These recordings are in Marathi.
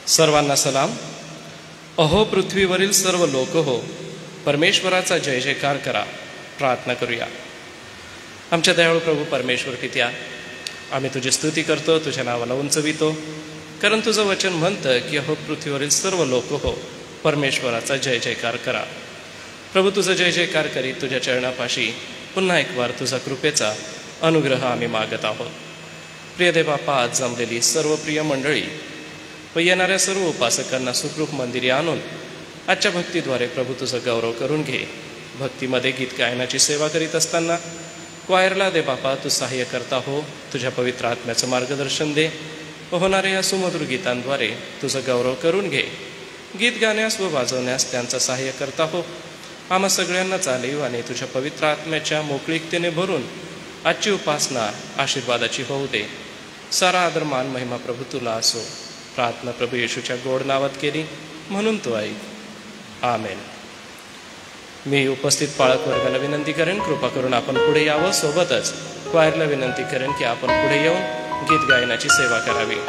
सर्वांना सलाम. अहो पृथ्वीवरील सर्व लोक हो, परमेश्वराचा जय जयकार करा. प्रार्थना करूया. आमच्या दयाळू प्रभू परमेश्वर पित्या, आम्ही तुझी स्तुती करतो, तुझ्या नावाला उंचवितो, कारण तुझं वचन म्हणतं की अहो पृथ्वीवरील सर्व लोक हो, परमेश्वराचा जय जयकार करा. प्रभू, तुझं जय जयकार करीत तुझ्या चरणापाशी पुन्हा एक वार तुझा कृपेचा अनुग्रह आम्ही मागत आहोत. प्रिय देवबापा, आज जमलेली सर्व प्रिय मंडळी व येणाऱ्या सर्व उपासकांना सुखरूप मंदिरी आणून आजच्या भक्तीद्वारे प्रभू तुझं गौरव करून घे. भक्तीमध्ये गीत गायनाची सेवा करीत असताना क्वायरला दे बापा, तू सहाय्य करता हो. तुझ्या पवित्र आत्म्याचं मार्गदर्शन दे व होणाऱ्या या सुमधुर गीतांद्वारे तुझं गौरव करून घे. गीत गाण्यास व वाजवण्यास त्यांचा सहाय्य करता हो. आम्हा सगळ्यांना चालीव आणि तुझ्या पवित्र आत्म्याच्या मोकळीकतेने भरून आजची उपासना आशीर्वादाची होऊ दे. सारा आदर मान महिमा प्रभू तुला असो. प्रार्थना प्रभू येशूच्या गोड नावात केली म्हणून तो ऐक. आमेन. मी उपस्थित पाळक वर्गाला विनंती करेन, कृपा करून आपण पुढे यावं. सोबतच क्वायरला विनंती करेन की आपण पुढे येऊन गीत गायनाची सेवा करावी.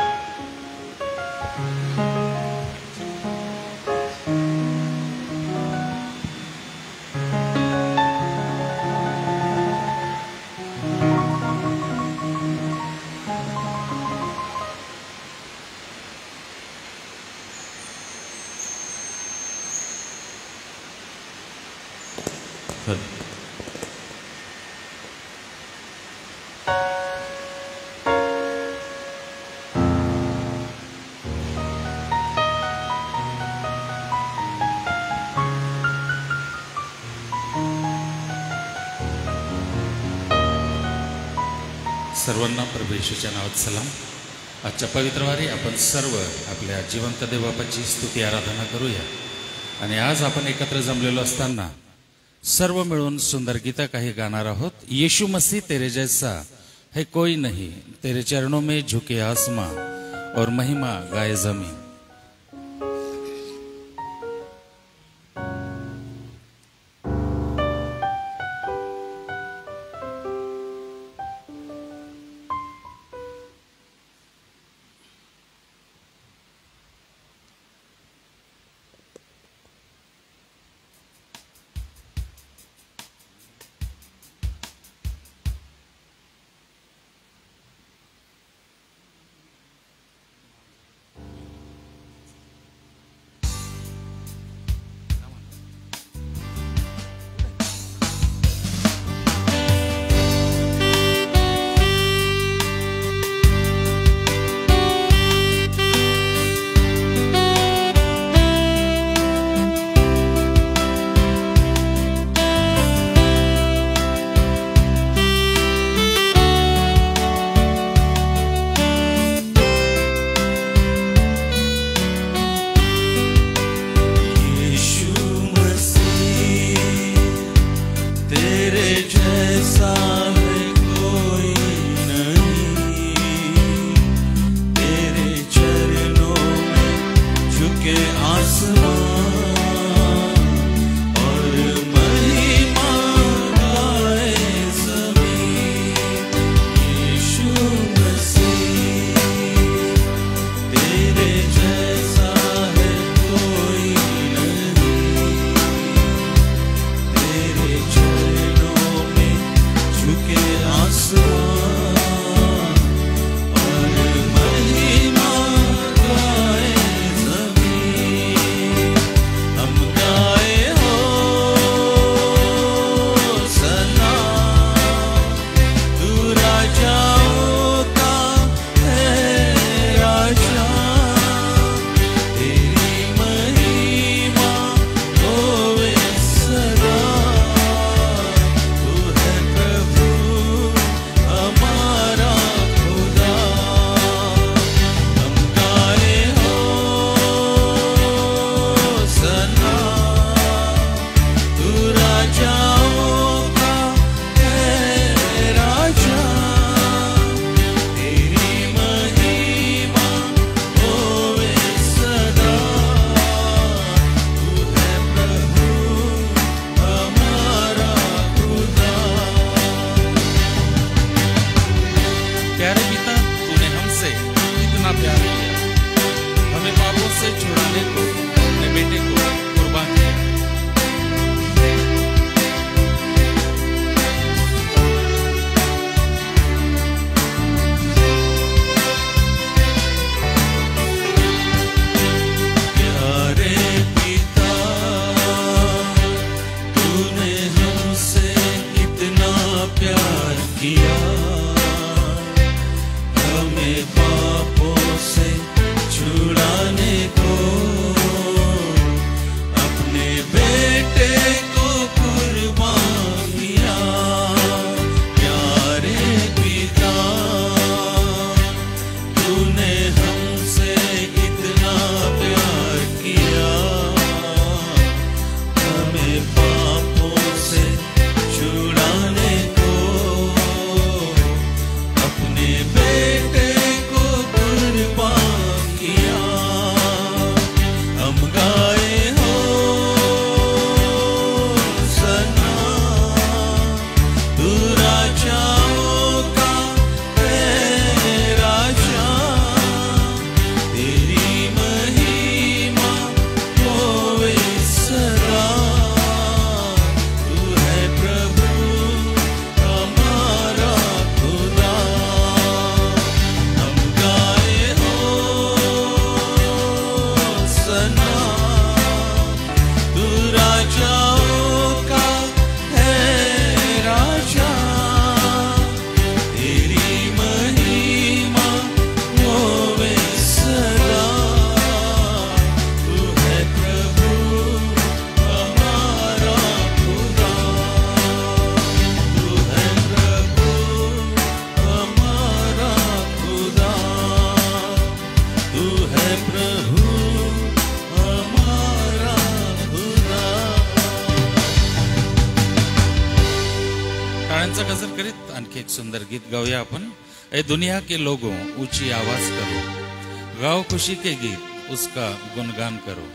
सर्वांना प्रभू येशूच्या नावात सलाम. आजच्या पवित्र वारी आपण सर्व आपल्या जिवंत देवबापाची स्तुती आराधना करूया. आणि आज आपण एकत्र जमलेलो असताना सर्व मिळून सुंदर गीतं काही गाणार आहोत. येशू मसीह तेरे जैसा है कोई नहीं, तेरे चरणों में झुके आसमां और महिमा गाए जमीन. प्रभु हमारा खुदा। टाळ्यांचा गजर करीत आणखी एक सुंदर गीत गाऊया आपण। ए दुनिया के लोगों ऊंची आवाज करो, गाओ खुशी के गीत उसका गुणगान करो।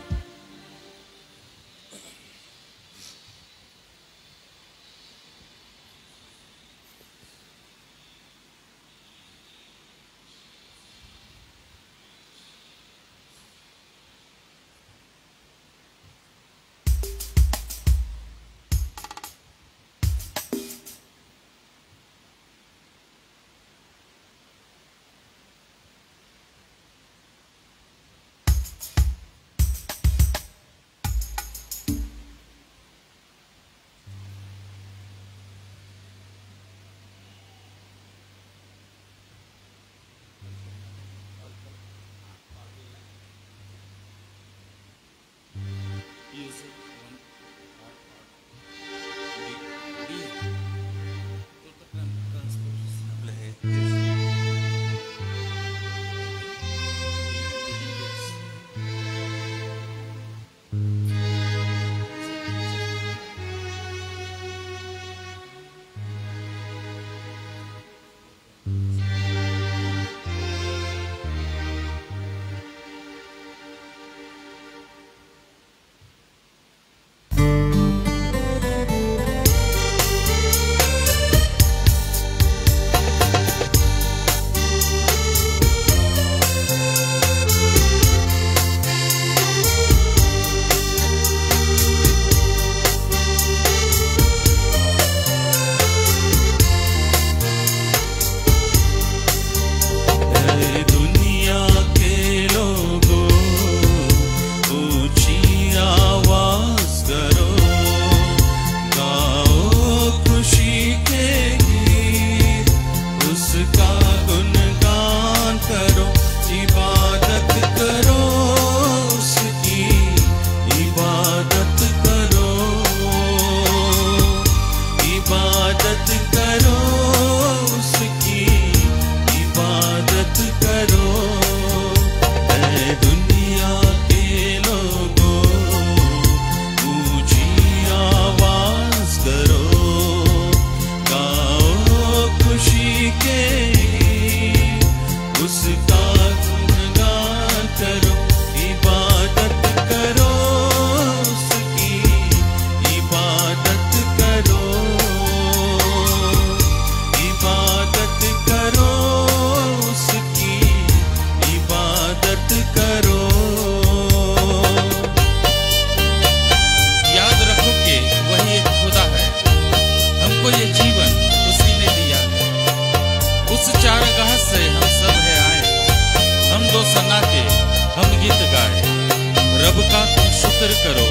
रब का तुम शुक्र करो,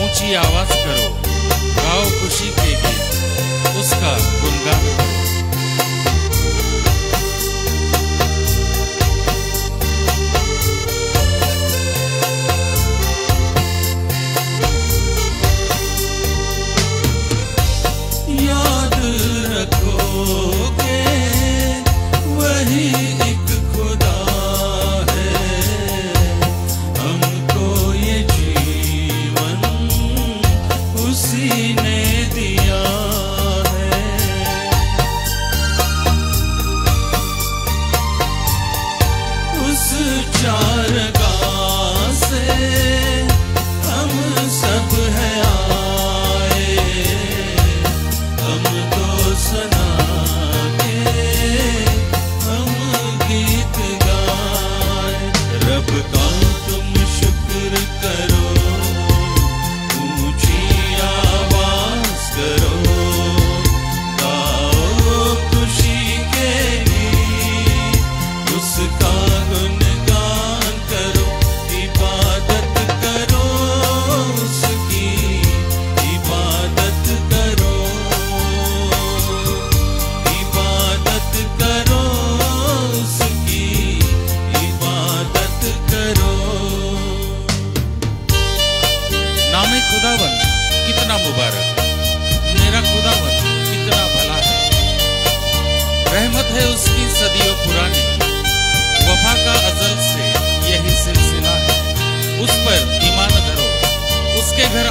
ऊंची आवाज करो, गाओ खुशी के गीत उसका गुणगान करो। याद रखोगे वही एक खुदा है, हमको ये जीवन उसी ने दिया है।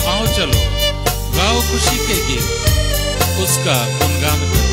आओ चलो गाओ खुशी के गीत, उसका गुणगान करो।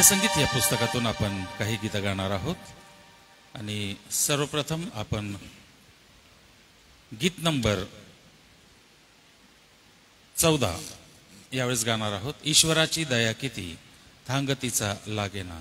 संगीत या पुस्तकातून आपण काही गीतं गाणार आहोत आणि सर्वप्रथम आपण गीत नंबर 14 यावेळेस गाणार आहोत। ईश्वराची दया किती थांगतीचा लागेना।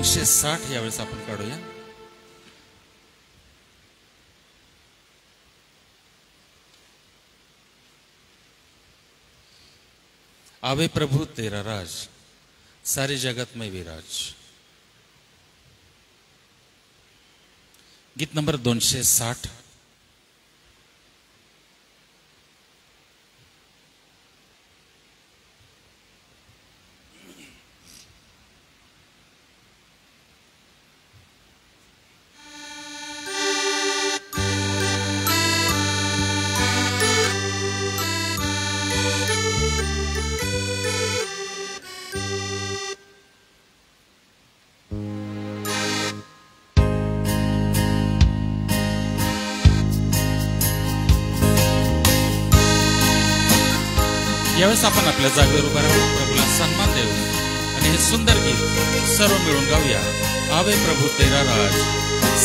260 यावेळेस आपण काढूया. आवे प्रभु तेरा राज, सारे जगत में विराज. गीत नंबर 260. यावेळेस आपण आपल्या जागेवर उभा राहून प्रभूला सन्मान देऊ आणि हे सुंदर गीत सर्व मिळून गाऊया. आवे प्रभु तेरा राज,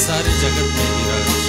सारे जगत में विराज.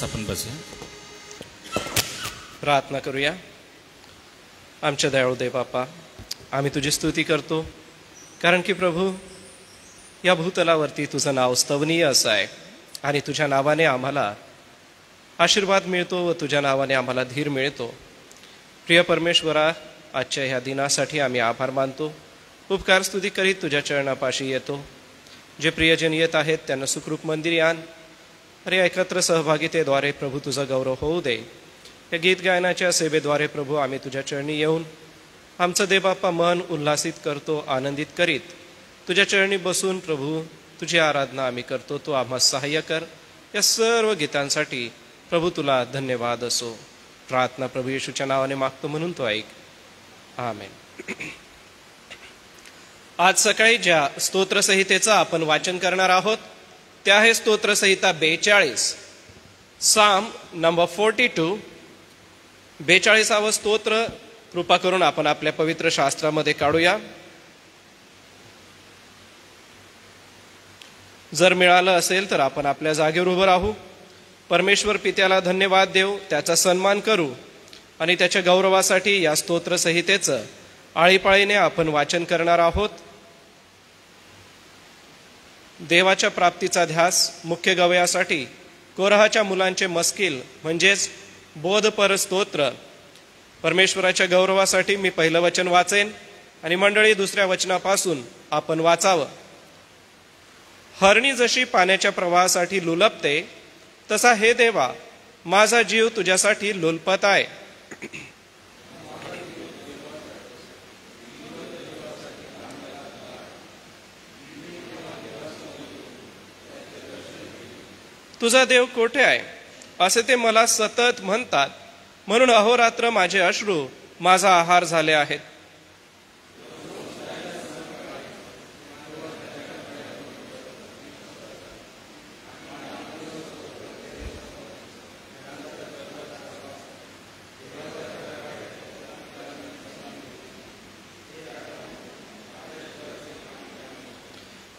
आपण बसूया, प्रार्थना करूया. आमच्या दयाळू देव बापा, आम्ही तुझी स्तुती करतो, कारण की प्रभू या भूतलावरती तुझं नाव स्तवनीय असं आहे आणि तुझ्या नावाने आम्हाला आशीर्वाद मिळतो व तुझ्या नावाने आम्हाला धीर मिळतो. प्रिय परमेश्वरा, आजच्या ह्या दिनासाठी आम्ही आभार मानतो. उपकार स्तुती करीत तुझ्या चरणापाशी येतो. जे प्रियजन येत आहेत त्यांना सुखरूप मंदिरी आण. अरे एकत्र सहभागितेद्वारे प्रभू तुझा गौरव होऊ दे. या गीत गायनाच्या सेवेद्वारे प्रभू आम्ही तुझ्या चरणी येऊन आमचं देवबाप्पा मन उल्हासित करतो, आनंदित करीत तुझ्या चरणी बसून प्रभू तुझी आराधना आम्ही करतो. तू आम्हाला सहाय्य कर. या सर्व गीतांसाठी प्रभू तुला धन्यवाद असो. प्रार्थना प्रभू येशूच्या नावाने मागतो म्हणून तो ऐक. आमेन. आज सकाळी ज्या स्तोत्रसंहितेचं आपण वाचन करणार आहोत ते आहे स्तोत्रसंहिता 42, साम नंबर 42. 42वे स्तोत्र कृपा करून आपण आपल्या पवित्र शास्त्रामध्ये काढूया. जर मिळालं असेल तर आपण आपल्या जागेवर उभं राहू. परमेश्वर पित्याला धन्यवाद देऊ, त्याचा सन्मान करू आणि त्याच्या गौरवासाठी या स्तोत्रसंहितेचं आळीपाळीने आपण वाचन करणार आहोत. देवाच्या प्राप्तीचा ध्यास मुख्य गवयासाठी कोरहाच्या मुलांचे मस्किल म्हणजेच बोधपर स्तोत्र. परमेश्वराच्या गौरवासाठी मी पहिलं वचन वाचेन आणि मंडळी दुसऱ्या वचनापासून आपण वाचावं. हरणी जशी पाण्याच्या प्रवाहासाठी लुलपते तसा हे देवा माझा जीव तुझ्यासाठी लुलपत आहे. तुझा देव कोठे आहे असे ते मला सतत म्हणतात, म्हणून अहोरात्र माझे अश्रू माझा आहार झाले आहेत.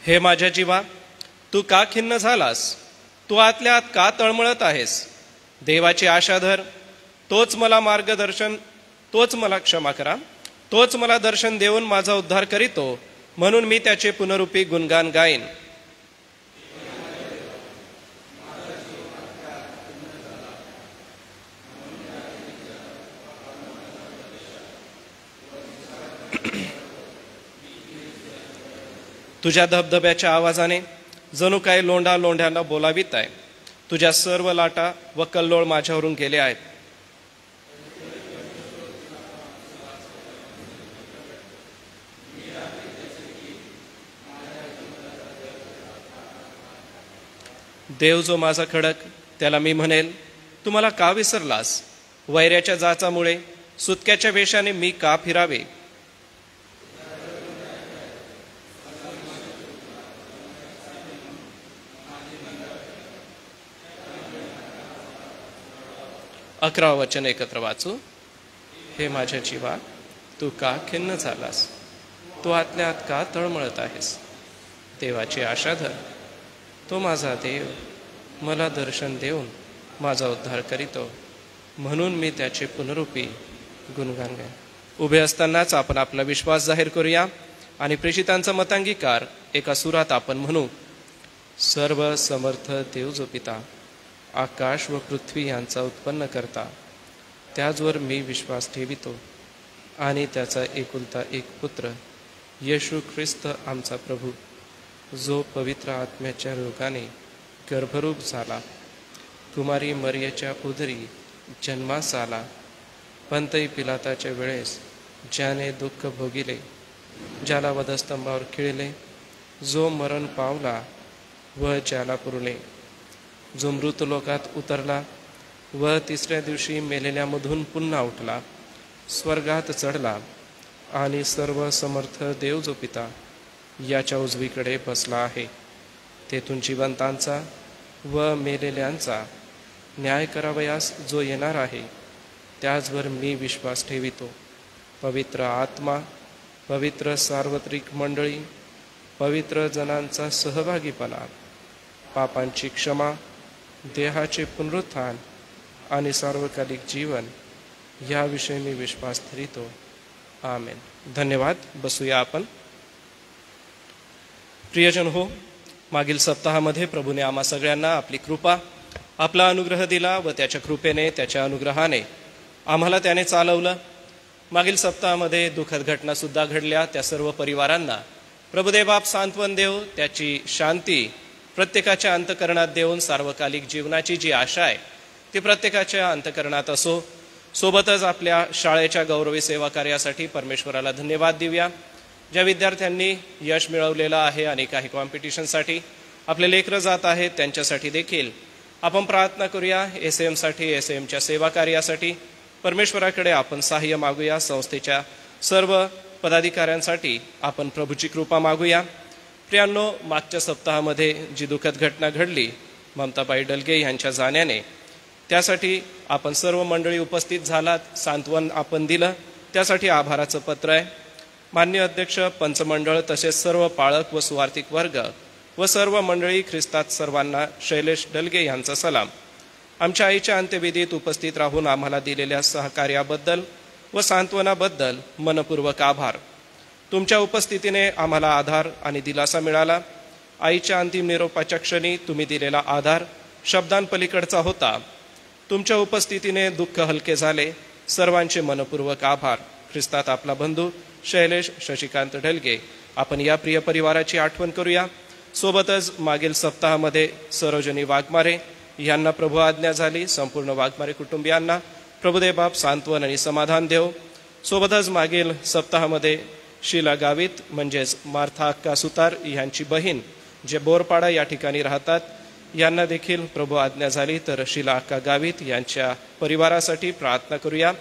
हे माझ्या जीवा, तू का खिन्न झालास? तू आतल्या आत का तळमळत आहेस? देवाची आशा धर. तोच मला दर्शन देऊन माझा उद्धार करीतो, म्हणून मी त्याचे पुनरुपी गुणगान गाईन. तुझ्या धबधब्याच्या आवाजाने जणू काय लोंढा लोंढ्यांना बोलावित आहे. तुझ्या सर्व लाटा व कल्लोळ माझ्यावरून गेले आहेत. देव जो माझा खडक, त्याला मी म्हणेल तू मला का विसरलास? वैऱ्याच्या जाचामुळे सुतक्याच्या वेशाने मी का फिरावे? अकरावं वचन एकत्र वाचू. हे माझ्या जीवा, तू का खिन्न झालास? तू आतल्या आत का तळमळत आहेस? देवाची आशा धर. तो माझा देव मला दर्शन देऊन माझा उद्धार करीतो, म्हणून मी त्याचे पुनरुपी गुणगान गाईन. उभे असतानाच आपण आपला विश्वास जाहीर करूया आणि प्रेषितांचा मतांगीकार एका सुरात आपण म्हणू. सर्व समर्थ देव जो पिता, आकाश व पृथ्वी यांचा उत्पन्न करता, त्याचवर मी विश्वास ठेवितो आणि त्याचा एकुलता एक पुत्र येशू ख्रिस्त आमचा प्रभू, जो पवित्र आत्म्याच्या रोगाने गर्भरूप झाला, कुमारी मरियेच्या उदरी जन्मास आला, पंतई पिलाताच्या वेळेस ज्याने दुःख भोगिले, ज्याला वधस्तंभावर खिळले, जो मरण पावला व ज्याला पुरले, जो मृतलोकात उतरला व तिसऱ्या दिवशी मेलेल्यामधून पुन्हा उठला, स्वर्गात चढला आणि सर्व समर्थ देव जो पिता याच्या उजवीकडे बसला आहे. तेथून जिवंतांचा व मेलेल्यांचा न्याय करावयास जो येणार आहे, त्याचवर मी विश्वास ठेवितो. पवित्र आत्मा, पवित्र सार्वत्रिक मंडळी, पवित्र जनांचा सहभागीपणा, पापांची क्षमा, देहाचे पुनरुत्थान आणि सार्वकालिक जीवन, याविषयी मी विश्वास धरितो. आमेन. धन्यवाद. बसूया आपण. प्रियजन हो, मागील सप्ताहामध्ये प्रभूने आम्हा सगळ्यांना आपली कृपा, आपला अनुग्रह दिला व त्याच्या कृपेने, त्याच्या अनुग्रहाने आम्हाला त्याने चालवलं. मागील सप्ताहामध्ये दुःखद घटना सुद्धा घडल्या. त्या सर्व परिवारांना प्रभुदेव बाप सांत्वन देव, त्याची शांती प्रत्येकाच्या अंतःकरणात देऊन सार्वकालिक जीवनाची जी आशा आहे ती प्रत्येकाच्या अंतःकरणात असो. सोबतच आपल्या शाळेच्या गौरवी सेवा कार्यासाठी परमेश्वराला धन्यवाद देऊया. ज्या विद्यार्थ्यांनी यश मिळवलेलं आहे आणि काही कॉम्पिटिशनसाठी आपले लेकरं जात आहेत त्यांच्यासाठी देखील आपण प्रार्थना करूया. SAMसाठी, SAMच्या सेवा कार्यासाठी परमेश्वराकडे आपण सहाय्य मागूया. संस्थेच्या सर्व पदाधिकाऱ्यांसाठी आपण प्रभूची कृपा मागूया. प्रियांनो, मागच्या सप्ताहामध्ये जी दुःखद घटना घडली ममताबाई डलगे यांच्या जाण्याने, त्यासाठी आपण सर्व मंडळी उपस्थित झालात, सांत्वन आपण दिलं, त्यासाठी आभाराचं पत्र आहे. माननीय अध्यक्ष, पंचमंडळ तसेच सर्व पाळक व सुवार्थिक वर्ग व सर्व मंडळी ख्रिस्तात सर्वांना शैलेश डलगे यांचा सलाम. आमच्या आईच्या अंत्यविधीत उपस्थित राहून आम्हाला दिलेल्या सहकार्याबद्दल व सांत्वनाबद्दल मनपूर्वक आभार. तुमच्या उपस्थितीने आम्हाला आधार आणि दिलासा मिळाला. आईच्या अंतिम निरोपाच्या क्षणी तुम्ही दिलेला आधार शब्दांपलीकडचा होता. तुमच्या उपस्थितीने दुःख हलके झाले. सर्वांचे मनपूर्वक आभार. ख्रिस्तात आपला बंधू शैलेश शशिकांत डलगे. आपण या प्रिय परिवाराची आठवण करूया. सोबतच मागील सप्ताहामध्ये सरोजनी वाघमारे यांना प्रभू आज्ञा झाली. संपूर्ण वाघमारे कुटुंबियांना प्रभुदेव बाप सांत्वन आणि समाधान देव. सोबतच मागील सप्ताहामध्ये शीला गावित म्हणजेच मार्था अक्का सुतार यांची बहीण जे बोरपाडा या ठिकाणी राहतात यांना देखील प्रभू आज्ञा झाली. तर शीला अक्का गावित यांच्या परिवारासाठी प्रार्थना करूया.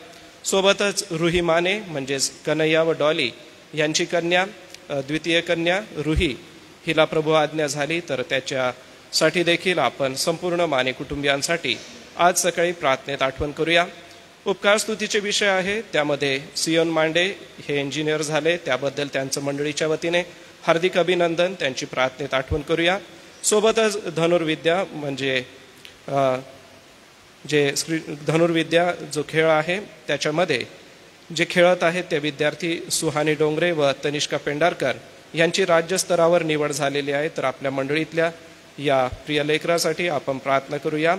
सोबतच रुही माने म्हणजेच कन्हैया व डॉली यांची कन्या, द्वितीय कन्या रुही, हिला प्रभू आज्ञा झाली. तर त्याच्यासाठी देखील आपण संपूर्ण माने कुटुंबियांसाठी आज सकाळी प्रार्थनेत आठवण करूया. उपकार स्तुतीचे विषय आहे, त्यामध्ये सियोन मांडे हे इंजिनियर झाले, त्याबद्दल त्यांचं मंडळीच्या वतीने हार्दिक अभिनंदन. त्यांची प्रार्थनेत आठवण करूया. सोबतच धनुर्विद्या म्हणजे जे धनुर्विद्या जो खेळ आहे त्याच्यामध्ये जे खेळत आहेत ते विद्यार्थी सुहानी डोंगरे व तनिष्का पेंढारकर यांची राज्यस्तरावर निवड झालेली आहे. तर आपल्या मंडळीतल्या या प्रिय लेकरासाठी आपण प्रार्थना करूया.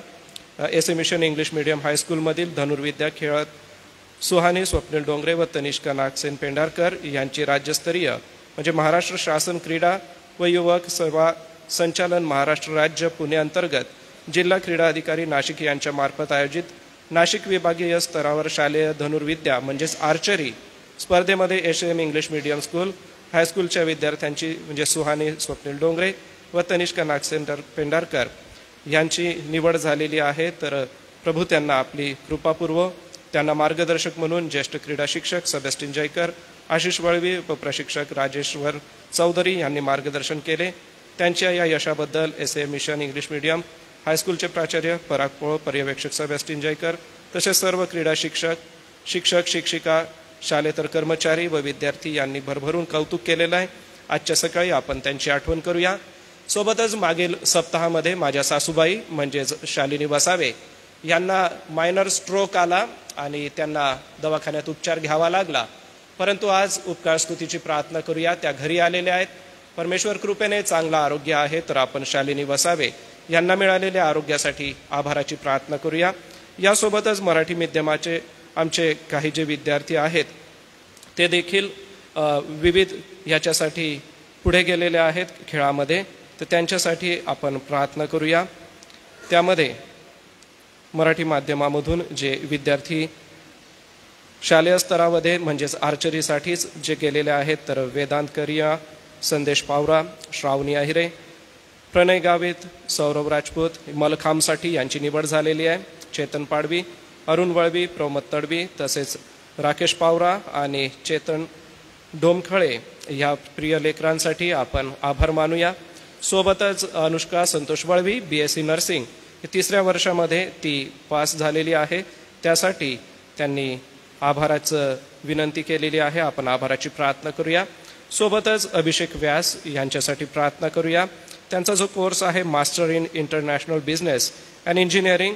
SA मिशन इंग्लिश मीडियम हायस्कूलमधील धनुर्विद्या खेळत सुहानी स्वप्नील डोंगरे व तनिष्का नागसेन पेंढारकर यांची राज्यस्तरीय म्हणजे महाराष्ट्र शासन क्रीडा व युवक सेवा संचालन महाराष्ट्र राज्य पुणे अंतर्गत जिल्हा क्रीडा अधिकारी नाशिक यांच्या मार्फत आयोजित नाशिक विभागीय स्तरावर शालेय धनुर्विद्या म्हणजेच आर्चरी स्पर्धेमध्ये SM इंग्लिश मीडियम स्कूल हायस्कूलच्या विद्यार्थ्यांची म्हणजे सुहानी स्वप्नील डोंगरे व तनिष्का नागसेन पेंढारकर यांची निवड झालेली आहे. तर प्रभू त्यांना आपली कृपापूर्व त्यांना मार्गदर्शक म्हणून ज्येष्ठ क्रीडा शिक्षक सेबॅस्टिन जयकर, आशिष वळवी व प्रशिक्षक राजेश्वर चौधरी यांनी मार्गदर्शन केले. त्यांच्या या यशाबद्दल SA मिशन इंग्लिश मीडियम हायस्कूलचे प्राचार्य पराग पोळ, पर्यवेक्षक सेबॅस्टिन जयकर तसेच सर्व क्रीडा शिक्षक शिक्षिका, शालेतर कर्मचारी व विद्यार्थी यांनी भरभरून कौतुक केलेलं आहे. आजच्या सकाळी आपण त्यांची आठवण करूया. सोबतच मागील सप्ताहामध्ये माझ्या सासूबाई म्हणजेच शालिनी वसावे यांना मायनर स्ट्रोक आला आणि त्यांना दवाखान्यात उपचार घ्यावा लागला. परंतु आज उपकार स्तुतीची प्रार्थना करूया. त्या घरी आलेल्या आहेत. परमेश्वर कृपेने चांगलं आरोग्य आहे. तर आपण शालिनी वसावे यांना मिळालेल्या आरोग्यासाठी आभाराची प्रार्थना करूया. यासोबतच मराठी माध्यमाचे आमचे काही जे विद्यार्थी आहेत ते देखील विविध याच्यासाठी पुढे गेलेले आहेत खेळामध्ये. तर त्यांच्यासाठी आपण प्रार्थना करूया. त्यामध्ये मराठी माध्यमामधून जे विद्यार्थी शालेय स्तरामध्ये म्हणजेच आर्चरीसाठीच जे गेलेले आहेत तर वेदांत करिया, संदेश पावरा, श्रावणी आहिरे, प्रणय गावित, सौरभ राजपूत, मलखांबसाठी यांची निवड झालेली आहे. चेतन पाडवी, अरुण वळवी, प्रमोद तडवी तसेच राकेश पावरा आणि चेतन डोमखळे या प्रिय लेकरांसाठी आपण आभार मानूया. सोबतच अनुष्का संतोष वळवी BSc नर्सिंग 3ऱ्या वर्षामध्ये ती पास झालेली आहे. त्यासाठी त्यांनी आभाराचं विनंती केलेली आहे. आपण आभाराची प्रार्थना करूया. सोबतच अभिषेक व्यास यांच्यासाठी प्रार्थना करूया. त्यांचा जो कोर्स आहे master in international business and engineering,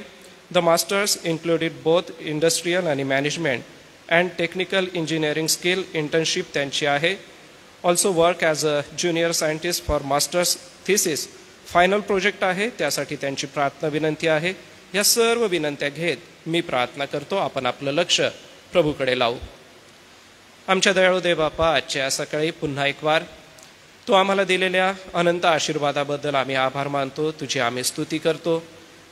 the masters included both industrial आणि management and technical engineering skill internship त्यांची आहे. Also work as a junior scientist for masters thesis final project आहे. त्यासाठी त्यांची प्रार्थना विनंती आहे. या सर्व विनंत्या घेत मी प्रार्थना करतो. आपण आपलं लक्ष प्रभूकडे लावू. आमच्या दयाळू देव बापा, आजच्या सकाळी पुन्हा एक वार तू आम्हाला दिलेल्या अनंत आशीर्वादाबद्दल आम्ही आभार मानतो, तुझी आम्ही स्तुती करतो,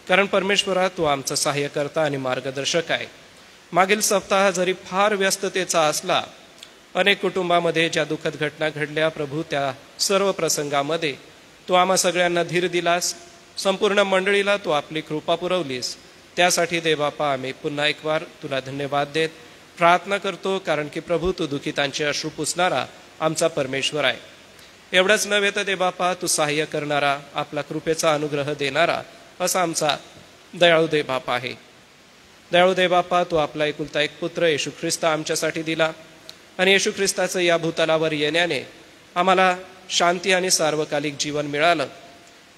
कारण परमेश्वरा तू आमचा सहाय्यकर्ता आणि मार्गदर्शक आहे. मागील सप्ताह जरी फार व्यस्ततेचा असला, अनेक कुटुंबामध्ये ज्या दुःखद घटना घडल्या प्रभू, त्या सर्व प्रसंगामध्ये तू आम्हा सगळ्यांना धीर दिलास, संपूर्ण मंडळीला तू आपली कृपा पुरवलीस. त्यासाठी देवबापा आम्ही पुन्हा एक वार तुला धन्यवाद देत प्रार्थना करतो, कारण की प्रभू तू दुःखितांचे अश्रू पुसणारा आमचा परमेश्वर आहे. एवढंच नव्हे तर देवबापा तू सहाय्य करणारा, आपला कृपेचा अनुग्रह देणारा असा आमचा दयाळू देवबापा आहे. दयाळू देवबापा तू आपला एकुलता एक पुत्र येशू ख्रिस्त आमच्यासाठी दिला, आणि येशू ख्रिस्ताचं या भूतलावर येण्याने आम्हाला शांती आणि सार्वकालिक जीवन मिळालं.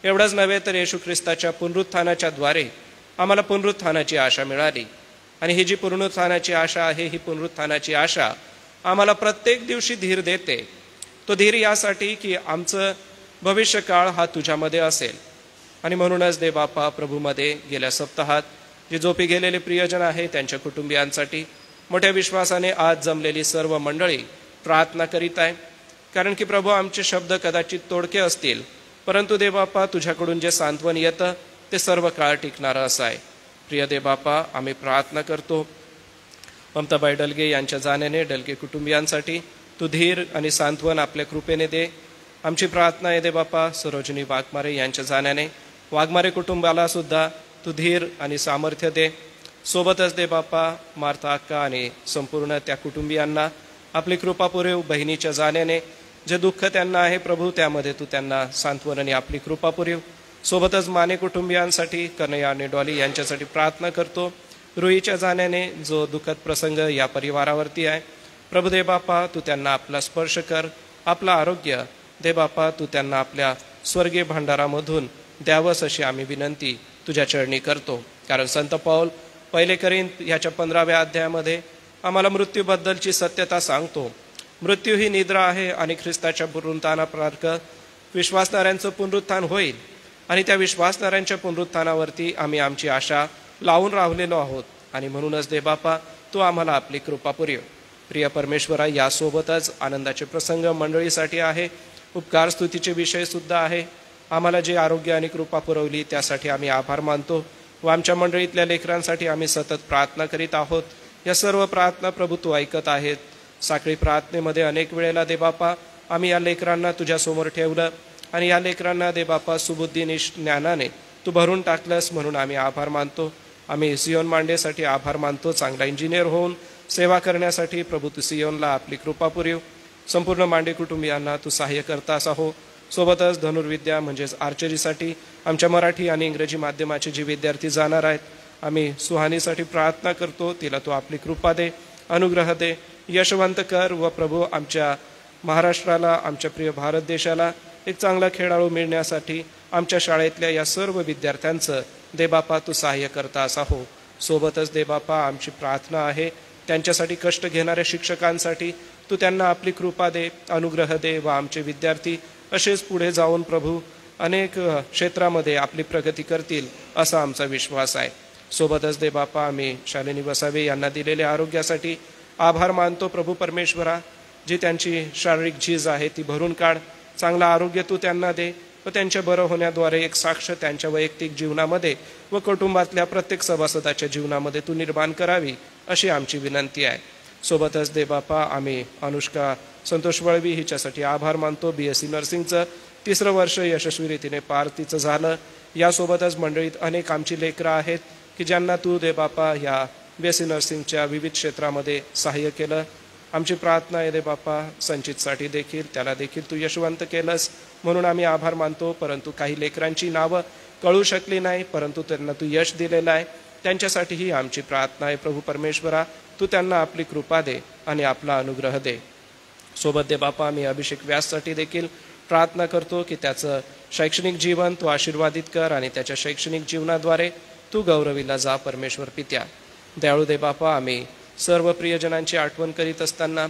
एवढंच नव्हे तर येशू ख्रिस्ताच्या पुनरुत्थानाच्या द्वारे आम्हाला पुनरुत्थानाची आशा मिळाली. आणि ही जी पुनरुत्थानाची आशा आहे, ही पुनरुत्थानाची आशा आम्हाला प्रत्येक दिवशी धीर देते. तो धीर यासाठी की आमचं भविष्यकाळ हा तुझ्यामध्ये असेल. आणि म्हणूनच देवबापा प्रभूमध्ये गेल्या सप्ताहात जे झोपी गेलेले प्रियजन आहे त्यांच्या कुटुंबियांसाठी मोठ्या विश्वासाने आज जमलेली सर्व मंडळी प्रार्थना करीत आहे. कारण की प्रभू आमचे शब्द कदाचित तोडके असतील, परंतु देवबापा तुझ्याकडून जे सांत्वन येतं ते सर्व काळ टिकणारं असं आहे. प्रिय देवबापा आम्ही प्रार्थना करतो, ममताबाई डलगे यांच्या जाण्याने डलगे कुटुंबियांसाठी तू धीर आणि सांत्वन आपल्या कृपेने दे. आमची प्रार्थना आहे देवबापा सरोजिनी वाघमारे यांच्या जाण्याने वाघमारे कुटुंबाला सुद्धा तू धीर आणि सामर्थ्य दे. सोबतच देवबापा मार्था अक्का आणि संपूर्ण त्या कुटुंबियांना आपली कृपा पुरेव. बहिणीच्या जाण्याने जे दुःख त्यांना आहे प्रभू, त्यामध्ये तू त्यांना सांत्वन आणि आपली कृपा पुरेव. सोबतच माने कुटुंबियांसाठी कन्हैया आणि डॉली यांच्यासाठी प्रार्थना करतो. रुईच्या जाण्याने जो दुःखद प्रसंग या परिवारावरती आहे प्रभू देवबापा तू त्यांना आपला स्पर्श कर, आपला आरोग्य देवबापा तू त्यांना आपल्या स्वर्गीय भांडारामधून द्यावंस अशी आम्ही विनंती तुझ्या चरणी करतो. कारण संत पौल पहिले करिंथ ह्याच्या 15व्या अध्यायामध्ये आम्हाला मृत्यूबद्दलची सत्यता सांगतो. मृत्यू ही निद्रा आहे आणि ख्रिस्ताच्या पुनरुत्थानासारखं विश्वासणाऱ्यांचं पुनरुत्थान होईल. आणि त्या विश्वासणाऱ्यांच्या पुनरुत्थानावरती आम्ही आमची आशा लावून राहिलेलो आहोत. आणि म्हणूनच देवबापा तू आम्हाला आपली कृपा पुरेव. प्रिय परमेश्वरा यासोबतच आनंदाचे प्रसंग मंडळीसाठी आहे, उपकार स्तुतीचे विषय सुद्धा आहे. आम्हाला जे आरोग्य आणि कृपा पुरवली त्यासाठी आम्ही आभार मानतो व आमच्या मंडळीतल्या लेकरांसाठी आम्ही सतत प्रार्थना करीत आहोत. या सर्व प्रार्थना प्रभू तू ऐकत आहेत. साखळी प्रार्थनेमध्ये अनेक वेळेला देवबापा आम्ही या लेकरांना तुझ्यासमोर ठेवलं आणि या लेकरांना देवबापा सुबुद्धीने ज्ञानाने तू भरून टाकलंस, म्हणून आम्ही आभार मानतो. आम्ही सियोन मांडेसाठी आभार मानतो. चांगला इंजिनियर होऊन सेवा करण्यासाठी प्रभू तू सियोनला आपली कृपा पुरेव. संपूर्ण मांडे कुटुंबियांना तू सहाय्य करतास आहो. सोबतच धनुर्विद्या म्हणजेच आर्चरीसाठी आमच्या मराठी आणि इंग्रजी माध्यमाचे जे विद्यार्थी जाणार आहेत आम्ही सुहानीसाठी प्रार्थना करतो. तिला तू आपली कृपा दे, अनुग्रह दे, यशवंत कर व प्रभू आमच्या महाराष्ट्राला, आमच्या प्रिय भारत देशाला एक चांगला खेळाडू मिळण्यासाठी आमच्या शाळेतल्या या सर्व विद्यार्थ्यांचं देवबापा तू सहाय्य करतास आहो. सोबतच देवबापा आमची प्रार्थना आहे त्यांच्यासाठी कष्ट घेणाऱ्या शिक्षकांसाठी तू त्यांना आपली कृपा दे, अनुग्रह दे व आमचे विद्यार्थी असेच पुढे जाऊन प्रभू अनेक क्षेत्रामध्ये आपली प्रगती करतील असा आमचा विश्वास आहे. सोबतच देवबापा आम्ही शालिनी वसावे यांना दिलेल्या आरोग्यासाठी आभार मानतो. प्रभू परमेश्वरा जी त्यांची शारीरिक झीज आहे ती भरून काढ. चांगलं आरोग्य तू त्यांना दे व त्यांच्या बरं होण्याद्वारे एक साक्ष त्यांच्या वैयक्तिक जीवनामध्ये व कुटुंबातल्या प्रत्येक सभासदाच्या जीवनामध्ये तू निर्माण करावी अशी आमची विनंती आहे. सोबतच देवबापा आम्ही अनुष्का संतोष वळवी हिच्यासाठी आभार मानतो. BSc नर्सिंगचं 3रं वर्ष यशस्वी रीतीने पार तिचं झालं. यासोबतच मंडळीत अनेक आमची लेकरं आहेत की ज्यांना तू देवबापा या BSc नर्सिंगच्या विविध क्षेत्रामध्ये सहाय्य केलं. आमची प्रार्थना आहे देवबापा संचितसाठी देखील, त्याला देखील तू यशवंत केलंस म्हणून आम्ही आभार मानतो. परंतु काही लेकरांची नावं कळू शकली नाही, परंतु त्यांना तू यश दिलेलं आहे, त्यांच्यासाठीही आमची प्रार्थना आहे. प्रभू परमेश्वरा तू त्यांना आपली कृपा दे आणि आपला अनुग्रह दे. सोबत देवबापा आम्ही अभिषेक व्याससाठी देखील प्रार्थना करतो की त्याचं शैक्षणिक जीवन तू आशीर्वादित कर आणि त्याच्या शैक्षणिक जीवनाद्वारे तू गौरविला जा परमेश्वर पित्या. दयाळू देवबापा आम्ही सर्व प्रियजनांची आठवण करीत असताना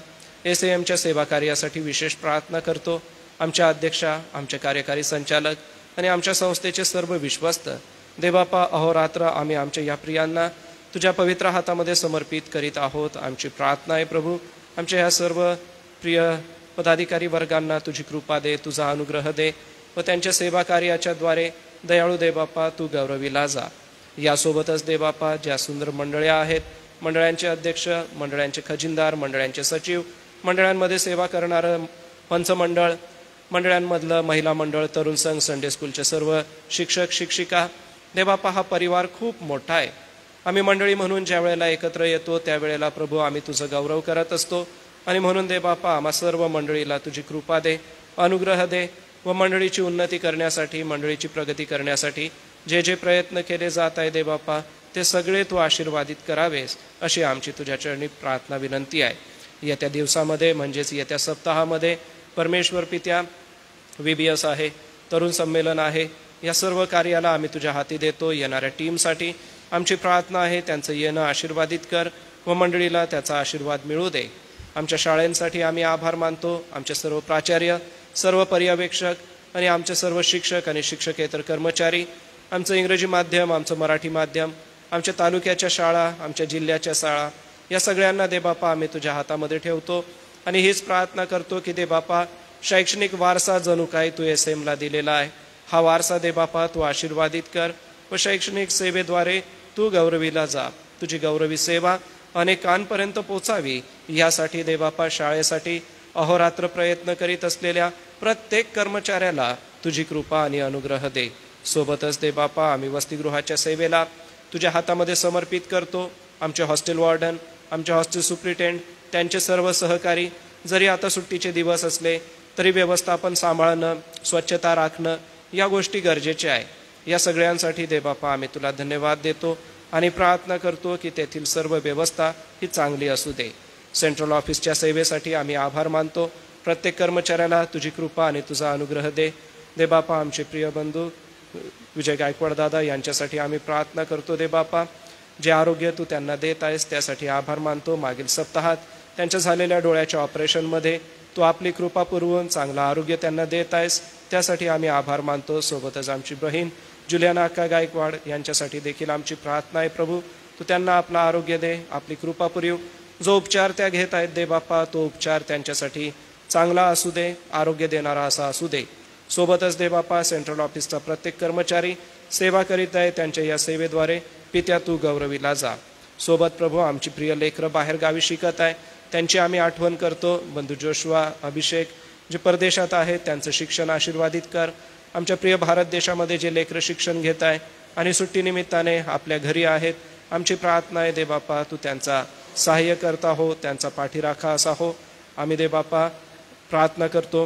SAMच्या सेवा कार्यासाठी विशेष प्रार्थना करतो. आमच्या अध्यक्षा, आमचे कार्यकारी संचालक आणि आमच्या संस्थेचे सर्व विश्वस्त देवबापा अहोरात्र आम्ही आमच्या या प्रियांना तुझ्या पवित्र हातामध्ये समर्पित करीत आहोत. आमची प्रार्थना आहे प्रभू आमच्या ह्या सर्व प्रिय पदाधिकारी वर्गांना तुझी कृपा दे, तुझा अनुग्रह दे व त्यांच्या सेवा कार्याच्या द्वारे दयाळू दे बापा तू गौरविला जा. यासोबतच दे बापा ज्या सुंदर मंडळ्या आहेत, मंडळांचे अध्यक्ष, मंडळांचे खजिनदार, मंडळांचे सचिव, मंडळांमध्ये सेवा करणारं पंचमंडळ, मंडळांमधलं महिला मंडळ, तरुण संघ, संडे स्कूलचे सर्व शिक्षक शिक्षिका, दे बापा हा परिवार खूप मोठा आहे. आम्ही मंडळी म्हणून ज्या वेळेला एकत्र येतो त्यावेळेला प्रभू आम्ही तुझं गौरव करत असतो आणि म्हणून दे बापा आम्हा सर्व मंडळीला तुझी कृपा दे, अनुग्रह दे व मंडळीची उन्नती करण्यासाठी, मंडळीची प्रगती करण्यासाठी जे जे प्रयत्न केले जात आहे दे बापा ते सगळे तू आशीर्वादित करावेस अशी आमची तुझ्या चरणी प्रार्थना विनंती आहे. येत्या दिवसामध्ये म्हणजेच येत्या सप्ताहामध्ये परमेश्वर पित्या VBS आहे, तरुण संमेलन आहे, या सर्व कार्याला आम्ही तुझ्या हाती देतो. येणाऱ्या टीमसाठी आमची प्रार्थना आहे त्यांचं येणं आशीर्वादित कर व मंडळीला त्याचा आशीर्वाद मिळू दे. आमच्या शाळांसाठी आम्ही आभार मानतो. आमचे सर्व प्राचार्य, सर्व पर्यवेक्षक आणि आमचे सर्व शिक्षक आणि शिक्षकेतर कर्मचारी, आमचं इंग्रजी माध्यम, आमचं मराठी माध्यम, आमच्या तालुक्याच्या शाळा, आमच्या जिल्ह्याच्या शाळा, या सगळ्यांना दे बापा आम्ही तुझ्या हातामध्ये ठेवतो आणि हीच प्रार्थना करतो की दे बापा शैक्षणिक वारसा जणू काय तू SM ला दिलेला आहे, हा वारसा दे बापा तू आशीर्वादित कर व शैक्षणिक सेवेद्वारे तू गौरविला जा. तुझी गौरवी सेवा अनेकांपर्यंत पोचावी यासाठी दे बापा शाळेसाठी अहोरात्र प्रयत्न करीत असलेल्या प्रत्येक कर्मचाऱ्याला तुझी कृपा आणि अनुग्रह दे. सोबतच दे बापा आम्ही वसतिगृहाच्या सेवेला तुझ्या हातामध्ये समर्पित करतो. आमचे हॉस्टेल वॉर्डन, आमचे हॉस्टेल सुप्रिटेंड, त्यांचे सर्व सहकारी, जरी आता सुट्टीचे दिवस असले तरी व्यवस्थापन सांभाळणं, स्वच्छता राखणं या गोष्टी गरजेच्या आहे. या सगळ्यांसाठी दे बापा आम्ही तुला धन्यवाद देतो आणि प्रार्थना करतो की तेथील सर्व व्यवस्था ही चांगली असू दे. सेंट्रल ऑफिसच्या सेवेसाठी आम्ही आभार मानतो. प्रत्येक कर्मचाऱ्याला तुझी कृपा आणि तुझा अनुग्रह दे. दे बापा आमचे प्रिय बंधू विजय गायकवाड दादा यांच्यासाठी आम्ही प्रार्थना करतो. दे बापा जे आरोग्य तू त्यांना देत आहेस त्यासाठी आभार मानतो. मागील सप्ताहात त्यांच्या झालेल्या डोळ्याच्या ऑपरेशनमध्ये तू आपली कृपा पुरवून चांगलं आरोग्य त्यांना देत आहेस त्यासाठी आम्ही आभार मानतो. सोबतच आमची बहीण जुलियाना अक्का गायकवाड यांच्यासाठी देखील आमची प्रार्थना आहे. प्रभू तू त्यांना आपलं आरोग्य दे, आपली कृपा पुरव. जो उपचार त्या घेत आहेत दे बापा तो उपचार त्यांच्यासाठी चांगला असू दे, आरोग्य देणारा असा असू दे. सोबतच दे बापा सेंट्रल ऑफिसचा प्रत्येक कर्मचारी सेवा करीत आहे, त्यांच्या या सेवेद्वारे पित्या तू गौरविला जा. सोबत प्रभू आमची प्रिय लेकरं बाहेर गावी शिकत आहे त्यांची आम्ही आठवण करतो. बंधू जोशवा, अभिषेक जे परदेशात आहेत त्यांचं शिक्षण आशीर्वादित कर. आमच्या प्रिय भारत देशामध्ये जे लेकरं शिक्षण घेत आहे आणि सुट्टीनिमित्ताने आपल्या घरी आहेत, आमची प्रार्थना आहे दे बापा तू त्यांचा सहाय्य करता हो, त्यांचा पाठीराखा असा हो. आम्ही दे बापा प्रार्थना करतो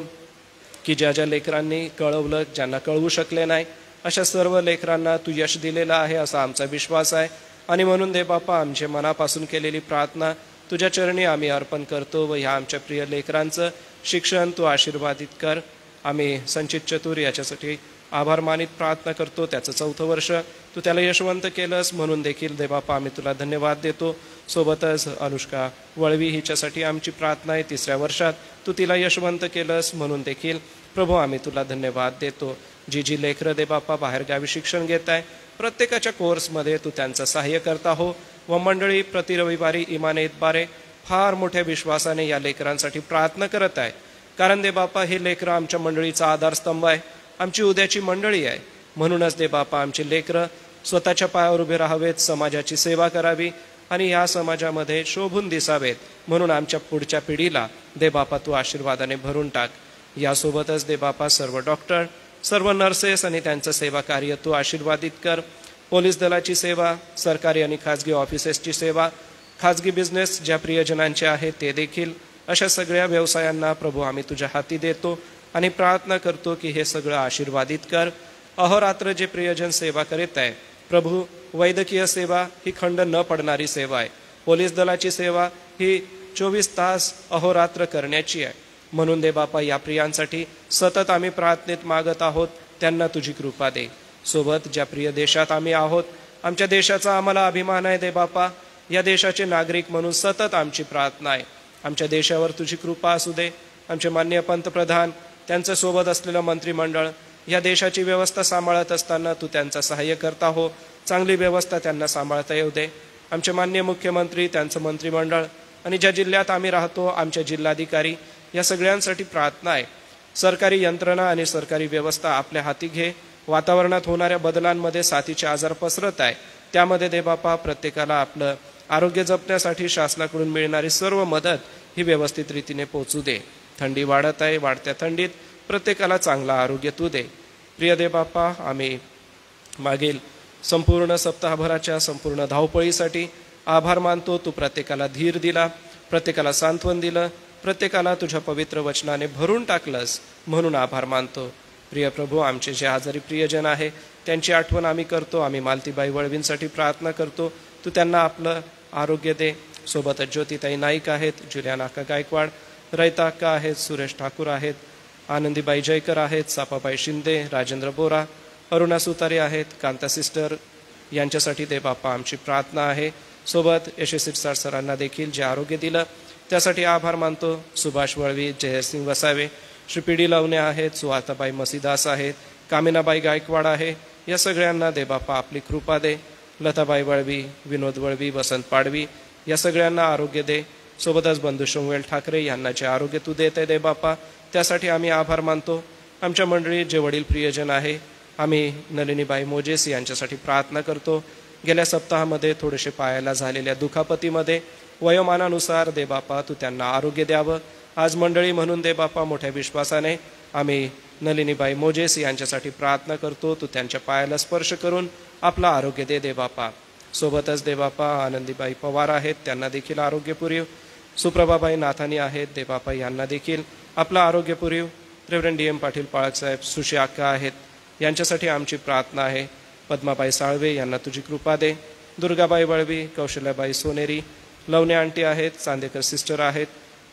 की ज्या ज्या लेकरांनी कळवलं, ज्यांना कळवू शकले नाही, अशा सर्व लेकरांना तू यश दिलेलं आहे असा आमचा विश्वास आहे. आणि म्हणून दे बापा आमच्या मनापासून केलेली प्रार्थना तुझ्या चरणी आम्ही अर्पण करतो व ह्या आमच्या प्रिय लेकरांचं शिक्षण तू आशीर्वादित कर. आम्ही संचित चतुर याच्यासाठी आभार मानित प्रार्थना करतो. त्याचं 4थं वर्ष तू त्याला यशवंत केलंस म्हणून देखील दे बापा आम्ही तुला धन्यवाद देतो. सोबतच अनुष्का वळवी हिच्यासाठी आमची प्रार्थना आहे. 3ऱ्या वर्षात तू तिला यशवंत केलंस म्हणून देखील प्रभू आम्ही तुला धन्यवाद देतो. जी लेकरं दे बापा बाहेरगावी शिक्षण घेत आहे प्रत्येकाच्या कोर्समध्ये तू त्यांचं सहाय्य करता हो व मंडळी प्रति रविवारी इमाने इतबारे फार मोठ्या विश्वासाने या लेकरांसाठी प्रार्थना करत आहे. कारण दे बापा हे लेकरं आमच्या मंडळीचा आधारस्तंभ आहे, आमची उद्याची मंडळी आहे. म्हणूनच दे बापा आमची लेकरं स्वतःच्या पायावर उभे राहावेत, समाजाची सेवा करावी आणि या समाजामध्ये शोभून दिसावेत म्हणून आमच्या पुढच्या पिढीला दे बापा तू आशीर्वादाने भरून टाक. यासोबतच दे बापा सर्व डॉक्टर, सर्व नर्सेस आणि त्यांचं सेवा कार्य तू आशीर्वादित कर. पोलीस दलाची सेवा, सरकारी आणि खाजगी ऑफिसेसची सेवा, खाजगी बिझनेस ज्या प्रियजनांचे आहेत ते देखील, अशा सगळ्या व्यवसायांना प्रभू आम्ही तुझ्या हाती देतो आणि प्रार्थना करतो की हे सगळं आशीर्वादित कर. अहोरात्र जे प्रियजन सेवा करीत आहे प्रभू, वैद्यकीय सेवा ही खंड न पडणारी सेवा आहे. पोलीस दलाची सेवा ही 24 तास अहोरात्र करण्याची आहे. म्हणून दे बापा या प्रियांसाठी सतत आम्ही प्रार्थनेत मागत आहोत, त्यांना तुझी कृपा दे. सोबत ज्या प्रिय देशात आम्ही आहोत, आमच्या देशाचा आम्हाला अभिमान आहे दे बापा. या देशाचे नागरिक म्हणून सतत आमची प्रार्थना आहे आमच्या देशावर तुझी कृपा असू दे. आमचे माननीय पंतप्रधान, त्यांच्या सोबत असलेलं मंत्रिमंडळ या देशाची व्यवस्था सांभाळत असताना तू त्यांचा सहाय्य करता हो, चांगली व्यवस्था त्यांना सांभाळता येऊ दे. आमचे माननीय मुख्यमंत्री, त्यांचं मंत्रिमंडळ आणि ज्या जिल्ह्यात आम्ही राहतो आमचे जिल्हाधिकारी या सगळ्यांसाठी प्रार्थना आहे. सरकारी यंत्रणा आणि सरकारी व्यवस्था आपल्या हाती घे. वातावरणात होणाऱ्या बदलांमध्ये साथीचे आजार पसरत आहे, त्यामध्ये देवबापा प्रत्येकाला आपलं आरोग्य जपण्यासाठी शासनाकडून मिळणारी सर्व मदत ही व्यवस्थित रीतीने पोहोचू दे. थंडी वाढत आहे, वाढत्या थंडीत प्रत्येकाला चांगलं आरोग्य तू दे. प्रिय देवबापा, आम्ही मागील संपूर्ण सप्ताहभराच्या संपूर्ण धावपळीसाठी आभार मानतो. तू प्रत्येकाला धीर दिला, प्रत्येकाला सांत्वन दिलं, प्रत्येकाला तुझ्या पवित्र वचनाने भरून टाकलंस म्हणून आभार मानतो. प्रिय प्रभू, आमचे जे आजारी प्रियजन आहे त्यांची आठवण आम्ही करतो. आम्ही मालतीबाई वळवींसाठी प्रार्थना करतो. तू त्यांना आपलं आरोग्य दे. सोबतच ज्योतिताई नाईक आहेत, जुलियाना अक्का गायकवाड, रयता अक्का आहेत, सुरेश ठाकूर आहेत, आनंदीबाई जयकर आहेत, सापाबाई शिंदे, राजेंद्र बोरा, अरुणा सुतारे आहेत, कांता सिस्टर यांच्यासाठी देवबापा आमची प्रार्थना आहे. सोबत यशस्वी सरांना देखील जे आरोग्य दिलं त्यासाठी आभार मानतो. सुभाष वळवी, जयसिंग वसावे, श्री पी डी लवणे आहेत, सुवाताबाई मसीदास आहेत, कामिनाबाई गायकवाड आहे. या सगळ्यांना देवबापा आपली कृपा दे. लताबाई वळवी, विनोद वळवी, वसंत पाडवी या सगळ्यांना आरोग्य दे. सोबतच बंधू शोमवेल ठाकरे यांना जे आरोग्य तू देत आहे देवबापा त्यासाठी आम्ही आभार मानतो. आमच्या मंडळीत जे वडील प्रियजन आहे आम्ही नलिनीबाई मोजेस यांच्यासाठी प्रार्थना करतो. गेल्या सप्ताहामध्ये थोडेसे पायाला झालेल्या दुखापतीमध्ये वयोमानानुसार देवबापा तू त्यांना आरोग्य द्यावं. आज मंडळी म्हणून देवबापा मोठ्या विश्वासाने आम्ही नलिनीबाई मोजेस यांच्यासाठी प्रार्थना करतो. तू त्यांच्या पायाला स्पर्श करून आपलं आरोग्य दे देवबापा. सोबतच देवबापा आनंदीबाई पवार आहेत, त्यांना देखील आरोग्य पुरीव. सुप्रभाबाई नाथानी आहेत, देवबापा यांना देखील आपलं आरोग्य पुरीव. रेव्हरंड डी एम पाटील पाळकसाहेब, सुशी अक्का आहेत, यांच्यासाठी आमची प्रार्थना आहे. पद्माबाई साळवे यांना तुझी कृपा दे. दुर्गाबाई वळवी, कौशल्याबाई सोनेरी, लवणे आंटी आहेत, चांदेकर सिस्टर आहेत.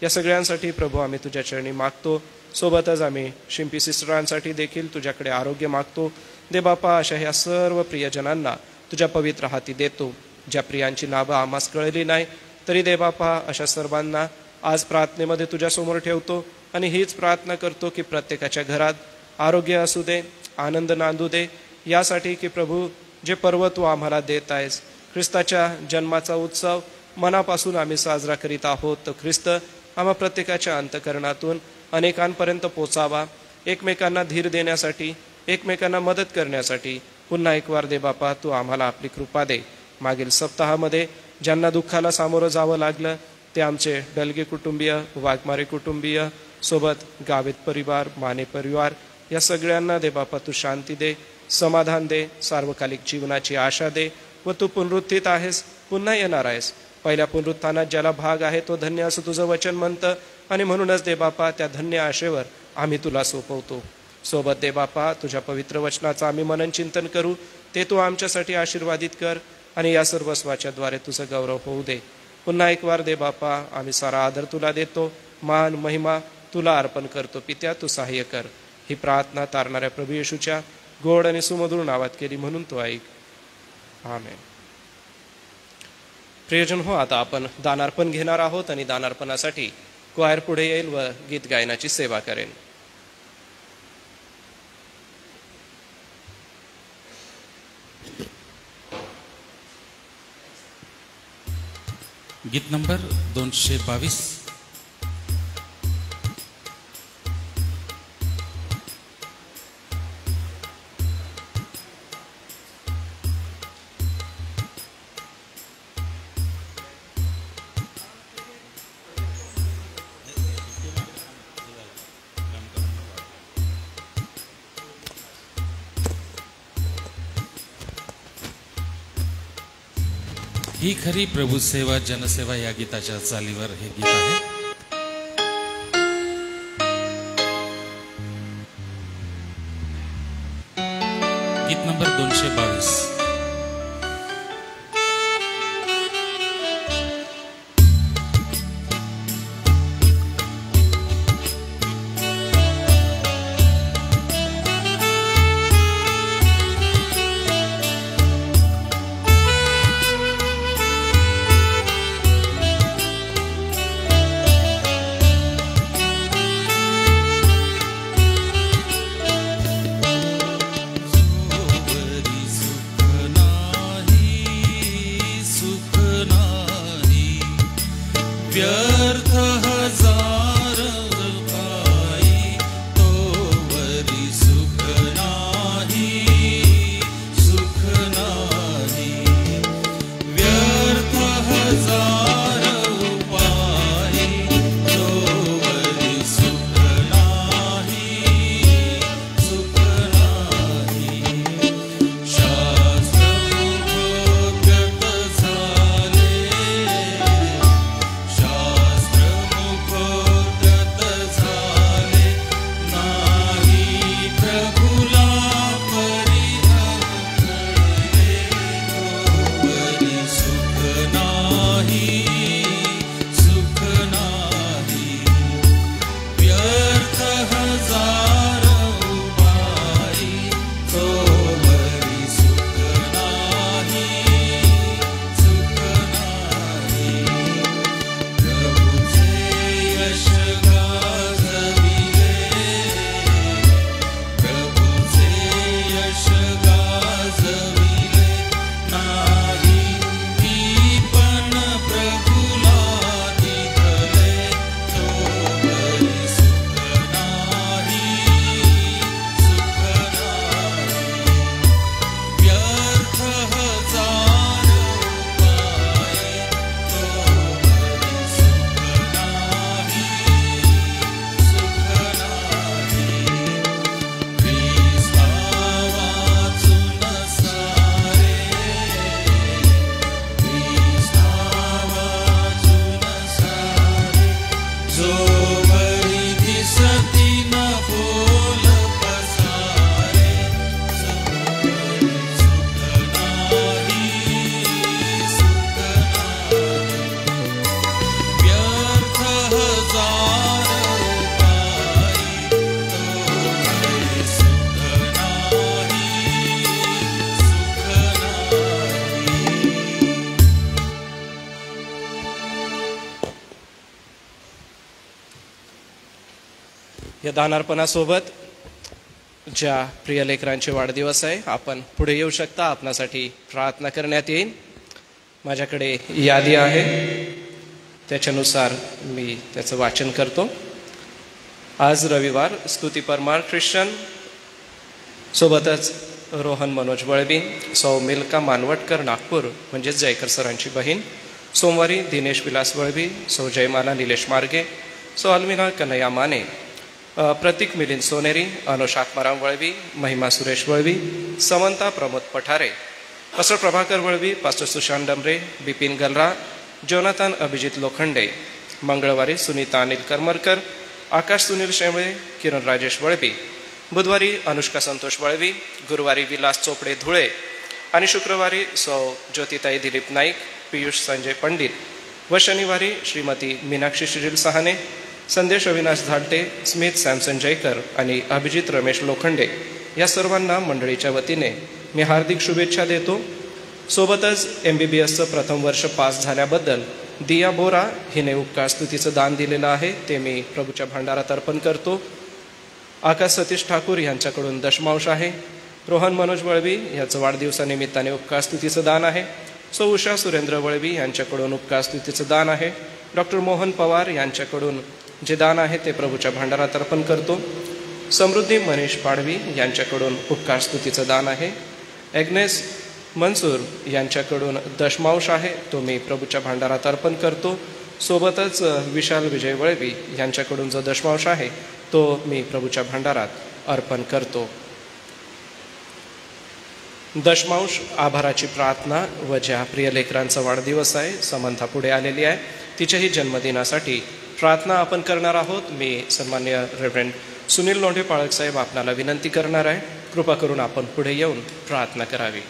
या सगळ्यांसाठी प्रभू आम्ही तुझ्या चरणी मागतो. सोबतच आम्ही शिंपी सिस्टरांसाठी देखील तुझ्याकडे आरोग्य मागतो. देवबापा, अशा ह्या सर्व प्रियजनांना तुझ्या पवित्र हाती देतो. ज्या प्रियांची नावं आम्हास कळली नाही तरी देवबापा अशा सर्वांना आज प्रार्थनेमध्ये तुझ्यासमोर ठेवतो आणि हीच प्रार्थना करतो की प्रत्येकाच्या घरात आरोग्य असू दे, आनंद नांदू दे. यासाठी की प्रभू जे पर्व तू आम्हाला देत आहेस, ख्रिस्ताच्या जन्माचा उत्सव मनापासून आम्ही साजरा करीत आहोत. तर ख्रिस्त आम्हा प्रत्येकाच्या अंतःकरणातून अनेकांपर्यंत पोचावा. एकमेकांना धीर देण्यासाठी, एकमेकांना मदत करण्यासाठी पुन्हा एक वार देवबापा तू आम्हाला आपली कृपा दे. मागील सप्ताहामध्ये ज्यांना दुःखाला सामोरं जावं लागलं ते आमचे डलगे कुटुंबीय, वाघमारे कुटुंबीय, सोबत गावित परिवार, माने परिवार या सगळ्यांना देवबापा तू शांती दे, समाधान दे, सार्वकालिक जीवनाची आशा दे. व तू पुनरुत्थित आहेस, पुन्हा येणार आहेस. पहिल्या पुनरुत्थानात ज्याला भाग आहे तो धन्य असं तुझं वचन म्हणतं आणि म्हणूनच देवबापा त्या धन्य आशेवर आम्ही तुला सोपवतो. सोबत देवबापा तुझ्या पवित्र वचनाचं आम्ही मनन चिंतन करू, ते तू आमच्यासाठी आशीर्वादित कर आणि या सर्वस्वाच्या द्वारे तुझं गौरव होऊ दे. पुन्हा एक वार देवबापा आम्ही सारा आदर तुला देतो, मान महिमा तुला अर्पण करतो. पित्या तू सहाय्य कर. ही प्रार्थना तारणाऱ्या प्रभू येशूच्या गोड आणि सुमधुर नावात केली म्हणून तो ऐक. आमेन. प्रियजन हो, आता आपण दानार्पण घेणार आहोत आणि दानार्पणासाठी क्वायर पुढे येईल व गीत गायनाची सेवा करेन. गीत नंबर 222. ही खरी प्रभू सेवा जनसेवा या गीताच्या चालीवर हे गीत आहे. गीत नंबर 222. या दानार्पणासोबत ज्या प्रिय लेकरांचे वाढदिवस आहे आपण पुढे येऊ शकता. आपणासाठी प्रार्थना करण्यात येईल. माझ्याकडे यादी आहे, त्याच्यानुसार मी त्याचं वाचन करतो. आज रविवार स्तुती परमार ख्रिश्चन, सोबतच रोहन मनोज वळवी, सौ मिल्का मानवटकर नागपूर म्हणजेच जयकर सरांची बहीण. सोमवारी दिनेश विलास वळवी, सौ जयमाला निलेश मार्गे, सौ अलमिना Kanhaiya Mane, Pratik Milind Soneri, Anush Atmaram Valvi, Mahima Suresh Valvi, Samanta Pramod Pathare, pastor Prabhakar Valvi, pastor Sushant Damre, Bipin Galra, Jonathan Abhijit Lokhande. मंगळवारी सुनीता अनिल करमरकर, आकाश सुनील शेंबळे, किरण राजेश वळवी. बुधवारी अनुष्का संतोष वळवी, गुरुवारी विलास चोपडे धुळे आणि शुक्रवारी सौ ज्योतिताई दिलीप नाईक, पियुष संजय पंडित व शनिवारी श्रीमती मीनाक्षी श्रील सहाने, संदेश अविनाश धालटे, स्मित सॅमसन जयकर आणि अभिजित रमेश लोखंडे या सर्वांना मंडळीच्या वतीने मी हार्दिक शुभेच्छा देतो. सोबतच MBBSचं प्रथम वर्ष पास झाल्याबद्दल दिया बोरा हिने उपकार स्तुतीचं दान दिलेलं आहे, ते मी प्रभूच्या भांडारात अर्पण करतो. आकाश सतीश ठाकूर यांच्याकडून दशमांश आहे. रोहन मनोज वळवी याचं वाढदिवसानिमित्ताने उपकार स्तुतीचं दान आहे. सौ उषा सुरेंद्र वळवी यांच्याकडून उपकार स्तुतीचं दान आहे. डॉक्टर मोहन पवार यांच्याकडून जे दान आहे ते प्रभूच्या भांडारात अर्पण करतो. समृद्धी मनीष पाडवी यांच्याकडून उपकार स्तुतीचं दान आहे. ॲग्नेस मनसूर यांच्याकडून दशमांश आहे, तो मी प्रभूच्या भांडारात अर्पण करतो. सोबतच विशाल विजय वळवी यांच्याकडून जो दशमांश आहे तो मी प्रभूच्या भांडारात अर्पण करतो. दशमांश आभाराची प्रार्थना व ज्या प्रिय लेकरांचा वाढदिवस आहे, समंथा पुढे आलेली आहे, तिच्याही जन्मदिनासाठी प्रार्थना आपण करणार आहोत. मी सन्मान्य रेव्हरंड सुनील लोंढे पाळक साहेब आपणाला विनंती करणार आहे, कृपा करून आपण पुढे येऊन प्रार्थना करावी.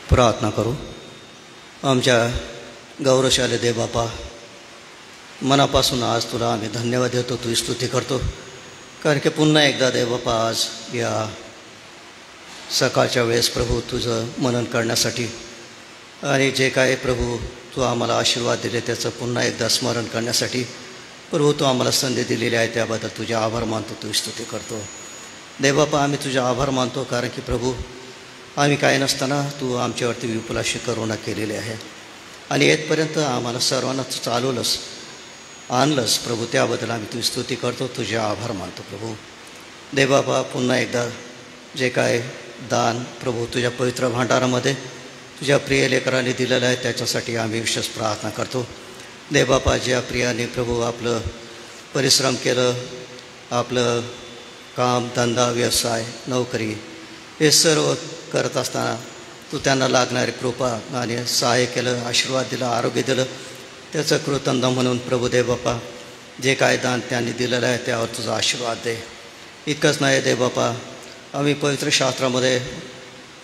प्रार्थना करू. आमच्या गौरवशाली देव बापा, मनापासून आज तुला आम्ही धन्यवाद देतो, तुझी स्तुती करतो, कारण की पुन्हा एकदा देव बापा आज या सकाळच्या वेळेस प्रभू तुझं मनन करण्यासाठी आणि जे काय प्रभू तू आम्हाला आशीर्वाद दिले त्याचं पुन्हा एकदा स्मरण करण्यासाठी प्रभू तू आम्हाला संधी दिलेली आहे, त्याबद्दल तुझे आभार मानतो, तुझी स्तुती करतो. देव बापा, आम्ही तुझे आभार मानतो, कारण की प्रभू आम्ही काय नसताना तू आमच्यावरती विपुलाशी करुणा केलेली आहे आणि येतपर्यंत आम्हाला सर्वांना चालवलंस, आणलंस प्रभू, त्याबद्दल आम्ही तुझी स्तुती करतो, तुझे आभार मानतो. प्रभू देवबाबा, पुन्हा एकदा जे काय दान प्रभू तुझ्या पवित्र भांडारामध्ये तुझ्या प्रिय लेकरांनी दिलेलं आहे त्याच्यासाठी आम्ही विशेष प्रार्थना करतो. देवबापा, ज्या प्रियाने प्रभू आपलं परिश्रम केलं, आपलं काम, धंदा, व्यवसाय, नोकरी हे सर्व करत असताना तू त्यांना लागणारी कृपा आणि सहाय्य केलं, आशीर्वाद दिला, आरोग्य दिलं, त्याचं कृतज्ञ म्हणून प्रभू देव बापा जे काय दान त्यांनी दिलेलं आहे त्यावर तुझा आशीर्वाद दे. इतकंच नाही देव बापा, आम्ही पवित्र शास्त्रामध्ये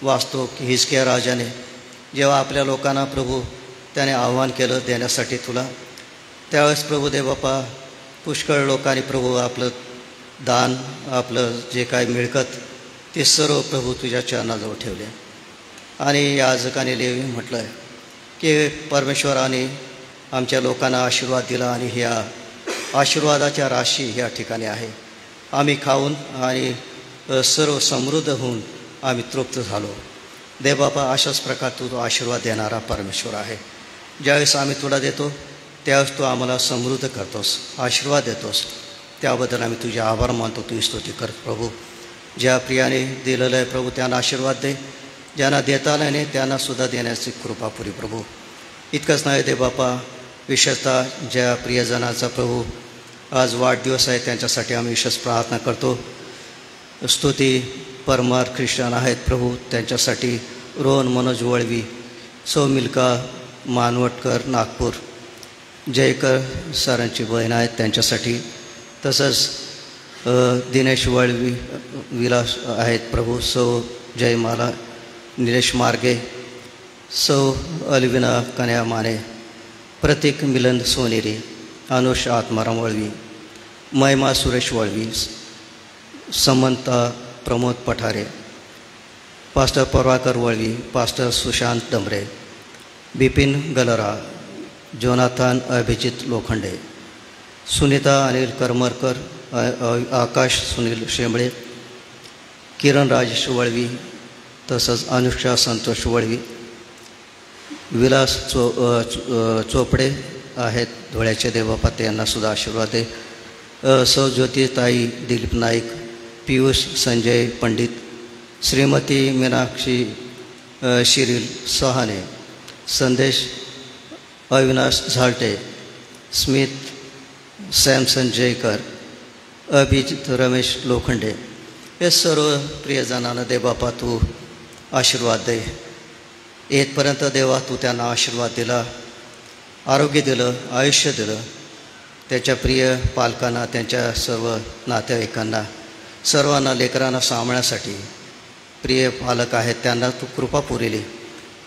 वाचतो की हिजकिया राजाने जेव्हा आपल्या लोकांना प्रभू त्याने आव्हान केलं देण्यासाठी तुला, त्यावेळेस प्रभू देव बापा पुष्कळ लोकांनी प्रभू आपलं दान, आपलं जे काय मिळकत ते सर्व प्रभू तुझ्या चरणाजवळ ठेवले आणि याजकाने लेवी म्हटलं आहे की परमेश्वराने आमच्या लोकांना आशीर्वाद दिला आणि ह्या आशीर्वादाच्या राशी या ठिकाणी आहे. आम्ही खाऊन आणि सर्व समृद्ध होऊन आम्ही तृप्त झालो. देवबापा, अशाच प्रकार तू आशीर्वाद देणारा परमेश्वर आहे. ज्यावेळेस आम्ही तुला देतो त्यावेळेस तू आम्हाला समृद्ध करतोस, आशीर्वाद देतोस, त्याबद्दल आम्ही तुझे आभार मानतो, तुझी स्तुती कर. प्रभू, ज्या प्रियाने दिलेलं आहे प्रभू त्यांना आशीर्वाद दे, ज्यांना देता आलं नाही त्यांनासुद्धा देण्याची कृपा पुरी. प्रभू, इतकंच नाही दे बापा, विशेषतः ज्या प्रियजनाचा प्रभू आज वाढदिवस आहे त्यांच्यासाठी आम्ही विशेष प्रार्थना करतो. स्तुती परमार ख्रिश्चन आहेत प्रभू, त्यांच्यासाठी रोहन मनोज वळवी, सौ मिल्का मानवटकर नागपूर, जयकर सरांची बहीण आहेत त्यांच्यासाठी, तसंच दिनेश वळवी विलास आहेत प्रभू, सौ जयमाला निलेश मार्गे, सौ अलविना Kanhaiya Mane, Pratik Milind Soneri, Anush Atmaram Valvi, Mahima Suresh Valvi, Samanta Pramod Pathare, pastor Prabhakar Valvi, pastor Sushant Damre, Bipin Galra, Jonathan Abhijit Lokhande, Sunita Anil Karmarkar, Akash Sunil Shembale, Kiran Rajesh Valvi, तसंच अनुष्का संतोष वळवी, विलास चोपडे आहेत धुळ्याचे देवबापा, यांनासुद्धा आशीर्वाद दे. सौ ज्योतिताई दिलीप नाईक, पियुष संजय पंडित, श्रीमती मीनाक्षी शिरील सहाने, संदेश अविनाश झालटे, स्मित सॅमसन जयकर, अभिजित रमेश लोखंडे, हे सर्व प्रियजनांना देवबापा तू आशीर्वाद दे. येतपर्यंत देवा तू त्यांना आशीर्वाद दिला, आरोग्य दिलं, आयुष्य दिलं. त्याच्या प्रिय पालकांना, त्यांच्या सर्व नातेवाईकांना, सर्वांना, लेकरांना सांभाळण्यासाठी प्रिय पालक आहेत त्यांना तू कृपा पुरवली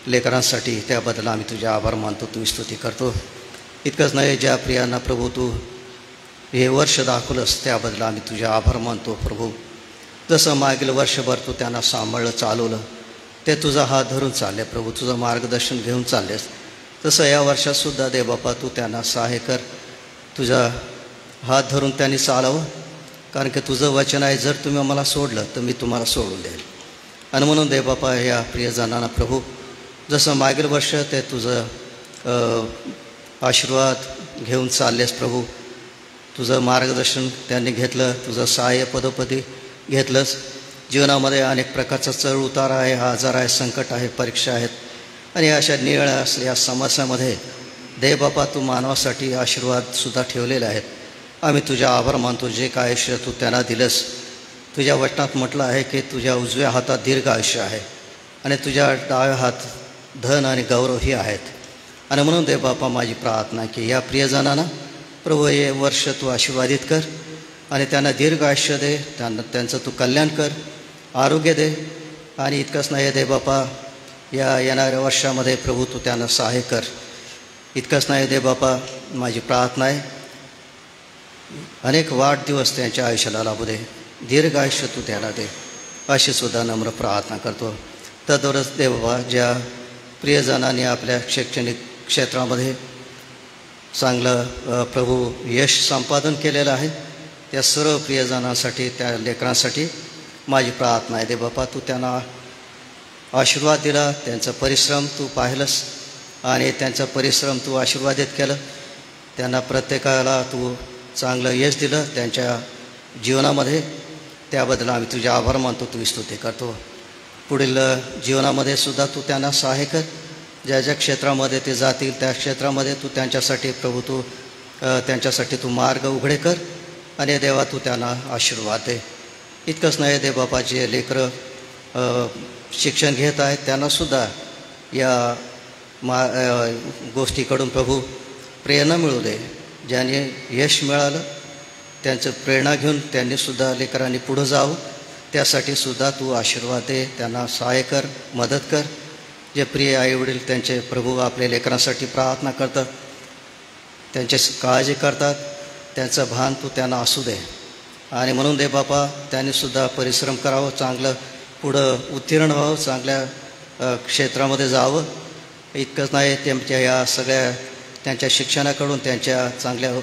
लेकरांसाठी. त्याबद्दल आम्ही तुझे आभार मानतो, तू स्तुती करतो. इतकंच नाही, ज्या प्रियांना प्रभू तू हे वर्ष दाखवलंस त्याबद्दल आम्ही तुझे आभार मानतो प्रभू. जसं मागील वर्षभर तू त्यांना सांभाळलं, चालवलं, ते तुझा हात धरून चालले प्रभू, तुझं मार्गदर्शन घेऊन चाललेस, तसं या वर्षातसुद्धा देवबापा तू त्यांना सहाय्य कर. तुझा हात धरून त्यांनी चालावं, कारण की तुझं वचन आहे, जर तुम्ही आम्हाला सोडलं तर मी तुम्हाला सोडून देईल. आणि म्हणून देवबापा या प्रियजनांना प्रभू, जसं मागील वर्ष ते तुझं आशीर्वाद घेऊन चाललेस प्रभू, तुझं मार्गदर्शन त्यांनी घेतलं, तुझं सहाय्य पदोपदी घेतलंस. जीवनामध्ये अनेक प्रकारचा चढ उतार आहे, आजार आहे, संकट आहे, परीक्षा आहेत, आणि अशा निळ्या असलेल्या समस्यामध्ये देवबापा तू मानवासाठी आशीर्वादसुद्धा ठेवलेले आहेत. आम्ही तुझ्या आभार मानतो. जे काय आयुष्य तू त्यांना दिलंस, तुझ्या वचनात म्हटलं आहे की तुझ्या उजव्या हातात दीर्घ आयुष्य आहे आणि तुझ्या डाव्या हात धन आणि गौरव ही आहेत. आणि म्हणून देवबापा माझी प्रार्थना की या प्रियजनांना प्रभू हे वर्ष तू आशीर्वादित कर आणि त्यांना दीर्घ आयुष्य दे, त्यांचं तू कल्याण कर, आरोग्य दे. आणि इतकंच नाही देवबापा, या येणाऱ्या वर्षामध्ये प्रभू तू त्यांना सहाय्य कर. इतकंच नाही देवबापा, माझी प्रार्थना आहे अनेक वाढदिवस त्यांच्या आयुष्याला लाभू दे, दीर्घ आयुष्य तू त्याला दे, अशी सुद्धा नम्र प्रार्थना करतो. तद्वरच देवबाबा, ज्या प्रियजनांनी आपल्या शैक्षणिक क्षेत्रामध्ये चांगलं प्रभू यश संपादन केलेलं आहे, त्या सर्व प्रियजनांसाठी, त्या लेकरांसाठी माझी प्रार्थना आहे. देवबापा तू त्यांना आशीर्वाद दिला, त्यांचा परिश्रम तू पाहिलंस आणि त्यांचा परिश्रम तू आशीर्वादित केलं. त्यांना प्रत्येकाला तू चांगलं यश दिलं त्यांच्या जीवनामध्ये. त्याबद्दल आम्ही तुझे आभार मानतो, तू स्तुती करतो. पुढील जीवनामध्ये सुद्धा तू त्यांना सहाय्य कर. ज्या ज्या क्षेत्रामध्ये ते जातील त्या क्षेत्रामध्ये तू त्यांच्यासाठी प्रभू तू त्यांच्यासाठी तू मार्ग उघडे कर आणि देवा तू त्यांना आशीर्वाद दे. इतकंच नाही देवबापा, जे लेकरं शिक्षण घेत आहेत त्यांनासुद्धा या गोष्टीकडून प्रभू प्रेरणा मिळू दे. ज्याने यश मिळालं त्यांचं प्रेरणा घेऊन त्यांनीसुद्धा लेकरांनी पुढं जावं, त्यासाठी सुद्धा तू आशीर्वाद दे, त्यांना सहाय्य कर, मदत कर. जे प्रिय आईवडील त्यांचे प्रभू आपल्या लेकरांसाठी प्रार्थना करतात, त्यांची काळजी करतात, त्यांचं भान तू त्यांना असू दे. आणि म्हणून दे बापा, त्यांनीसुद्धा परिश्रम करावं, चांगलं पुढं उत्तीर्ण व्हावं, चांगल्या क्षेत्रामध्ये जावं. इतकंच नाही, त्यांच्या या सगळ्या त्यांच्या शिक्षणाकडून त्यांच्या चांगल्या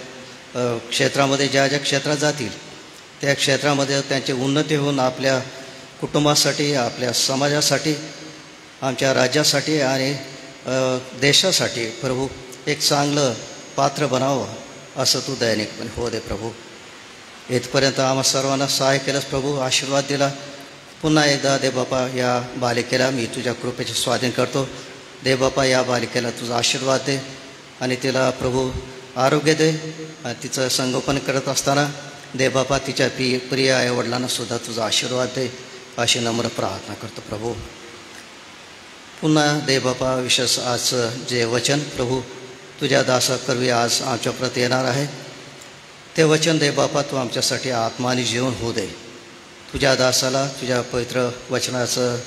क्षेत्रामध्ये ज्या ज्या क्षेत्रात जातील त्या क्षेत्रामध्ये त्यांची उन्नती होऊन आपल्या कुटुंबासाठी, आपल्या समाजासाठी, आमच्या राज्यासाठी आणि देशासाठी प्रभू एक चांगलं पात्र बनावं, असं तू दैनिकपणे हो दे प्रभू. इथपर्यंत आम्हा सर्वांना सहाय्य केलंस प्रभू, आशीर्वाद दिला. पुन्हा एकदा देवबापा या बालिकेला मी तुझ्या कृपेचे स्वाधीन करतो. देवबापा या बालिकेला तुझा आशीर्वाद दे आणि तिला प्रभू आरोग्य दे. आणि तिचं संगोपन करत असताना देवबापा तिच्या प्रिय आईवडिलांनासुद्धा तुझा आशीर्वाद दे, अशी नम्र प्रार्थना करतो प्रभू. पुन्हा देवबापा, विशेष आज जे वचन प्रभू तुझ्या दासाकरवी आज आमच्या प्रती येणार आहे, ते वचन देवबापा तू आमच्यासाठी आत्मा आणि जीवन होऊ दे. तुझ्या दासाला तुझ्या पवित्र वचनाचं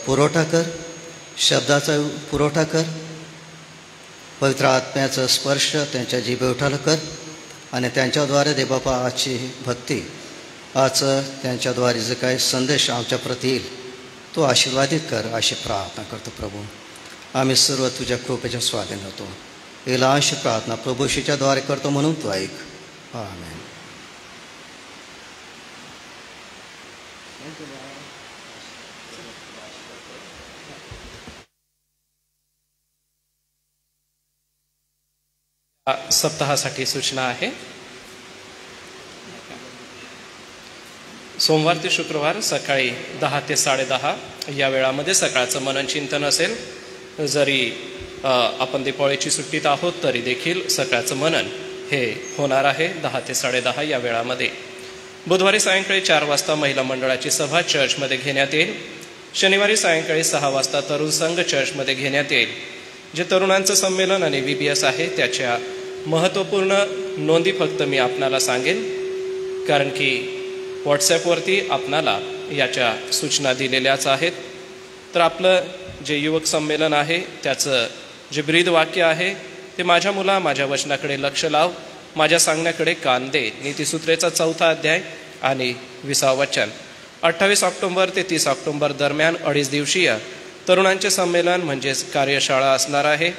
पुरवठा कर, शब्दाचा पुरवठा कर, पवित्र आत्म्याचा स्पर्श त्यांच्या जिभेवठाला कर आणि त्यांच्याद्वारे देवबापा आजची भक्ती, आज त्यांच्याद्वारे जे काही संदेश आमच्या प्रती येईल तो आशीर्वादित कर, अशी प्रार्थना करतो प्रभू. आम्ही सर्व तुझ्या कृपेच्या स्वाधीन होतो. ही लहानशी प्रार्थना प्रभूशीच्या द्वारे करतो म्हणून तू ऐक. आमेन. सप्ताहासाठी सूचना आहे. सोमवार ते शुक्रवार सकाळी 10 ते 10:30 या वेळामध्ये सकाळचं मनन चिंतन असेल. जरी आपण दीपावळीची सुट्टीत आहोत तरी देखील सकाळचं मनन हे होणार आहे 10 ते 10:30 या वेळामध्ये. बुधवारी सायंकाळी 4 वाजता महिला मंडळाची सभा चर्चमध्ये घेण्यात येईल. शनिवारी सायंकाळी 6 वाजता तरुण संघ चर्चमध्ये घेण्यात येईल. जे तरुणांचं संमेलन आणि VBS आहे त्याच्या महत्त्वपूर्ण नोंदी फक्त मी आपणाला सांगेन, कारण की व्हॉट्सॲपवरती आपणाला याच्या सूचना दिलेल्याच आहेत. तर आपलं जे युवक संमेलन आहे त्याचं जे ब्रीद वाक्य आहे ते माझ्या मुला माझ्या वचनाकडे लक्ष लाव, माझ्या सांगण्याकडे कान दे. नीतिसूत्रेचा 4था अध्याय आणि 20वे वचन. 28 ऑक्टोबर ते 30 ऑक्टोबर दरम्यान 2.5 दिवसीय तरुणांचे संमेलन म्हणजेच कार्यशाळा असणार आहे.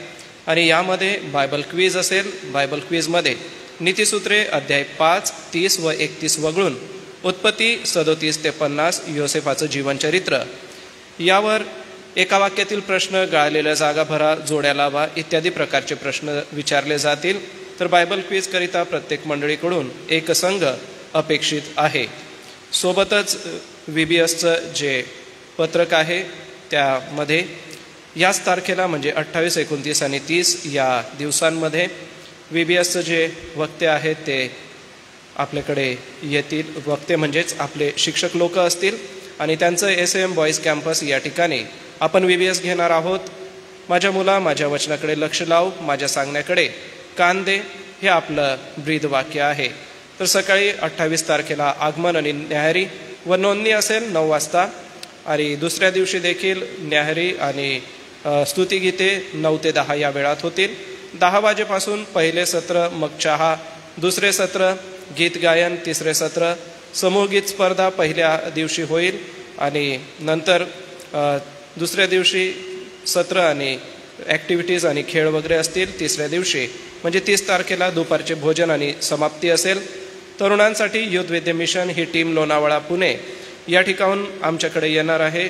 आणि यामध्ये बायबल क्विज असेल. बायबल क्विजमध्ये नीतिसूत्रे अध्याय 5, 30 व 31 वगळून उत्पत्ती 37 ते 50 योसेफाचं जीवनचरित्र यावर एका वाक्यातील प्रश्न, गाळलेल्या जागा भरा, जोड्या लावा इत्यादी प्रकारचे प्रश्न विचारले जातील. तर बायबल क्विज करिता प्रत्येक मंडळीकडून एक संघ अपेक्षित आहे. सोबतच VBSचं जे पत्रक आहे त्यामध्ये याच तारखेला म्हणजे 28, 29 आणि 30 या दिवसांमध्ये VBSचं जे वक्ते आहेत ते आपल्याकडे येतील. वक्ते म्हणजेच आपले शिक्षक लोक असतील आणि त्यांचं SM बॉईज कॅम्पस या ठिकाणी आपण VBS घेणार आहोत. माझ्या मुला माझ्या वचनाकडे लक्ष लाव, माझ्या सांगण्याकडे कान दे हे आपलं ब्रीद वाक्य आहे. तर सकाळी 28 तारखेला आगमन आणि न्याहारी व नोंदणी असेल 9 वाजता. आणि दुसऱ्या दिवशी देखील न्याहारी आणि स्तुतिगीते 9 ते 10 या वेळात होतील. 10 वाजेपासून पहिले सत्र, मग चहा, दुसरे सत्र, गीत गायन, तिसरे सत्र, समूहगीत स्पर्धा पहिल्या दिवशी होईल. आणि नंतर दुसऱ्या दिवशी सत्र आणि ॲक्टिव्हिटीज आणि खेळ वगैरे असतील. तिसऱ्या दिवशी म्हणजे 30 तारखेला दुपारचे भोजन आणि समाप्ती असेल. तरुणांसाठी युथ विद्या मिशन ही टीम लोणावळा पुणे या ठिकाणून आमच्याकडे येणार आहे.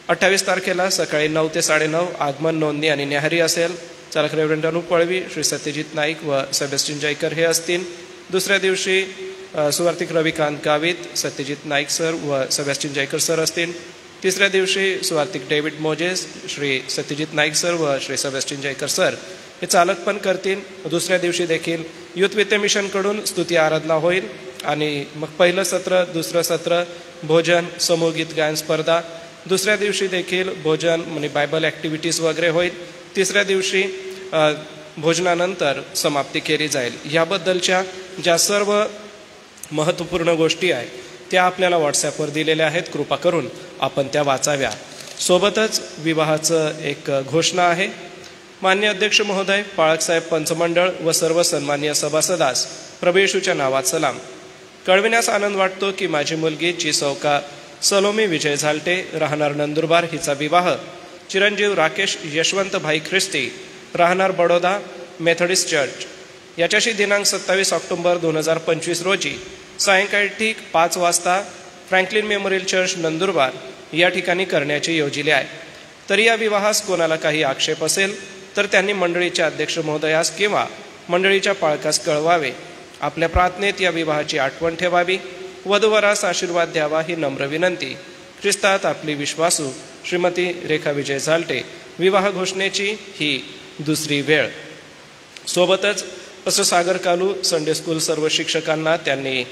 28 तारखेला सकाळी 9 ते 9:30 आगमन, नोंदणी आणि न्याहारी असेल. चालक रेव्हरंड अनुप पळवी, श्री सत्यजित नाईक व सेबॅस्टियन जयकर हे असतील. दुसऱ्या दिवशी सुवार्तिक रविकांत गावित, सत्यजित नाईक सर व सेबॅस्टियन जयकर सर असतील. तिसऱ्या दिवशी सुवार्तिक David Moses, Shri Satyajit Naik sir व श्री सेबॅस्टियन जयकर सर हे चालक पण करतील. दुसऱ्या दिवशी देखील युथ विद्या मिशनकडून स्तुती आराधना होईल. आणि मग पहिलं सत्र, दुसरं सत्र, भोजन, समूहगीत गायन स्पर्धा. दुसऱ्या दिवशी देखील भोजन म्हणजे बायबल ॲक्टिव्हिटीज वगैरे होईल. तिसऱ्या दिवशी भोजनानंतर समाप्ती केली जाईल. याबद्दलच्या ज्या सर्व महत्त्वपूर्ण गोष्टी आहेत त्या आपल्याला व्हॉट्सॲपवर दिलेल्या आहेत. कृपा करून आपण त्या वाचाव्या. सोबतच विवाहाचं एक घोषणा आहे. मान्य अध्यक्ष महोदय, पाळकसाहेब पंचमंडळ व सर्व सन्मान्य सभासदास प्रभू येशूच्या नावात सलाम. कळविण्यास आनंद वाटतो की माझी मुलगी चिसौका सलोमी विजय झालटे राहणार नंदुरबार हिचा विवाह चिरंजीव राकेश यशवंत भाई ख्रिस्ती राहणार बडोदा मेथडिस्ट चर्च याच्याशी दिनांक 27 ऑक्टोबर 2025 रोजी सायंकाळी ठीक 5 वाजता फ्रँकलिन मेमोरियल चर्च नंदुरबार या ठिकाणी करण्याचे योजिले आहे. तरी या विवाहास कोणाला काही आक्षेप असेल तर त्यांनी मंडळीच्या अध्यक्ष महोदयास किंवा मंडळीच्या पाळकास कळवावे. आपल्या प्रार्थनेत या विवाहाची आठवण ठेवावी. वधूवरास आशीर्वाद द्यावा ही नम्र विनंती. ख्रिस्तात आपली विश्वासू श्रीमती रेखा विजय झालटे. विवाह घोषणेची ही दुसरी वेळ. सोबतच असं सागर कालू संडे स्कूल सर्व शिक्षकांना त्यांनी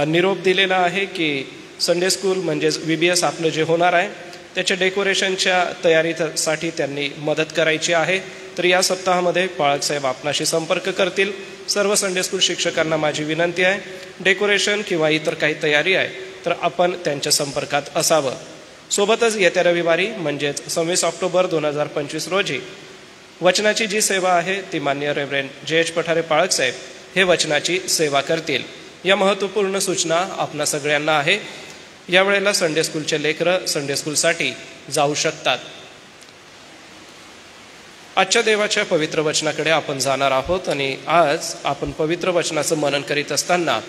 निरोप दिलेला आहे की संडे स्कूल म्हणजेच VBS आपलं जे होणार आहे त्याच्या डेकोरेशनच्या तयारीसाठी त्यांनी मदत करायची आहे. तर या सप्ताहामध्ये पाळकसाहेब आपणाशी संपर्क करतील. सर्व संडे स्कूल शिक्षकांना माझी विनंती आहे, डेकोरेशन किंवा इतर काही तयारी आहे तर आपण त्यांच्या संपर्कात असावं. सोबतच येत्या रविवारी म्हणजेच 26 ऑक्टोबर 2025 रोजी वचनाची जी सेवा आहे ती मान्य रेव्हरेंड JH पठारे पाळकसाहेब हे वचनाची सेवा करतील. या महत्त्वपूर्ण सूचना आपणा सगळ्यांना आहे. यावेळेला संडे स्कूलचे लेकरं संडे स्कूलसाठी जाऊ शकतात. आजच्या देवाच्या पवित्र वचनाकडे आपण जाणार आहोत आणि आज आपण पवित्र वचनाचं मनन करीत असताना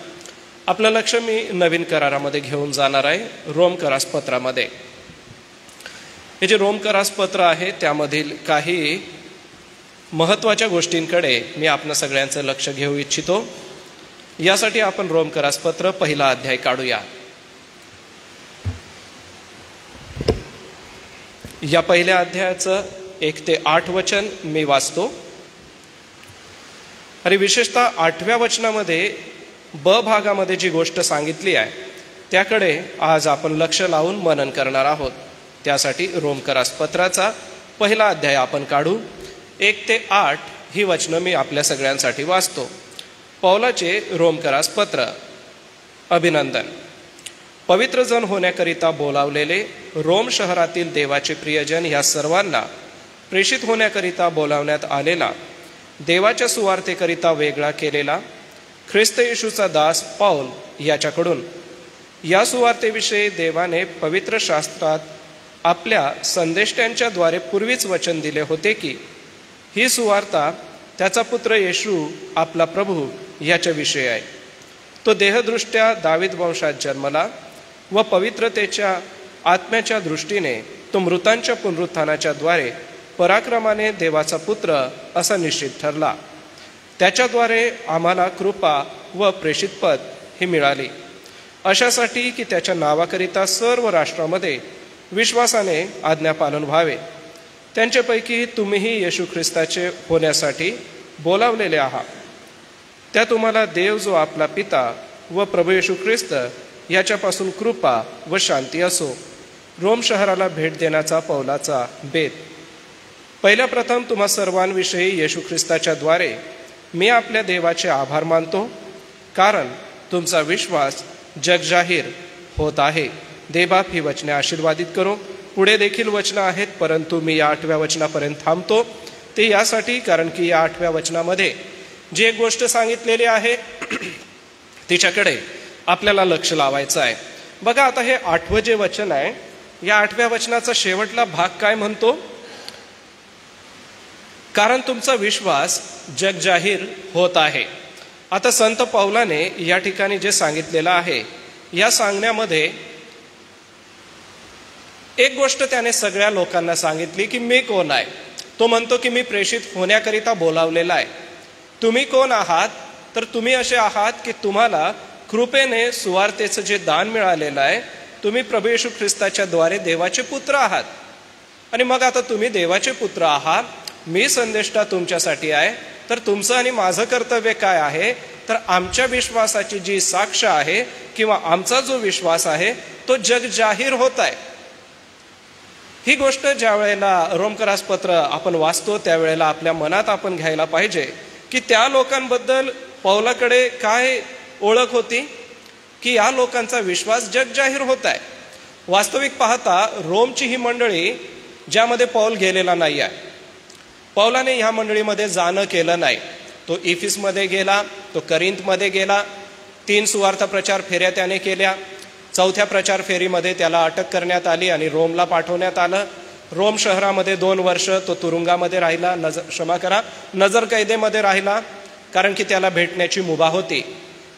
आपलं लक्ष मी नवीन करारामध्ये घेऊन जाणार आहे, रोमकरास पत्रामध्ये. हे जे रोमकरास पत्र आहे त्यामधील काही महत्त्वाच्या गोष्टींकडे मी आपल्या सगळ्यांचं लक्ष घेऊ इच्छितो. यासाठी आपण रोमकरास पत्र पहिला अध्याय काढूया. या पहिल्या अध्यायाचं 1 ते 8 वचन मी वाचतो आणि विशेषतः 8व्या वचनामध्ये ब भागामध्ये जी गोष्ट सांगितली आहे त्याकडे आज आपण लक्ष लावून मनन करणार आहोत. त्यासाठी रोमकरास पत्राचा पहिला अध्याय आपण काढू. 1 ते 8 ही वचनं मी आपल्या सगळ्यांसाठी वाचतो. पौलाचे रोमकरास पत्र. अभिनंदन. पवित्र जन होण्याकरिता बोलावलेले रोम शहरातील देवाचे प्रियजन ह्या सर्वांना प्रेषित होण्याकरिता बोलावण्यात आलेला, देवाच्या सुवार्तेकरिता वेगळा केलेला ख्रिस्त येशूचा दास पौल याच्याकडून या सुवार्तेविषयी देवाने पवित्र शास्त्रात आपल्या संदेष्ट्यांच्या द्वारे पूर्वीच वचन दिले होते की ही सुवार्ता त्याचा पुत्र येशू आपला प्रभू याच्याविषयी आहे. तो देहदृष्ट्या दावीद वंशात जन्मला व पवित्रतेच्या आत्म्याच्या दृष्टीने तो मृतांच्या पुनरुत्थानाच्या द्वारे पराक्रमाने देवाचा पुत्र असा निश्चित ठरला. त्याच्याद्वारे आम्हाला कृपा व प्रेषितपद ही मिळाली, अशासाठी की त्याच्या नावाकरिता सर्व राष्ट्रामध्ये विश्वासाने आज्ञापालन व्हावे. त्यांच्यापैकी तुम्हीही येशू ख्रिस्ताचे होण्यासाठी बोलावलेले आहात. त्या तुम्हाला देव जो आपला पिता व प्रभू येशू ख्रिस्त याच्यापासून कृपा व शांती असो. रोम शहराला भेट देण्याचा पौलाचा बेत. पहिल्या प्रथम तुम्हा सर्वांविषयी येशू ख्रिस्ताच्या द्वारे मी आपल्या देवाचे आभार मानतो, कारण तुमचा विश्वास जगजाहीर होत आहे. देवबाप ही वचने आशीर्वादित करो. पुढे देखील वचनं आहेत, परंतु मी या 8व्या वचनापर्यंत थांबतो. ते यासाठी कारण की या 8व्या वचनामध्ये जी एक गोष्ट सांगितलेली आहे तिच्याकडे आपल्याला लक्ष लावायचं आहे. बघा, आता हे 8वं जे वचन आहे, या 8व्या वचनाचा शेवटला भाग काय म्हणतो? कारण तुमचा विश्वास जगजाहीर होत आहे. आता संत पौलाने या ठिकाणी जे सांगितलेलं आहे या सांगण्यामध्ये एक गोष्ट त्याने सगळ्या लोकांना सांगितली की मी कोण आहे. तो म्हणतो की मी प्रेषित होण्याकरिता बोलावलेला आहे. तुम्ही कोण आहात? तर तुम्ही असे आहात की तुम्हाला कृपेने सुवार्तेचं जे दान मिळालेलं आहे, तुम्ही प्रभू येशू ख्रिस्ताच्या द्वारे देवाचे पुत्र आहात. आणि मग आता तुम्ही देवाचे पुत्र आहात, मी संदेष्टा तुमच्यासाठी आहे, तर तुमचं आणि माझं कर्तव्य काय आहे? तर आमच्या विश्वासाची जी साक्ष आहे किंवा आमचा जो विश्वास आहे तो जगजाहीर होत आहे. ही गोष्ट ज्या वेळेला रोमकरास पत्र आपण वाचतो त्यावेळेला आपल्या मनात आपण घ्यायला पाहिजे की त्या लोकांबद्दल पौलाकडे काय ओळख होती की या लोकांचा विश्वास जगजाहीर होत आहे. वास्तविक पाहता रोमची ही मंडळी ज्यामध्ये पौल गेलेला नाही आहे. पौलाने ह्या मंडळीमध्ये जाणं केलं नाही. तो इफिसमध्ये गेला, तो करिंथमध्ये गेला, 3 सुवार्थ प्रचार फेऱ्या त्याने केल्या. 4थ्या प्रचार फेरीमध्ये त्याला अटक करण्यात आली आणि रोमला पाठवण्यात आलं. रोम शहरामध्ये 2 वर्ष तो तुरुंगामध्ये राहिला, नजर कैदेमध्ये राहिला, कारण की त्याला भेटण्याची मुभा होती.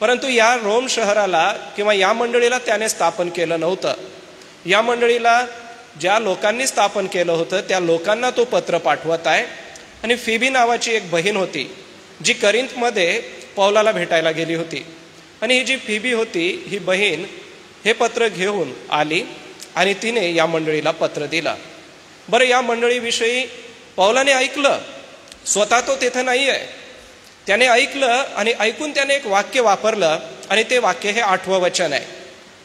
परंतु या रोम शहराला किंवा या मंडळीला त्याने स्थापन केलं नव्हतं. या मंडळीला ज्या लोकांनी स्थापन केलं होतं त्या लोकांना तो पत्र पाठवत आहे. आणि फिबी नावाची एक बहीण होती जी करिंथमध्ये पौलाला भेटायला गेली होती. आणि ही जी फिबी होती ही बहीण हे पत्र घेऊन आली आणि तिने या मंडळीला पत्र दिलं. बरं, या मंडळीविषयी पौलाने ऐकलं, स्वतः तो तेथे नाही आहे. त्याने ऐकलं आणि ऐकून त्याने एक वाक्य वापरलं आणि ते वाक्य हे 8वं वचन आहे.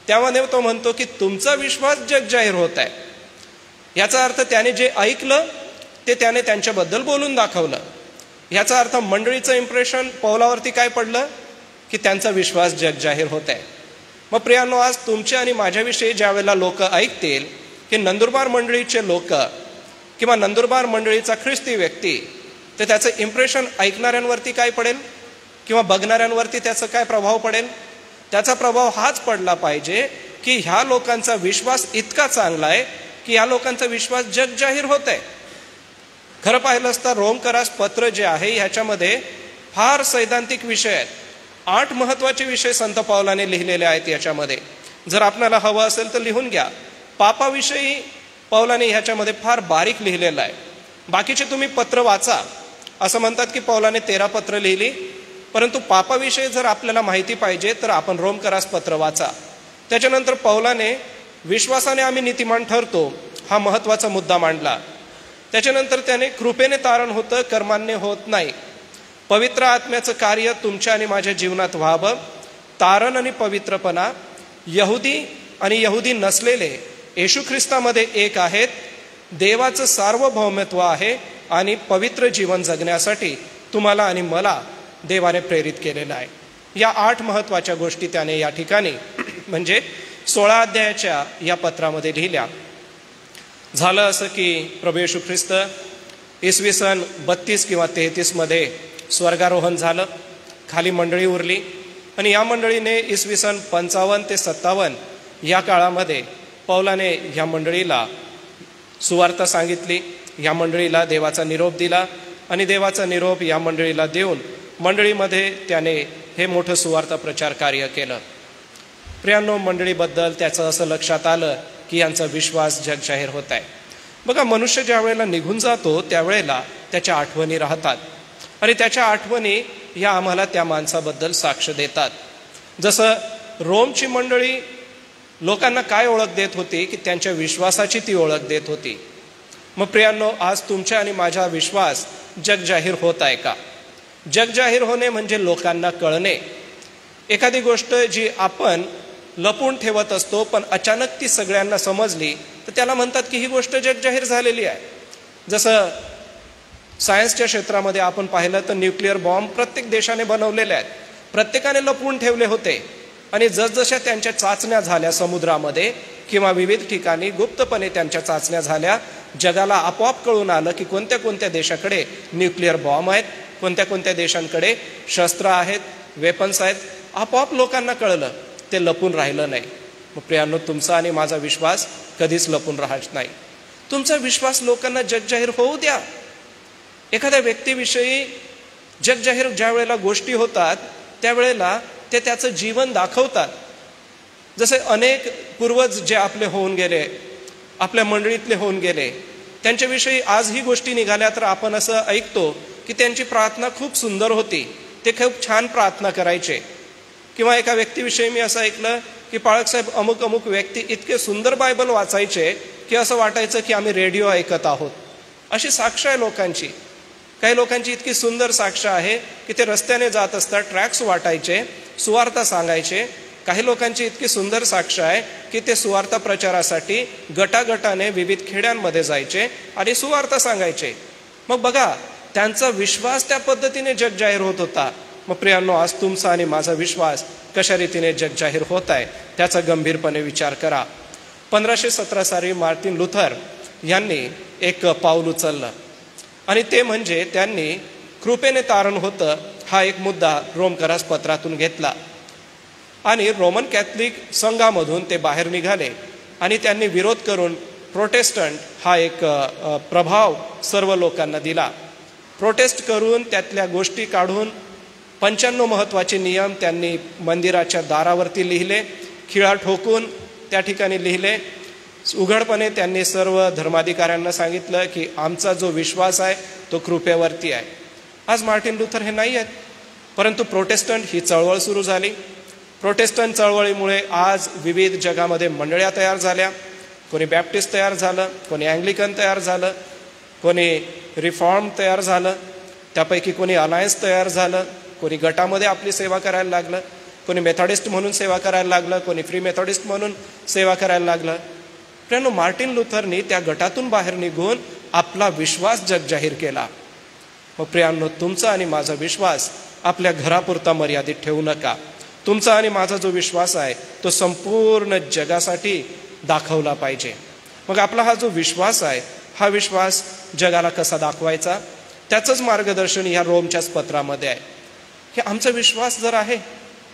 त्यामध्ये तो म्हणतो की तुमचा विश्वास जगजाहीर होत आहे. याचा अर्थ त्याने जे ऐकलं ते त्याने त्यांच्याबद्दल बोलून दाखवलं. याचा अर्थ मंडळीचं इम्प्रेशन पौलावरती काय पडलं की त्यांचा विश्वास जगजाहीर होत आहे. मग प्रियांनो, आज तुमच्या आणि माझ्याविषयी ज्या वेळेला लोक ऐकतील की नंदुरबार मंडळीचे लोक किंवा नंदुरबार मंडळीचा ख्रिस्ती व्यक्ती, तर त्याचं इम्प्रेशन ऐकणाऱ्यांवरती काय पडेल किंवा बघणाऱ्यांवरती त्याचा काय प्रभाव पडेल? त्याचा प्रभाव हाच पडला पाहिजे की ह्या लोकांचा विश्वास इतका चांगला आहे की या लोकांचा विश्वास जगजाहीर होत आहे. खरं पाहिलं असता रोमकरास पत्र जे आहे ह्याच्यामध्ये फार सैद्धांतिक विषय आहेत. 8 महत्वाचे विषय संत पावलाने लिहिलेले आहेत याच्यामध्ये. जर आपल्याला हवं असेल तर लिहून घ्या. पापाविषयी पौलाने ह्याच्यामध्ये फार बारीक लिहिलेलं आहे. बाकीचे तुम्ही पत्र वाचा. असं म्हणतात की पौलाने 13 पत्र लिहिली, परंतु पापाविषयी जर आपल्याला माहिती पाहिजे तर आपण रोमकरास पत्र वाचा. त्याच्यानंतर पौलाने विश्वासाने आम्ही नीतिमान ठरतो हा महत्वाचा मुद्दा मांडला. त्याच्यानंतर त्याने कृपेने तारण होतं, कर्मांनी होत नाही. पवित्र आत्म्याचं कार्य तुमच्या आणि माझ्या जीवनात व्हावं. तारण आणि पवित्रपणा यहुदी आणि यहुदी नसलेले येशू ख्रिस्तामध्ये एक आहेत. देवाचं सार्वभौमत्व आहे आणि पवित्र जीवन जगण्यासाठी तुम्हाला आणि मला देवाने प्रेरित केलेलं आहे. या 8 महत्वाच्या गोष्टी त्याने या ठिकाणी म्हणजे 16 अध्यायाच्या या पत्रामध्ये लिहिल्या. झालं असं की प्रभू येशू ख्रिस्त इसवी सन 32 किंवा 33 मध्ये स्वर्गारोहण झालं. खाली मंडळी उरली आणि या मंडळीने इसवी सन 55 ते 57 या काळामध्ये पौलाने ह्या मंडळीला सुवार्ता सांगितली. या मंडळीला देवाचा निरोप दिला आणि देवाचा निरोप या मंडळीला देऊन मंडळीमध्ये त्याने हे मोठं सुवार्ता प्रचार कार्य केलं. प्रियांनो, मंडळीबद्दल त्याचं असं लक्षात आलं की यांचा विश्वास जगजाहीर होत आहे. बघा, मनुष्य ज्या वेळेला निघून जातो त्यावेळेला त्याच्या आठवणी राहतात आणि त्याच्या आठवणी या आम्हाला त्या माणसाबद्दल साक्ष देतात. जसं रोमची मंडळी लोकांना काय ओळख देत होती की त्यांच्या विश्वासाची ती ओळख देत होती. मग प्रियांनो, आज तुमच्या आणि माझा विश्वास जगजाहीर होत आहे का? जगजाहीर होणे म्हणजे लोकांना कळणे. एखादी गोष्ट जी आपण लपून ठेवत असतो पण अचानक ती सगळ्यांना समजली तर त्याला म्हणतात की ही गोष्ट जगजाहीर झालेली आहे. जसं सायन्सच्या क्षेत्रामध्ये आपण पाहिलं तर न्यूक्लिअर बॉम्ब प्रत्येक देशाने बनवलेले आहेत. प्रत्येकाने लपवून ठेवले होते आणि जसजशा त्यांच्या चाचण्या झाल्या समुद्रामध्ये किंवा विविध ठिकाणी गुप्तपणे त्यांच्या चाचण्या झाल्या, जगाला आपोआप कळून आलं की कोणत्या कोणत्या देशाकडे न्यूक्लिअर बॉम्ब आहेत, कोणत्या कोणत्या देशांकडे शस्त्र आहेत, वेपन्स आहेत. आपोआप लोकांना कळलं, ते लपून राहिलं नाही. मग प्रियांनो, तुमचा आणि माझा विश्वास कधीच लपून राहत नाही. तुमचा विश्वास लोकांना जगजाहीर होऊ द्या. एखाद्या व्यक्तीविषयी जगजाहीर ज्या वेळेला गोष्टी होतात त्यावेळेला ते त्याचं जीवन दाखवतात. जसे अनेक पूर्वज जे आपले होऊन गेले, आपल्या मंडळीतले होऊन गेले, त्यांच्याविषयी आज ही गोष्टी निघाल्या तर आपण असं ऐकतो की त्यांची प्रार्थना खूप सुंदर होती, ते खूप छान प्रार्थना करायचे. किंवा एका व्यक्तीविषयी मी असं ऐकलं की पाळकसाहेब अमुक अमुक व्यक्ती इतके सुंदर बायबल वाचायचे की असं वाटायचं की आम्ही रेडिओ ऐकत आहोत. अशी साक्ष आहे लोकांची. काही लोकांची इतकी सुंदर साक्ष आहे की ते रस्त्याने जात असतात ट्रॅक्स वाटायचे, सुवार्ता सांगायचे. काही लोकांची इतकी सुंदर साक्ष आहे की ते सुवार्ता प्रचारासाठी गटागटाने विविध खेड्यांमध्ये जायचे आणि सुवार्ता सांगायचे. मग बघा, त्यांचा विश्वास त्या पद्धतीने जगजाहीर होत होता. मग प्रियांनो, आज तुमचा आणि माझा विश्वास कशा रीतीने जगजाहीर होत आहे त्याचा गंभीरपणे विचार करा. 1517 साली मार्टिन लुथर यांनी एक पाऊल उचललं आणि ते म्हणजे त्यांनी कृपेने तारण होतं हा एक मुद्दा रोमकरास पत्रातून घेतला आणि रोमन कॅथलिक संघामधून ते बाहेर निघाले आणि त्यांनी विरोध करून प्रोटेस्टंट हा एक प्रभाव सर्व लोकांना दिला. प्रोटेस्ट करून त्यातल्या गोष्टी काढून 95 महत्त्वाचे नियम त्यांनी मंदिराच्या दारावरती लिहिले, खिळा ठोकून त्या ठिकाणी लिहिले. उघडपणे त्यांनी सर्व धर्माधिकाऱ्यांना सांगितलं की आमचा जो विश्वास आहे तो कृपेवरती आहे. आज मार्टिन लुथर हे नाही आहेत, परंतु प्रोटेस्टंट ही चळवळ सुरू झाली. प्रोटेस्टंट चळवळीमुळे आज विविध जगामध्ये मंडळ्या तयार झाल्या. कोणी बॅप्टिस्ट तयार झालं, कोणी अँग्लिकन तयार झालं, कोणी रिफॉर्म तयार झालं, त्यापैकी कोणी अलायन्स तयार झालं, कोणी गटामध्ये आपली सेवा करायला लागलं, कोणी मेथॉडिस्ट म्हणून सेवा करायला लागलं, कोणी फ्री मेथॉडिस्ट म्हणून सेवा करायला लागलं. प्रियांनो, मार्टिन लुथरनी त्या गटातून बाहेर निघून आपला विश्वास जगजाहीर केला. मग प्रियांनो, तुमचा आणि माझा विश्वास आपल्या घरापुरता मर्यादित ठेवू नका. तुमचा आणि माझा जो विश्वास आहे तो संपूर्ण जगासाठी दाखवला पाहिजे. मग आपला हा जो विश्वास आहे हा विश्वास जगाला कसा दाखवायचा त्याचंच मार्गदर्शन या रोमच्याच पत्रामध्ये आहे. की आमचा विश्वास जर आहे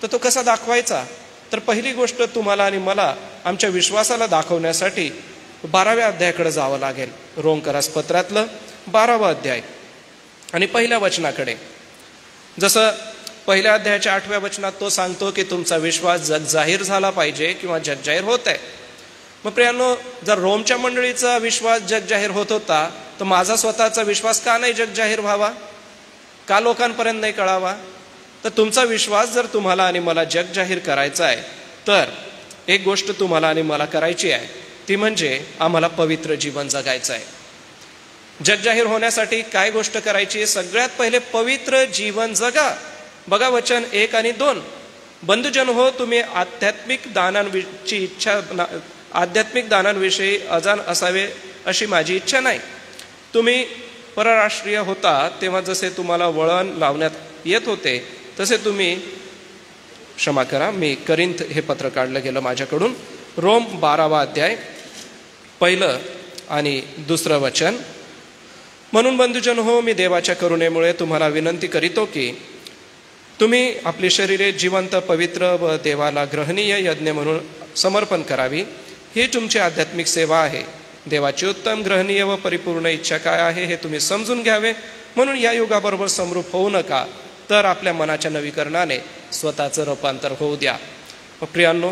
तर तो कसा दाखवायचा, तर पहिली गोष्ट तुम्हाला आणि मला आमच्या विश्वासाला दाखवण्यासाठी 12व्या अध्यायाकडे जावं लागेल. रोमकरास पत्रातलं 12वा अध्याय आणि पहिल्या वचनाकडे. जसं पहिल्या अध्यायाच्या 8व्या वचनात तो सांगतो की तुमचा विश्वास जगजाहीर झाला पाहिजे किंवा जगजाहीर होत आहे. मग प्रियांनो, जर रोमच्या मंडळीचा विश्वास जगजाहीर होत होता तर माझा स्वतःचा विश्वास का नाही जगजाहीर व्हावा, का लोकांपर्यंत नाही कळावा? तर तुमचा विश्वास जर तुम्हाला आणि मला जगजाहीर करायचा आहे तर एक गोष्ट तुम्हाला आणि मला करायची आहे, ती म्हणजे आम्हाला पवित्र जीवन जगायचं आहे. जगजाहीर होण्यासाठी काय गोष्ट करायची? सगळ्यात पहिले पवित्र जीवन जगा. बघा वचन 1 आणि 2. बंधुजन हो, तुम्ही आध्यात्मिक दानांविषयी अजाण असावे अशी माझी इच्छा नाही. तुम्ही परराष्ट्रीय होता तेव्हा जसे तुम्हाला वळण लावण्यात येत होते तसे तुम्ही, क्षमा करा, मी करिंथ हे पत्र काढलं गेलं माझ्याकडून. रोम 12वा अध्याय 1 आणि 2 वचन. म्हणून बंधुजन हो, मी देवाच्या करुणेमुळे तुम्हाला विनंती करीतो की तुम्ही आपली शरीरे जिवंत, पवित्र व देवाला ग्रहणीय यज्ञ म्हणून समर्पण करावी. ही तुमची आध्यात्मिक सेवा आहे. देवाची उत्तम, ग्रहणीय व परिपूर्ण इच्छा काय आहे हे तुम्ही समजून घ्यावे. म्हणून या युगाबरोबर समरूप होऊ नका, तर आपल्या मनाच्या नवीकरणाने स्वतःचं रूपांतर होऊ द्या. प्रियांनो,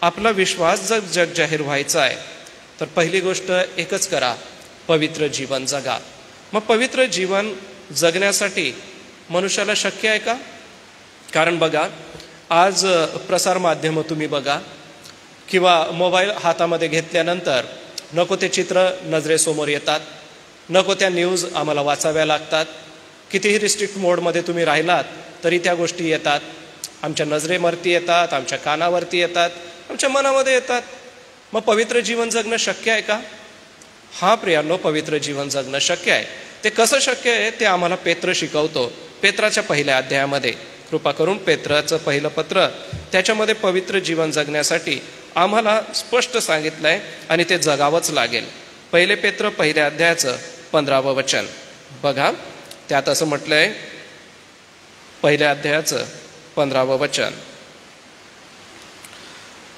आपला विश्वास जर जगजाहीर व्हायचा आहे तर पहिली गोष्ट एकच करा, पवित्र जीवन जगा. मग पवित्र जीवन जगण्यासाठी मनुष्याला शक्य आहे का? कारण बघा, आज प्रसार माध्यमं तुम्ही बघा किंवा मोबाईल हातामध्ये घेतल्यानंतर नको ते चित्र नजरेसमोर येतात, नको त्या न्यूज आम्हाला वाचाव्या लागतात. कितीही रिस्ट्रिक्ट मोडमध्ये तुम्ही राहिलात तरी त्या गोष्टी येतात, आमच्या नजरेवरती येतात, आमच्या कानावरती येतात, आमच्या मनामध्ये येतात. मग पवित्र जीवन जगणं शक्य आहे का? हा प्रियांनो, पवित्र जीवन जगणं शक्य आहे. ते कसं शक्य आहे ते आम्हाला पेत्र शिकवतो. पेत्राच्या पहिल्या अध्यायामध्ये, कृपा करून पेत्राचं पहिलं पत्र, त्याच्यामध्ये पवित्र जीवन जगण्यासाठी आम्हाला स्पष्ट सांगितलं आहे आणि ते जगावंच लागेल. पहिले पेत्र पहिल्या अध्यायाचं 15वं वचन बघा. त्यात असं म्हटलंय, पहिल्या अध्यायाचं 15वं वचन.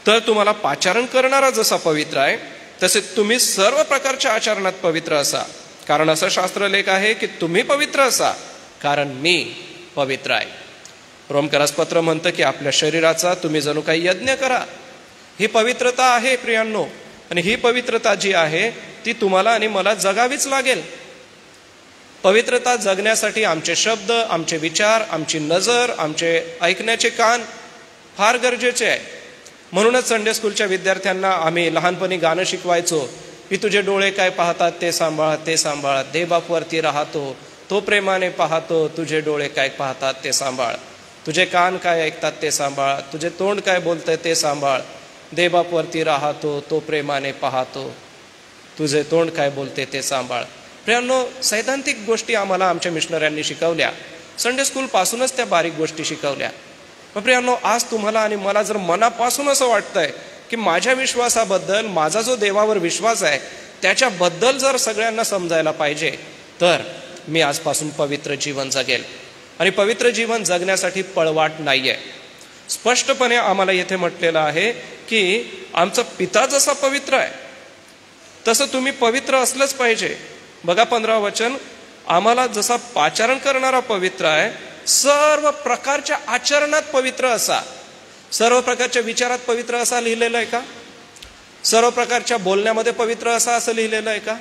तर तुम्हाला पाचारण करणारा जसा पवित्र आहे तसे तुम्ही सर्व प्रकारच्या आचरणात पवित्र असा, कारण असं शास्त्रलेख आहे की तुम्ही पवित्र असा कारण मी पवित्र आहे. रोमकरास पत्र म्हणतं की आपल्या शरीराचा तुम्ही जणू काही यज्ञ करा. ही पवित्रता आहे प्रियांनो, आणि ही पवित्रता जी आहे ती तुम्हाला आणि मला जगावीच लागेल. पवित्रता जगण्यासाठी आमचे शब्द, आमचे विचार, आमची नजर, आमचे ऐकण्याचे कान फार गरजेचे आहे. म्हणूनच संडे स्कूलच्या विद्यार्थ्यांना आम्ही लहानपणी गाणं शिकवायचो की तुझे डोळे काय पाहतात ते सांभाळ, ते सांभाळ, देवबापवरती राहतो तो प्रेमाने पाहतो, तुझे डोळे काय पाहतात ते सांभाळ, तुझे कान काय ऐकतात ते सांभाळ, तुझे तोंड काय बोलतंय ते सांभाळ, देवबापवरती राहतो तो प्रेमाने पाहतो, तुझे तोंड काय बोलते ते सांभाळ. प्रियांनो, सैद्धांतिक गोष्टी आम्हाला आमच्या मिशनऱ्यांनी शिकवल्या. संडे स्कूल पासूनच त्या बारीक गोष्टी शिकवल्या. मग प्रियांनो, आज तुम्हाला आणि मला जर मनापासून असं वाटतंय की माझ्या विश्वासाबद्दल, माझा जो देवावर विश्वास आहे त्याच्याबद्दल जर सगळ्यांना समजायला पाहिजे, तर मी आजपासून पवित्र जीवन जगेल. आणि पवित्र जीवन जगण्यासाठी पळवाट नाहीये. स्पष्टपणे आम्हाला येथे म्हटलेलं आहे की आमचा पिता जसा पवित्र आहे तसं तुम्ही पवित्र असलंच पाहिजे. बघा 15 वचन, आम्हाला जसा पाचारण करणारा पवित्र आहे, सर्व प्रकारच्या आचरणात पवित्र असा. सर्व प्रकारच्या विचारात पवित्र असा लिहिलेलं आहे का? सर्व प्रकारच्या बोलण्यामध्ये पवित्र असा असं लिहिलेलं आहे का?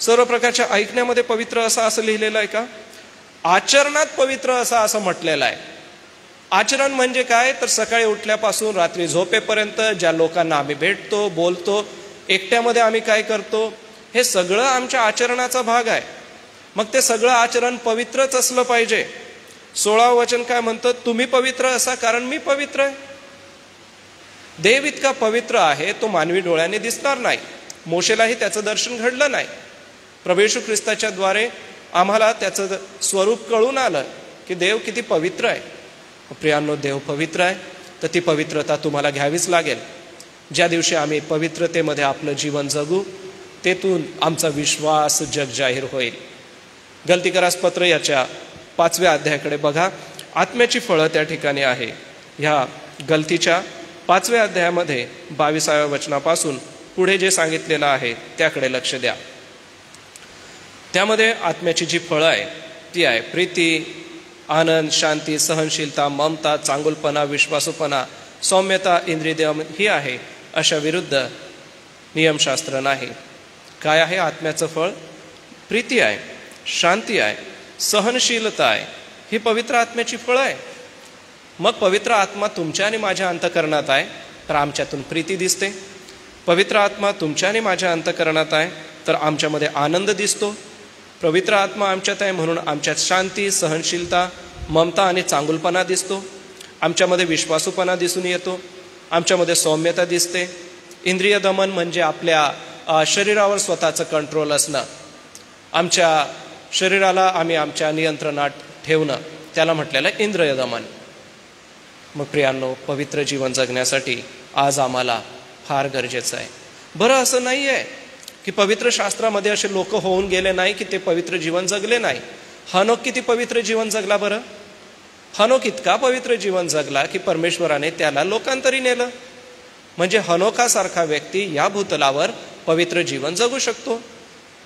सर्व प्रकारच्या ऐकण्यामध्ये पवित्र असा असं लिहिलेलं आहे का? आचरणात पवित्र असा असं म्हटलेलं आहे. आचरण म्हणजे काय? तर सकाळी उठल्यापासून रात्री झोपेपर्यंत ज्या लोकांना आम्ही भेटतो, बोलतो, एकट्यामध्ये आम्ही काय करतो, हे सगळं आमच्या आचरणाचा भाग आहे. मग ते सगळं आचरण पवित्रच असलं पाहिजे. 16वं वचन काय म्हणतं? तुम्ही पवित्र असा कारण मी पवित्र आहे. देव इतका पवित्र आहे तो मानवी डोळ्याने दिसणार नाही. मोशेलाही त्याचं दर्शन घडलं नाही. प्रभू येशू ख्रिस्ताच्या द्वारे आम्हाला त्याचं स्वरूप कळून आलं की देव किती पवित्र आहे. प्रियांनो, देव पवित्र आहे तर ती पवित्रता तुम्हाला घ्यावीच लागेल. ज्या दिवशी आम्ही पवित्रतेमध्ये आपलं जीवन जगू, तेथून आमचा विश्वास जगजाहीर होईल. गलतीकरास पत्र याच्या 5व्या अध्यायाकडे बघा. आत्म्याची फळं त्या ठिकाणी आहे. ह्या गलतीच्या 5व्या अध्यायामध्ये 22व्या वचनापासून पुढे जे सांगितलेलं आहे त्याकडे लक्ष द्या. त्यामध्ये आत्म्याची जी फळं आहे ती आहे प्रीती, आनंद, शांती, सहनशीलता, ममता, चांगुलपणा, विश्वासूपणा, सौम्यता, इंद्रियदम ही आहे. अशा विरुद्ध नियमशास्त्र नाही. काय आहे आत्म्याचं फळ? प्रीती आहे, शांती आहे, सहनशीलता आहे. ही पवित्र आत्म्याची फळं आहे. मग पवित्र आत्मा तुमच्या आणि माझ्या अंतःकरणात आहे तर आमच्यातून प्रीती दिसते. पवित्र आत्मा तुमच्या आणि माझ्या अंतःकरणात आहे तर आमच्यामध्ये आनंद दिसतो. पवित्र आत्मा आमच्यात आहे म्हणून आमच्यात शांती, सहनशीलता, ममता आणि चांगुलपणा दिसतो. आमच्यामध्ये विश्वासूपणा दिसून येतो. आमच्यामध्ये सौम्यता दिसते. इंद्रिय दमन म्हणजे आपल्या शरीरावर स्वतःचं कंट्रोल असणं, आमच्या शरीराला आम्ही आमच्या नियंत्रणात ठेवणं, त्याला म्हटलेलं आहे इंद्रिय दमन. मग प्रियांनो, पवित्र जीवन जगण्यासाठी आज आम्हाला फार गरजेचं आहे. बरं, असं नाही आहे की पवित्र शास्त्रामध्ये असे लोक होऊन गेले नाही की ते पवित्र जीवन जगले नाही. हनोक किती पवित्र जीवन जगला बरं. हनोक इतका पवित्र जीवन जगला की परमेश्वराने त्याला लोकांतरी नेलं. म्हणजे हनोकासारखा व्यक्ती या भूतलावर पवित्र जीवन जगू शकतो.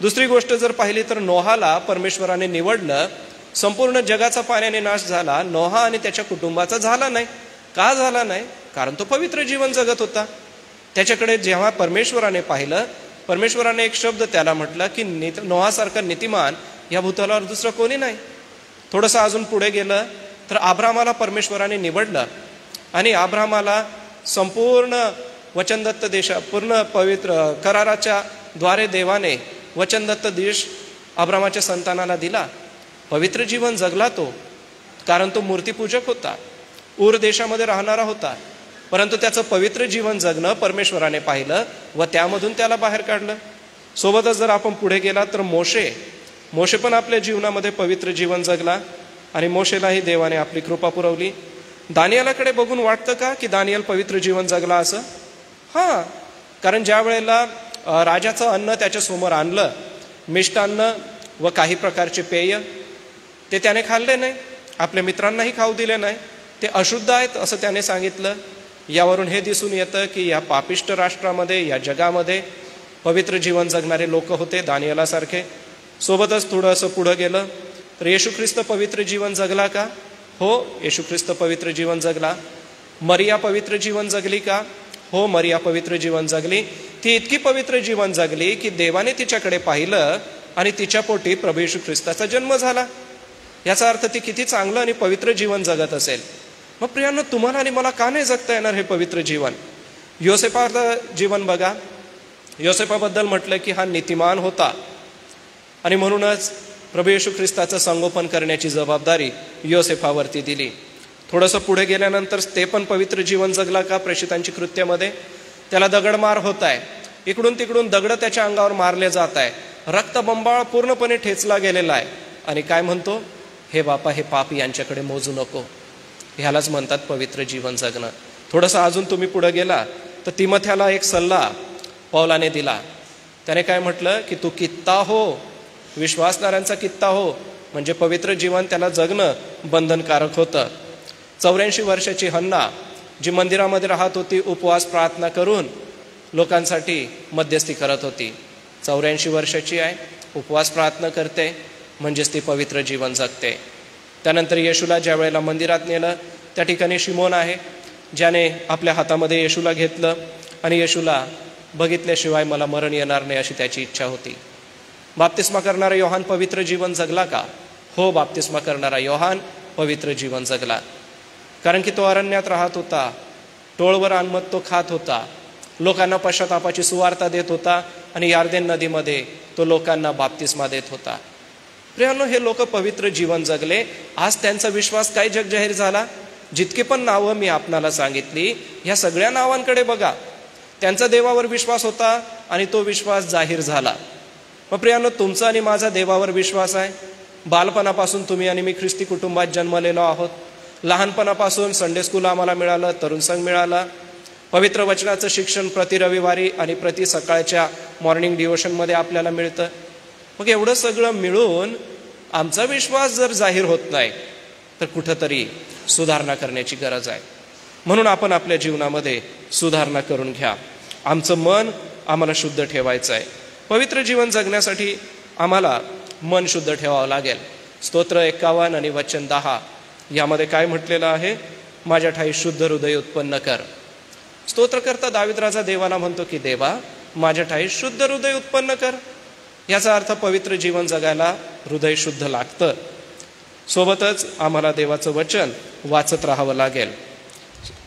दुसरी गोष्ट जर पाहिली तर नोहाला परमेश्वराने निवडलं. संपूर्ण जगाचा पाण्याने नाश झाला, नोहा आणि त्याच्या कुटुंबाचा झाला नाही. का झाला नाही? कारण तो पवित्र जीवन जगत होता. त्याच्याकडे जेव्हा परमेश्वराने पाहिलं, परमेश्वराने एक शब्द त्याला म्हटलं की नोहासारखा नीतिमान या भूतलावर दुसरं कोणी नाही. थोडंसं अजून पुढे गेलं तर अब्रामाला परमेश्वराने निवडलं आणि अब्रामाला संपूर्ण वचनदत्त देशा, पूर्ण पवित्र कराराच्या द्वारे देवाने वचनदत्त देश अब्रामाच्या संतानाला दिला. पवित्र जीवन जगला तो, कारण तो मूर्तीपूजक होता, ऊर देशामध्ये राहणारा होता. परंतु त्याचं पवित्र जीवन जगणं परमेश्वराने पाहिलं व त्यामधून त्याला बाहेर काढलं. सोबतच जर आपण पुढे गेला तर मोशे पण आपल्या जीवनामध्ये पवित्र जीवन जगला आणि मोशेलाही देवाने आपली कृपा पुरवली. दानियेलाकडे बघून वाटतं का की दानियल पवित्र जीवन जगला असं? हां, कारण ज्या वेळेला राजाचं अन्न त्याच्या समोर आणलं, मिष्टान्न व काही प्रकारचे पेय, ते त्याने खाल्ले नाही, आपल्या मित्रांनाही खाऊ दिले नाही, ते अशुद्ध आहेत असं त्याने सांगितलं. यावरून हे दिसून येतं की या पापिष्ट राष्ट्रामध्ये, या जगामध्ये पवित्र जीवन जगणारे लोक होते दानियेलासारखे. सोबतच थोडंसं पुढं गेलं तर येशू ख्रिस्त पवित्र जीवन जगला का? हो, येशू ख्रिस्त पवित्र जीवन जगला. मरिया पवित्र जीवन जगली का? हो, मरिया पवित्र जीवन जगली. ती इतकी पवित्र जीवन जगली की देवाने तिच्याकडे पाहिलं आणि तिच्या पोटी प्रभू येशू ख्रिस्ताचा जन्म झाला. याचा अर्थ ती किती चांगलं आणि पवित्र जीवन जगत असेल. मग प्रियांनो, तुम्हाला आणि मला का नाही जगता येणार हे पवित्र जीवन? योसेफाचं जीवन बघा. योसेफाबद्दल म्हटलं की हा नीतिमान होता आणि म्हणूनच प्रभू येशू ख्रिस्ताचं संगोपन करण्याची जबाबदारी योसेफावरती दिली. थोडंसं पुढे गेल्यानंतर ते पण पवित्र जीवन जगला का? प्रेषितांची कृत्यामध्ये त्याला दगडमार होत आहे, इकडून तिकडून दगड त्याच्या अंगावर मारले जात आहे, रक्तबंबाळ पूर्णपणे ठेचला गेलेला आहे आणि काय म्हणतो? हे बापा, हे पाप यांच्याकडे मोजू नको. ह्यालाच म्हणतात पवित्र जीवन जगणं. थोडंसं अजून तुम्ही पुढे गेला तर तिमोथेला एक सल्ला पौलाने दिला. त्याने काय म्हटलं की तू कित्ता हो, विश्वासणाऱ्यांचा कित्ता हो. म्हणजे पवित्र जीवन त्याला जगणं बंधनकारक होतं. 84 वर्षाची हन्ना जी मंदिरामध्ये राहत होती, उपवास प्रार्थना करून लोकांसाठी मध्यस्थी करत होती. 84 वर्षाची आहे, उपवास प्रार्थना करते, म्हणजेच ती पवित्र जीवन जगते. त्यानंतर येशूला ज्या वेळेला मंदिरात नेलं त्या ठिकाणी शिमोन आहे, ज्याने आपल्या हातामध्ये येशूला घेतलं आणि येशूला बघितल्याशिवाय मला मरण येणार नाही अशी त्याची इच्छा होती. बाप्तिस्मा करणारा योहान पवित्र जीवन जगला का? हो, बाप्तिस्मा करणारा योहान पवित्र जीवन जगला. कारण की तो अरण्यात राहत होता, टोळवर अनमत तो खात होता, लोकांना पश्चातापाची सुवार्ता देत होता आणि यार्देन नदीमध्ये तो लोकांना बाप्तिस्मा देत होता. प्रियांनो, हे लोक पवित्र जीवन जगले. आज त्यांचा विश्वास काय जगजाहीर झाला? जितके पण नावं मी आपणाला सांगितली, ह्या सगळ्या नावांकडे बघा. त्यांचा देवावर विश्वास होता आणि तो विश्वास जाहीर झाला. मग प्रियांनो, तुमचा आणि माझा देवावर विश्वास आहे. बालपणापासून तुम्ही आणि मी ख्रिस्ती कुटुंबात जन्मलेलो आहोत. लहानपणापासून संडे स्कूल आम्हाला मिळालं, तरुण संघ मिळाला. पवित्र वचनाचं शिक्षण प्रति रविवारी आणि प्रति सकाळच्या मॉर्निंग डिवोशनमध्ये आपल्याला मिळतं. मग एवढं सगळं मिळून आमचा विश्वास जर जाहीर होत नाही तर कुठंतरी सुधारणा करण्याची गरज आहे. म्हणून आपण आपल्या जीवनामध्ये सुधारणा करून घ्या. आमचं मन आम्हाला शुद्ध ठेवायचं आहे. पवित्र जीवन जगण्यासाठी आम्हाला मन शुद्ध ठेवावं लागेल. स्तोत्र 51 आणि वचन 10 यामध्ये काय म्हटलेलं आहे? माझ्या ठाई शुद्ध हृदय उत्पन्न कर. स्तोत्रकर्ता दावीद राजा देवाला म्हणतो की देवा माझ्या ठाई शुद्ध हृदय उत्पन्न कर. याचा अर्थ पवित्र जीवन जगायला हृदय शुद्ध लागतं. सोबतच आम्हाला देवाचं वचन वाचत राहावं लागेल.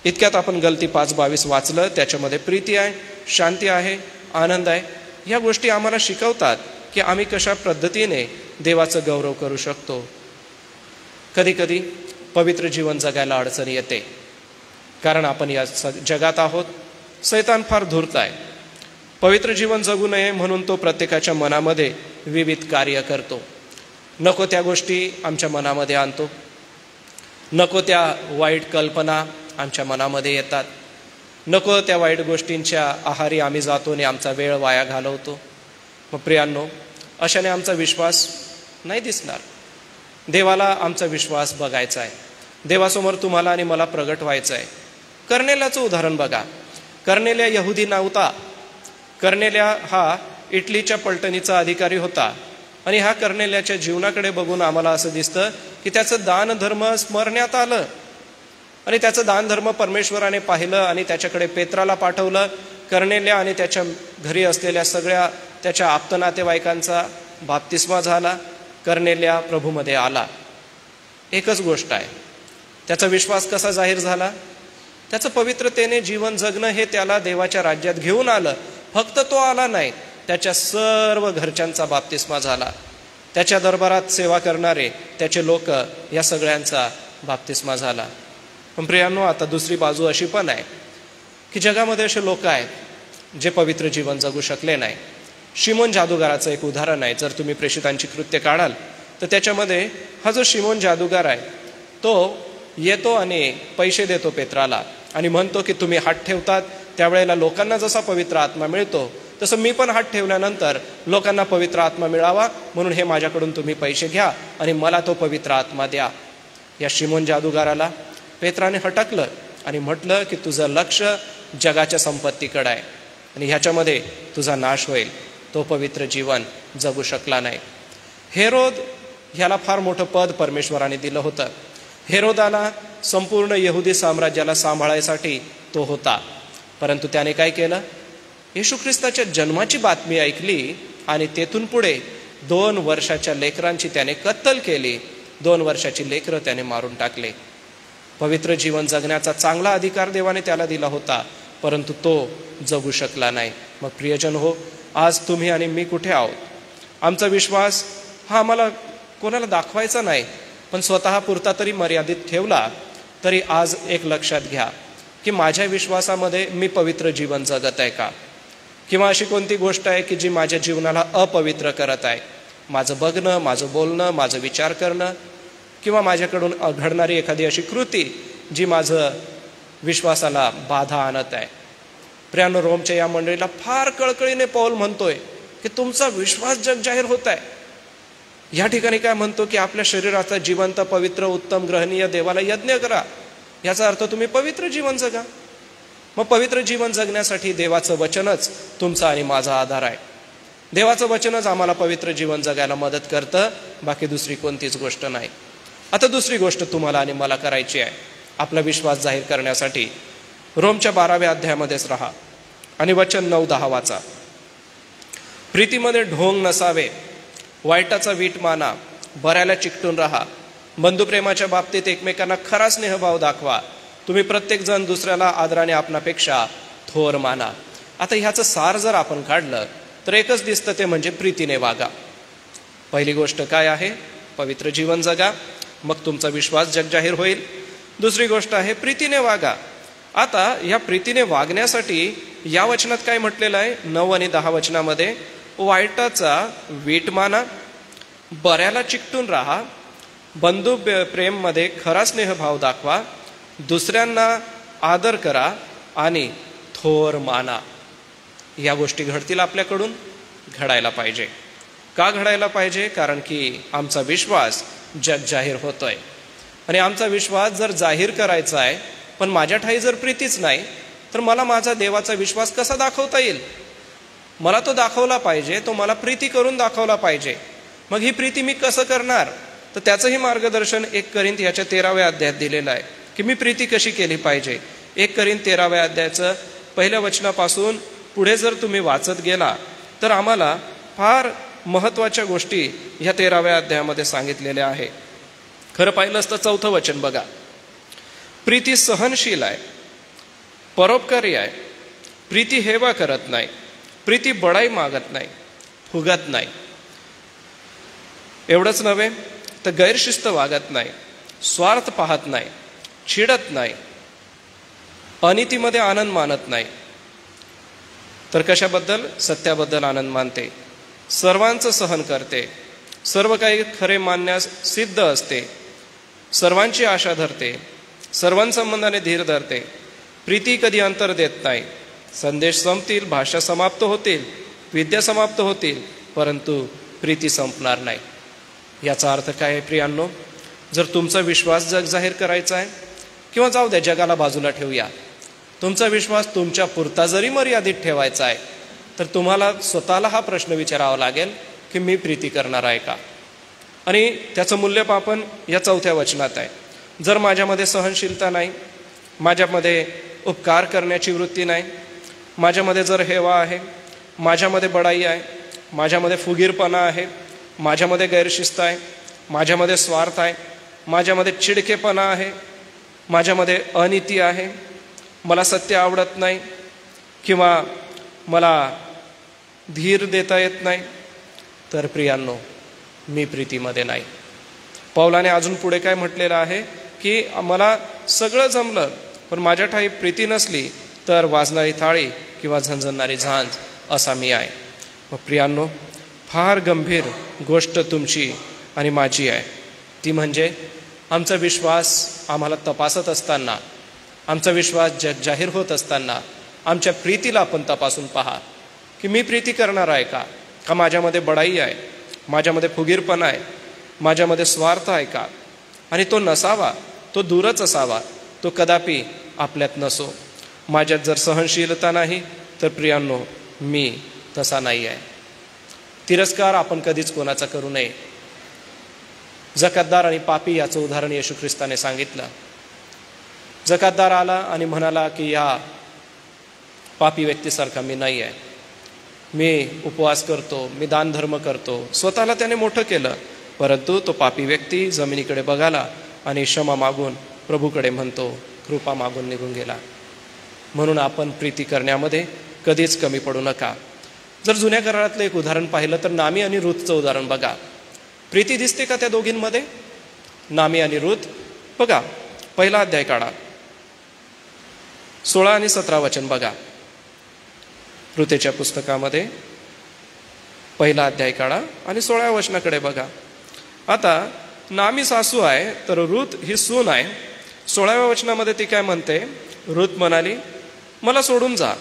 इतक्यात आपण गलती 5:22 वाचलं. त्याच्यामध्ये प्रीती आहे, शांती आहे, आनंद आहे. ह्या गोष्टी आम्हाला शिकवतात की आम्ही कशा पद्धतीने देवाचं गौरव करू शकतो. कधी कधी पवित्र जीवन जगायला अडचण येते, कारण आपण या जगात आहोत. सैतान फार धूर्त आहे. पवित्र जीवन जगू नये म्हणून तो प्रत्येकाच्या मनामध्ये विविध कार्य करतो. नको त्या गोष्टी आमच्या मनामध्ये आणतो. नको त्या वाईट कल्पना आमच्या मनामध्ये येतात. नको त्या वाईट गोष्टींच्या आहारी आम्ही जातो आणि आमचा वेळ वाया घालवतो. मग प्रियांनो, अशाने आमचा विश्वास नाही दिसणार. देवाला आमचा विश्वास बघायचा आहे. देवासमोर तुम्हाला आणि मला प्रगट व्हायचं आहे. कर्नेल्याचं उदाहरण बघा. कर्नेल्या यहुदी नव्हता. कर्नेल्या हा इटलीच्या पलटणीचा अधिकारी होता. आणि ह्या कर्नेल्याच्या जीवनाकडे बघून आम्हाला असं दिसतं की त्याचं दानधर्म स्मरण्यात आलं आणि त्याचं दानधर्म परमेश्वराने पाहिलं आणि त्याच्याकडे पेत्राला पाठवलं. कर्नेल्या आणि त्याच्या घरी असलेल्या सगळ्या त्याच्या आप्त नातेवाईकांचा बाप्तिस्मा झाला. कर्नेल्या प्रभूमध्ये आला. एकच गोष्ट आहे, त्याचा विश्वास कसा जाहीर झाला? त्याचं पवित्रतेने जीवन जगणं हे त्याला देवाच्या राज्यात घेऊन आलं. फक्त तो आला नाही, त्याच्या सर्व घरच्यांचा बाप्तिस्मा झाला. त्याच्या दरबारात सेवा करणारे त्याचे लोक या सगळ्यांचा बाप्तिस्मा झाला. पण प्रियांनो, आता दुसरी बाजू अशी पण आहे की जगामध्ये असे लोक आहेत जे पवित्र जीवन जगू शकले नाही. शिमोन जादूगाराचं एक उदाहरण आहे. जर तुम्ही प्रेषितांची कृत्य काढाल तर त्याच्यामध्ये हा जो शिमोन जादूगार आहे तो येतो आणि पैसे देतो पेत्राला आणि म्हणतो की तुम्ही हात ठेवतात त्यावेळेला लोकांना जसा पवित्र आत्मा मिळतो तसं मी पण हात ठेवल्यानंतर लोकांना पवित्र आत्मा मिळावा, म्हणून हे माझ्याकडून तुम्ही पैसे घ्या आणि मला तो पवित्र आत्मा द्या. या शिमोन जादूगाराला पेत्राने हटकलं आणि म्हटलं की तुझं लक्ष जगाच्या संपत्तीकडे आहे आणि ह्याच्यामध्ये तुझा नाश होईल. तो पवित्र जीवन जगू शकला नाही. हेरोद ह्याला फार मोठं पद परमेश्वराने दिलं होतं. हेरोदाला संपूर्ण यहुदी साम्राज्याला सांभाळायसाठी तो होता. परंतु त्याने काय केलं? येशू ख्रिस्ताच्या जन्माची बातमी ऐकली आणि तेथून पुढे 2 वर्षाच्या लेकरांची त्याने कत्तल केली. 2 वर्षाची लेकरं त्याने मारून टाकले. पवित्र जीवन जगण्याचा चांगला अधिकार देवाने त्याला दिला होता, परंतु तो जगू शकला नाही. मग प्रियजन हो, आज तुम्ही आणि मी कुठे आहोत? आमचा विश्वास हा आम्हाला कोणाला दाखवायचा नाही, पण स्वतः पुरता तरी मर्यादित ठेवला तरी आज एक लक्षात घ्या की माझ्या विश्वासामध्ये मी पवित्र जीवन जगत आहे का? किंवा अशी कोणती गोष्ट आहे की जी माझ्या जीवनाला अपवित्र करत आहे? माझं बघणं, माझं बोलणं, माझं विचार करणं किंवा माझ्याकडून घडणारी एखादी अशी कृती जी माझं विश्वासाला बाधा आणत आहे. प्रियांनो, रोमच्या या मंडळीला फार कळकळीने पौल म्हणतोय की तुमचा विश्वास जग जाहीर होत आहे. या ठिकाणी काय म्हणतो की आपल्या शरीराचा जिवंत, पवित्र, उत्तम, ग्रहणीय देवाला यज्ञ करा. याचा अर्थ तुम्ही पवित्र जीवन जगा. मग पवित्र जीवन जगण्यासाठी देवाचं वचनच तुमचा आणि माझा आधार आहे. देवाचं वचनच आम्हाला पवित्र जीवन जगायला मदत करतं, बाकी दुसरी कोणतीच गोष्ट नाही. आता दुसरी गोष्ट तुम्हाला आणि मला करायची आहे आपला विश्वास जाहीर करण्यासाठी. रोमच्या 12व्या अध्यायामध्येच राहा आणि वचन 9-10 वाचा. प्रीतीमध्ये ढोंग नसावे, वाईटाचा वीट माना, बऱ्याला चिकटून राहा, बंधुप्रेमाच्या बाबतीत एकमेकांना खरा स्नेहभाव दाखवा, तुम्ही प्रत्येक जण दुसऱ्याला आदराने आपणापेक्षा थोर माना. आता ह्याचं सार जर आपण काढलं तर एकच दिसतं, ते म्हणजे प्रीतीने वागा. पहिली गोष्ट काय आहे? पवित्र जीवन जगा, मग तुमचा विश्वास जग जाहीर होईल. दुसरी गोष्ट आहे प्रीतीने वागा. आता या प्रीतीने वागण्यासाठी या वचनात काय म्हटलेलं आहे? 9 आणि 10 वचनामध्ये वाईटाचा वीट माना, बऱ्याला चिकटून राहा, बंधू प्रेममध्ये खरा स्नेहभाव दाखवा, दुसऱ्यांना आदर करा आणि थोर माना. या गोष्टी घडतील आपल्याकडून, घडायला पाहिजे. का घडायला पाहिजे? कारण की आमचा विश्वास जग जाहीर होतोय आणि आमचा विश्वास जर जाहीर करायचा आहे पण माझ्या ठाई जर प्रीतीच नाही तर मला माझा देवाचा विश्वास कसा दाखवता येईल? मला तो दाखवला पाहिजे, तो मला प्रीती करून दाखवला पाहिजे. मग ही प्रीती मी कसं करणार? तर त्याचंही मार्गदर्शन 1 कोरिंथ याच्या 13व्या अध्यायात दिलेलं आहे की मी प्रीती कशी केली पाहिजे. 1 कोरिंथ 13व्या अध्यायाचं पहिल्या वचनापासून पुढे जर तुम्ही वाचत गेला तर आम्हाला फार महत्त्वाच्या गोष्टी ह्या 13व्या अध्यायामध्ये सांगितलेल्या आहे. खरं पाहिलं असतं 4थं वचन बघा. प्रीती सहनशील आहे, परोपकारी आहे, प्रीती हेवा करत नाही, प्रीती बडाई मागत नाही, फुगत नाही. एवढंच नव्हे तर गैरशिस्त वागत नाही, स्वार्थ पाहत नाही, चिडत नाही, अनितीमध्ये आनंद मानत नाही. तर कशाबद्दल? सत्याबद्दल आनंद मानते, सर्वांचं सहन करते, सर्व काही खरे मानण्यास सिद्ध असते, सर्वांची आशा धरते, सर्वांसंबंधाने धीर धरते, प्रीती कधी अंतर देत नाही. संदेश संपतील, भाषा समाप्त होतील, विद्या समाप्त होतील, परंतु प्रीती संपणार नाही. याचा अर्थ काय आहे प्रियांनो? जर तुमचा विश्वास जग जाहीर करायचा आहे, किंवा जाऊ द्या जगाला बाजूला ठेवूया, तुमचा विश्वास तुमच्या पुरता जरी मर्यादित ठेवायचा आहे, तर तुम्हाला स्वतःला हा प्रश्न विचारावा लागेल की मी प्रीती करणार आहे का? आणि त्याचं मूल्यमापन या 4थ्या वचनात आहे. जर माझ्यामध्ये सहनशीलता नाही, माझ्यामध्ये उपकार करण्याची वृत्ती नाही, माझ्यामध्ये जर हेवा आहे, माझ्यामध्ये बडाई आहे, माझ्यामध्ये फुगीरपणा आहे, माझ्यामध्ये गैरशिस्त आहे, माझ्यामध्ये स्वार्थ आहे, माझ्यामध्ये चिडकेपणा आहे, माझ्यामध्ये अनिती आहे, मला सत्य आवडत नाही, किंवा मला धीर देता येत नाही, तर प्रियांनो मी प्रीतीमध्ये नाही. पौलाने अजून पुढे काय म्हटलेलं आहे की मला सगळं जमलं पण माझ्या ठाई प्रीती नसली तर वाजणारी थाळी किंवा झणझणणारी झांज असा मी आहे. मग प्रियांनो फार गंभीर गोष्ट तुमची आणि माझी आहे. ती म्हणजे आमचा विश्वास आम्हाला तपासत असताना, आमचा विश्वास जग जाहीर होत असताना आमच्या प्रीतीला आपण तपासून पहा की मी प्रीती करणार आहे का? का माझ्यामध्ये बडाई आहे, माझ्यामध्ये फुगीरपणा आहे, माझ्यामध्ये स्वार्थ आहे का? आणि तो नसावा, तो दूरच असावा, तो कदापि आपल्यात नसो. माझ्यात जर सहनशीलता नाही तर प्रियांनो मी तसा नाही आहे. तिरस्कार आपण कधीच कोणाचा करू नये. जकातदार आणि पापी याचं उदाहरण येशू ख्रिस्ताने सांगितलं. जकातदार आला आणि म्हणाला की या पापी व्यक्तीसारखा मी नाही आहे, मी उपवास करतो, मी दानधर्म करतो, स्वतःला त्याने मोठं केलं. परंतु तो पापी व्यक्ती जमिनीकडे बघाला आणि क्षमा मागून प्रभूकडे म्हणतो, कृपा मागून निघून गेला. म्हणून आपण प्रीती करण्यामध्ये कधीच कमी पडू नका. जर जुन्या करारातलं एक उदाहरण पाहिलं तर नामी आणि रूथचं उदाहरण बघा. प्रीती दिसते का त्या दोघींमध्ये? नामी आणि रूथ बघा, पहिला अध्याय काढा, 16 आणि 17 वचन बघा. रूथेच्या पुस्तकामध्ये पहिला अध्याय काढा आणि 16व्या वचनाकडे बघा. आता नामी सासू आहे तर रूथ ही सून आहे. 16व्या वचनामध्ये ती काय म्हणते? रूथ म्हणाली, मला सोडून जा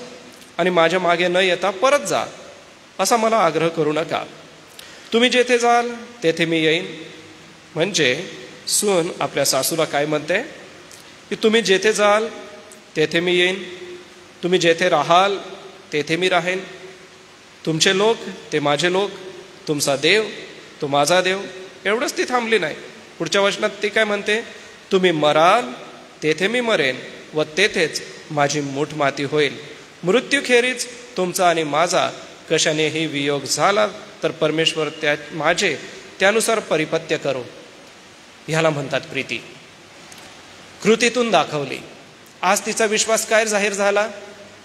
आणि माझ्या मागे न येता परत जा, असा मला आग्रह करू नका. तुम्ही जेथे जाल तेथे मी येईन. म्हणजे सून आपल्या सासूला काय म्हणते की तुम्ही जेथे जाल तेथे मी येईन, तुम्ही जेथे राहाल तेथे मी राहीन, तुमचे लोक ते माझे लोक, तुमचा देव तो माझा देव. एवढंच ती थांबली नाही. पुढच्या वचनात ती काय म्हणते? तुम्ही मराल तेथे मी मरेन व तेथेच माझी मूठ माती होईल. मृत्यूखेरीज तुमचा आणि माझा कशानेही वियोग झाला तर परमेश्वर माझे त्यानुसार परिपत्य करो. ह्याला म्हणतात प्रीती. कृतीतून दाखवली. आज तिचा विश्वास काय जाहीर झाला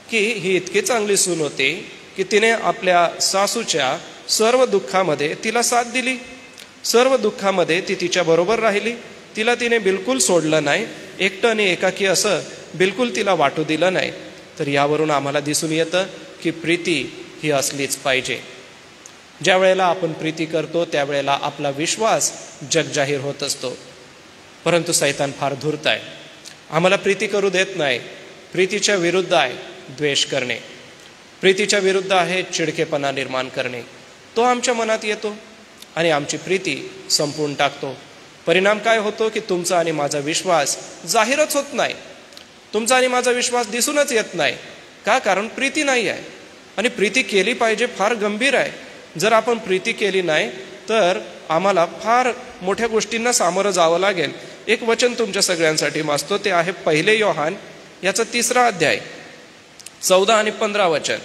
की ही इतकी चांगली सून होती की तिने आपल्या सासूच्या सर्व दुःखामध्ये तिला साथ दिली, सर्व दुःखामध्ये ती तिच्या बरोबर राहिली, तिला तिने बिलकुल सोडलं नाही, एकटं आणि एकाकी असं बिलकुल तिला वाटू दिलं नाही. तर यावरून आम्हाला दिसून येतं की प्रीती ही असलीच पाहिजे. ज्या वेळेला आपण प्रीती करतो त्यावेळेला आपला विश्वास जग जाहीर होत असतो. परंतु सैतान फार धूर्त आहे, आम्हाला प्रीती करू देत नाही. प्रीतीच्या विरुद्ध आहे द्वेष करणे, प्रीतीच्या विरुद्ध आहे चिडकेपणा निर्माण करणे. तो आमच्या मनात येतो आणि आमची प्रीती संपवून टाकतो. परिणाम काय होतो की तुमचा आणि माझा विश्वास जाहीरच होत नाही, तुमचा आणि माझा विश्वास दिसूनच येत नाही. का? कारण प्रीती नाही आहे. आणि प्रीती केली पाहिजे फार गंभीर आहे. जर आपण प्रीती केली नाही तर आम्हाला फार मोठ्या गोष्टींना सामोरं जावं लागेल. एक वचन तुमच्या सगळ्यांसाठी वाचतो, ते आहे 1 योहान याचा 3 अध्याय 14 आणि 15 वचन.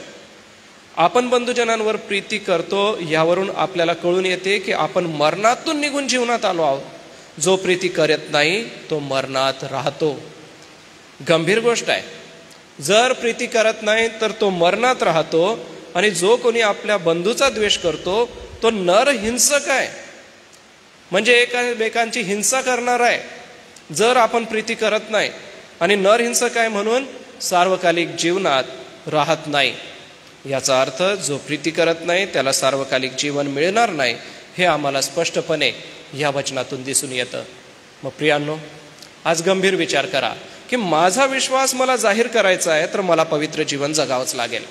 आपण बंधुजनांवर प्रीती करतो यावरून आपल्याला कळून येते की आपण मरणातून निघून जीवनात आलो आहोत. जो प्रीती करत नाही तो मरणात राहतो. गंभीर गोष्ट आहे. जर प्रीती करत नाही तर तो मरणात राहतो. आणि जो कोणी आपल्या बंधूचा द्वेष करतो तो नरहिंसक आहे, म्हणजे एकमेकांची हिंसा करणार आहे. जर आपण प्रीती करत नाही आणि नरहिंसक आहे म्हणून सार्वकालिक जीवनात राहत नाही. याचा अर्थ जो प्रीती करत नाही त्याला सार्वकालिक जीवन मिळणार नाही, हे आम्हाला स्पष्टपणे या वचनातून दिसून येतं. मग प्रियांनो, आज गंभीर विचार करा की माझा विश्वास मला जाहीर करायचा आहे तर मला पवित्र जीवन जगावंच लागेल.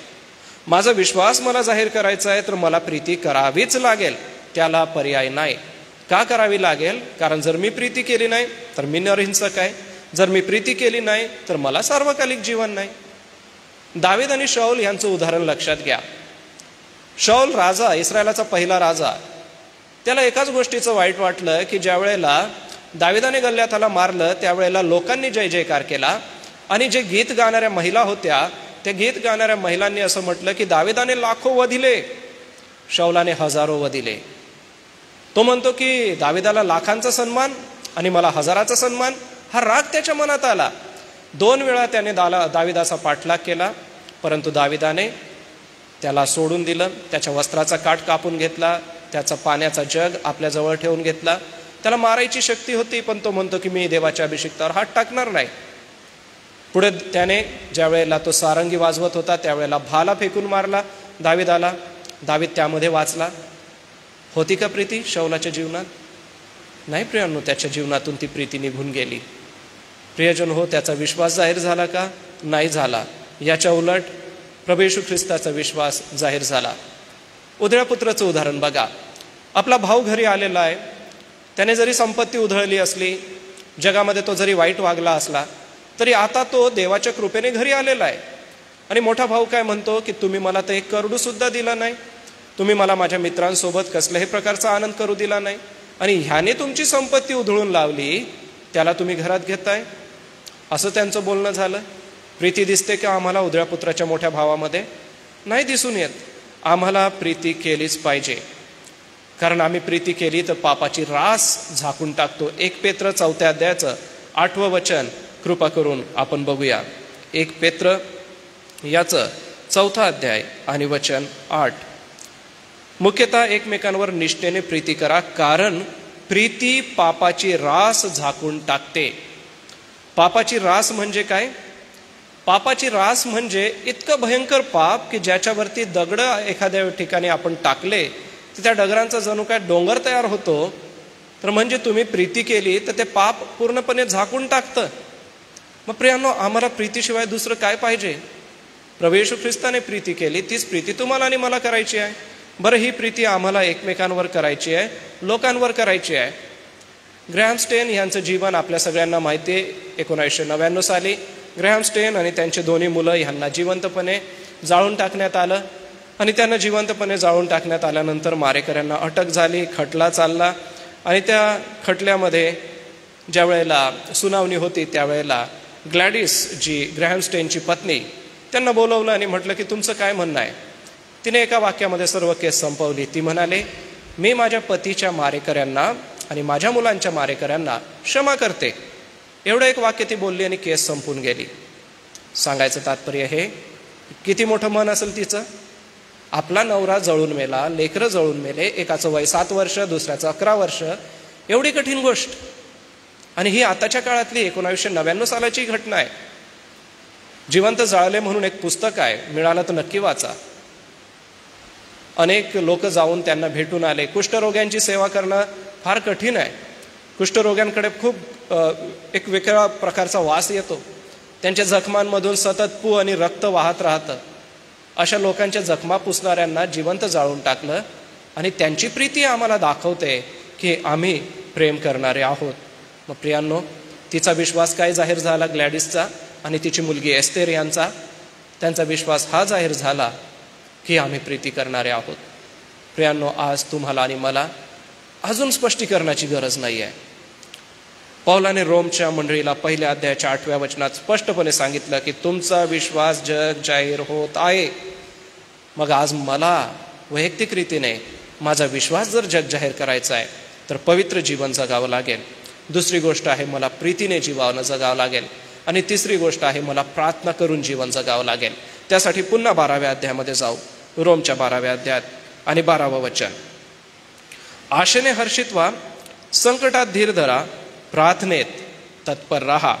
माझा विश्वास मला जाहीर करायचा आहे तर मला प्रीती करावीच लागेल, त्याला पर्याय नाही. का करावी लागेल? कारण जर मी प्रीती केली नाही तर मी नरहिंसक आहे. जर मी प्रीती केली नाही तर मला सार्वकालिक जीवन नाही. दावीद आणि शाऊल यांचं उदाहरण लक्षात घ्या. शाऊल राजा, इस्रायलाचा पहिला राजा, त्याला एकाच गोष्टीचं वाईट वाटलं की ज्या वेळेला दाविदाने गल्ल्याथाला मारलं त्यावेळेला लोकांनी जय जयकार केला आणि जे गीत गाणाऱ्या महिला होत्या त्या गीत गाणाऱ्या महिलांनी असं म्हटलं की दाविदाने लाखो वधिले, शाऊलाने हजारो वधिले. तो म्हणतो की दाविदाला लाखांचा सन्मान आणि मला हजाराचा सन्मान. हा राग त्याच्या मनात आला. 2 वेळा त्याने दाविदाचा पाठलाग केला, परंतु दाविदाने त्याला सोडून दिलं. त्याच्या वस्त्राचा काठ कापून घेतला, त्याचा पाण्याचा जग आपल्याजवळ ठेवून घेतला. त्याला मारायची शक्ती होती, पण तो म्हणतो की मी देवाच्या अभिषिक्तावर हात टाकणार नाही. पुढे त्याने ज्या वेळेला तो सारंगी वाजवत होता त्यावेळेला भाला फेकून मारला दाविदाला. दावीद त्यामध्ये वाचला. होती का प्रीती शाऊलाच्या जीवनात? नाही प्रियांनो, त्याच्या जीवनातून ती प्रीती निघून गेली. प्रियजन हो, त्याचा विश्वास जाहीर झाला का? नाही झाला. याच्या उलट प्रभू येशू ख्रिस्ताचा विश्वास जाहीर झाला. उधळ्या पुत्राचं उदाहरण बघा. आपला भाऊ घरी आलेला आहे. त्याने जरी संपत्ती उधळली असली, जगामध्ये तो जरी वाईट वागला असला, तरी आता तो देवाच्या कृपेने घरी आलेला आहे. आणि मोठा भाऊ काय म्हणतो की तुम्ही मला तर 1 करडू सुद्धा दिला नाही, तुम्ही मला माझ्या मित्रांसोबत कसल्याही प्रकारचा आनंद करू दिला नाही, आणि ह्याने तुमची संपत्ती उधळून लावली, त्याला तुम्ही घरात घेताय. असं त्यांचं बोलणं झालं. प्रीती दिसते का आम्हाला उधळ्या पुत्राच्या मोठ्या भावामध्ये? नाही दिसून येत. आम्हाला प्रीती केलीच पाहिजे, कारण आम्ही प्रीती केली तर पापाची रास झाकून टाकतो. 1 पेत्र 4 अध्यायाचं 8वं वचन कृपा करून आपण बघूया. 1 पेत्र याचं 4 अध्याय आणि वचन 8. मुख्यतः एकमेकांवर निष्ठेने प्रीती करा, कारण प्रीती पापाची रास झाकून टाकते. पापाची रास म्हणजे काय? पापाची रास म्हणजे इतकं भयंकर पाप की ज्याच्यावरती दगड एखाद्या ठिकाणी आपण टाकले तर त्या दगडांचा जणू काय डोंगर तयार होतो. तर म्हणजे तुम्ही प्रीती केली तर ते पाप पूर्णपणे झाकून टाकतं. मग प्रियांनो, आम्हाला प्रीतीशिवाय दुसरं काय पाहिजे? प्रभू येशू ख्रिस्ताने प्रीती केली, तीच प्रीती तुम्हाला आणि मला करायची आहे. बरं, ही प्रीती आम्हाला एकमेकांवर करायची आहे, लोकांवर करायची आहे. ग्रॅहम स्टेन यांचं जीवन आपल्या सगळ्यांना माहिती आहे. 1999 साली ग्रॅहम स्टेन आणि त्यांचे 2 मुलं यांना जिवंतपणे जाळून टाकण्यात आलं. आणि त्यांना जिवंतपणे जाळून टाकण्यात आल्यानंतर मारेकऱ्यांना अटक झाली, खटला चालला. आणि त्या खटल्यामध्ये ज्या वेळेला सुनावणी होती त्यावेळेला ग्लॅडिस, जी ग्रॅहम स्टेनची पत्नी, त्यांना बोलवलं आणि म्हटलं की तुमचं काय म्हणणं आहे? तिने एका वाक्यामध्ये सर्व केस संपवली. ती म्हणाले, मी माझ्या पतीच्या मारेकऱ्यांना आणि माझ्या मुलांच्या मारेकऱ्यांना क्षमा करते. एवढं एक वाक्य ती बोलली आणि केस संपून गेली. सांगायचं तात्पर्य हे, किती मोठं मन असेल तिचं. आपला नवरा जळून मेला, लेकरं जळून मेले, एकाचं वय 7 वर्ष, दुसऱ्याचं 11 वर्ष. एवढी कठीण गोष्ट. आणि ही आताच्या काळातली 1999 सालाची घटना आहे. जिवंत जाळले म्हणून एक पुस्तक आहे, मिळालं तर नक्की वाचा. अनेक लोक जाऊन त्यांना भेटून आले. कुष्ठरोग्यांची सेवा करणं फार कठीण आहे. कुष्ठरोग्यांकडे खूप एक वेगळ्या प्रकारचा वास येतो. त्यांच्या जखमांमधून सतत पू आणि रक्त वाहत राहतं. अशा लोकांच्या जखमा पुसणाऱ्यांना जिवंत जाळून टाकलं. आणि त्यांची प्रीती आम्हाला दाखवते की आम्ही प्रेम करणारे आहोत. मग प्रियांनो, तिचा विश्वास काय जाहीर झाला? ग्लॅडिसचा आणि तिची मुलगी एस्तेर यांचा. त्यांचा विश्वास हा जाहीर झाला की आम्ही प्रीती करणारे आहोत. प्रियांनो, आज तुम्हाला आणि मला अजून स्पष्टीकरणाची गरज नाही आहे. पौलाने रोमच्या मंडळीला पहिल्या अध्यायाच्या 8व्या वचनात स्पष्टपणे सांगितलं की तुमचा विश्वास जग जाहीर होत आहे. मग आज मला वैयक्तिक रीतीने माझा विश्वास जर जग जाहीर करायचा आहे तर पवित्र जीवन जगावं लागेल. दुसरी गोष्ट आहे मला प्रीतीने जीवानं जगावं लागेल. आणि तिसरी गोष्ट आहे मला प्रार्थना करून जीवन जगावं लागेल. त्यासाठी पुन्हा 12व्या अध्यायामध्ये जाऊ. रोमच्या 12व्या अध्यायात आणि 12वं वचन. आशेने हर्षित व्हा, संकटात धीर धरा, प्रार्थनेत तत्पर राहा.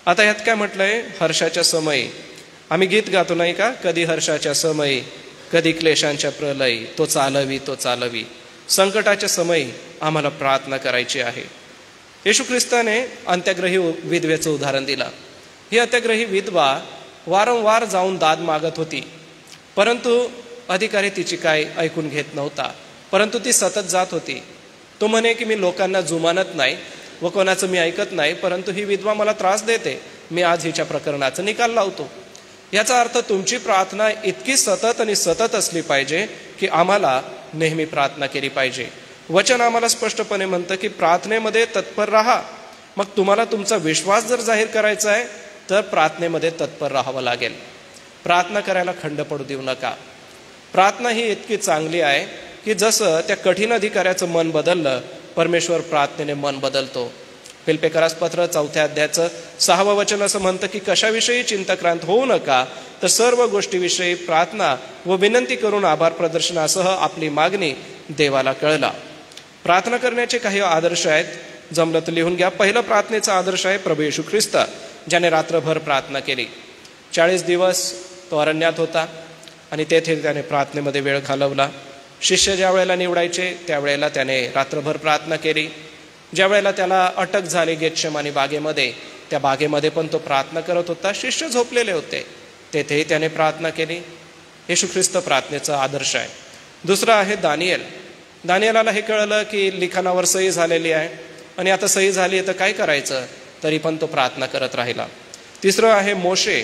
आता यात काय म्हटलंय? हर्षाच्या समयी. आम्ही गीत गातो नाही का? कधी हर्षाच्या समयी, कधी क्लेशांच्या प्रलयी, तो चालवी तो चालवी. संकटाच्या समयी आम्हाला प्रार्थना करायची आहे. येशू ख्रिस्ताने अंत्यग्रही विधवेचं उदाहरण दिलं. ही अंत्यग्रही विधवा वारंवार जाऊन दाद मागत होती, परंतु अधिकारी तिची काय ऐकून घेत नव्हता. परंतु ती सतत जात होती. तो म्हणे की मी लोकांना जुमानत नाही व कोणाचं मी ऐकत नाही, परंतु ही विधवा मला त्रास देते, मी आज हिच्या प्रकरणाचा निकाल लावतो. याचा अर्थ तुमची प्रार्थना इतकी सतत आणि सतत असली पाहिजे की आम्हाला नेहमी प्रार्थना केली पाहिजे. वचन आम्हाला स्पष्टपणे म्हणतं की प्रार्थनेमध्ये तत्पर राहा. मग तुम्हाला तुमचा विश्वास जर जाहीर करायचा आहे तर प्रार्थनेमध्ये तत्पर राहावं लागेल. प्रार्थना करायला खंड पडू देऊ नका. प्रार्थना ही इतकी चांगली आहे की जसं त्या कठीण अधिकाऱ्याचं मन बदललं, परमेश्वर प्रार्थनेने मन बदलतो. फिलिप्पियरास पत्र 4व्या अध्यायाचं 6वं वचन असं म्हणतं की कशाविषयी चिंताक्रांत होऊ नका, तर सर्व गोष्टीविषयी प्रार्थना व विनंती करून आभार प्रदर्शनासह आपली मागणी देवाला कळला. प्रार्थना करण्याचे काही आदर्श आहेत, जमलं तर लिहून घ्या. पहिलं प्रार्थनेचा आदर्श आहे प्रभू येशू ख्रिस्त, ज्याने रात्रभर प्रार्थना केली. 40 दिवस तो अरण्यात होता आणि तेथे त्याने प्रार्थनेमध्ये वेळ घालवला. शिष्य ज्या वेळेला निवडायचे त्यावेळेला त्याने रात्रभर प्रार्थना केली. ज्या वेळेला त्याला अटक झाली गेतशेमानी बागेमध्ये, त्या बागेमध्ये पण तो प्रार्थना करत होता. शिष्य झोपलेले होते, तेथेही त्याने प्रार्थना केली. येशू ख्रिस्त प्रार्थनेचा आदर्श आहे. दुसरं आहे दानिएल. दानिएलाला हे कळलं की लिखाणावर सही झालेली आहे आणि आता सही झाली तर काय करायचं, तरी पण तो प्रार्थना करत राहिला. तिसरं आहे मोशे.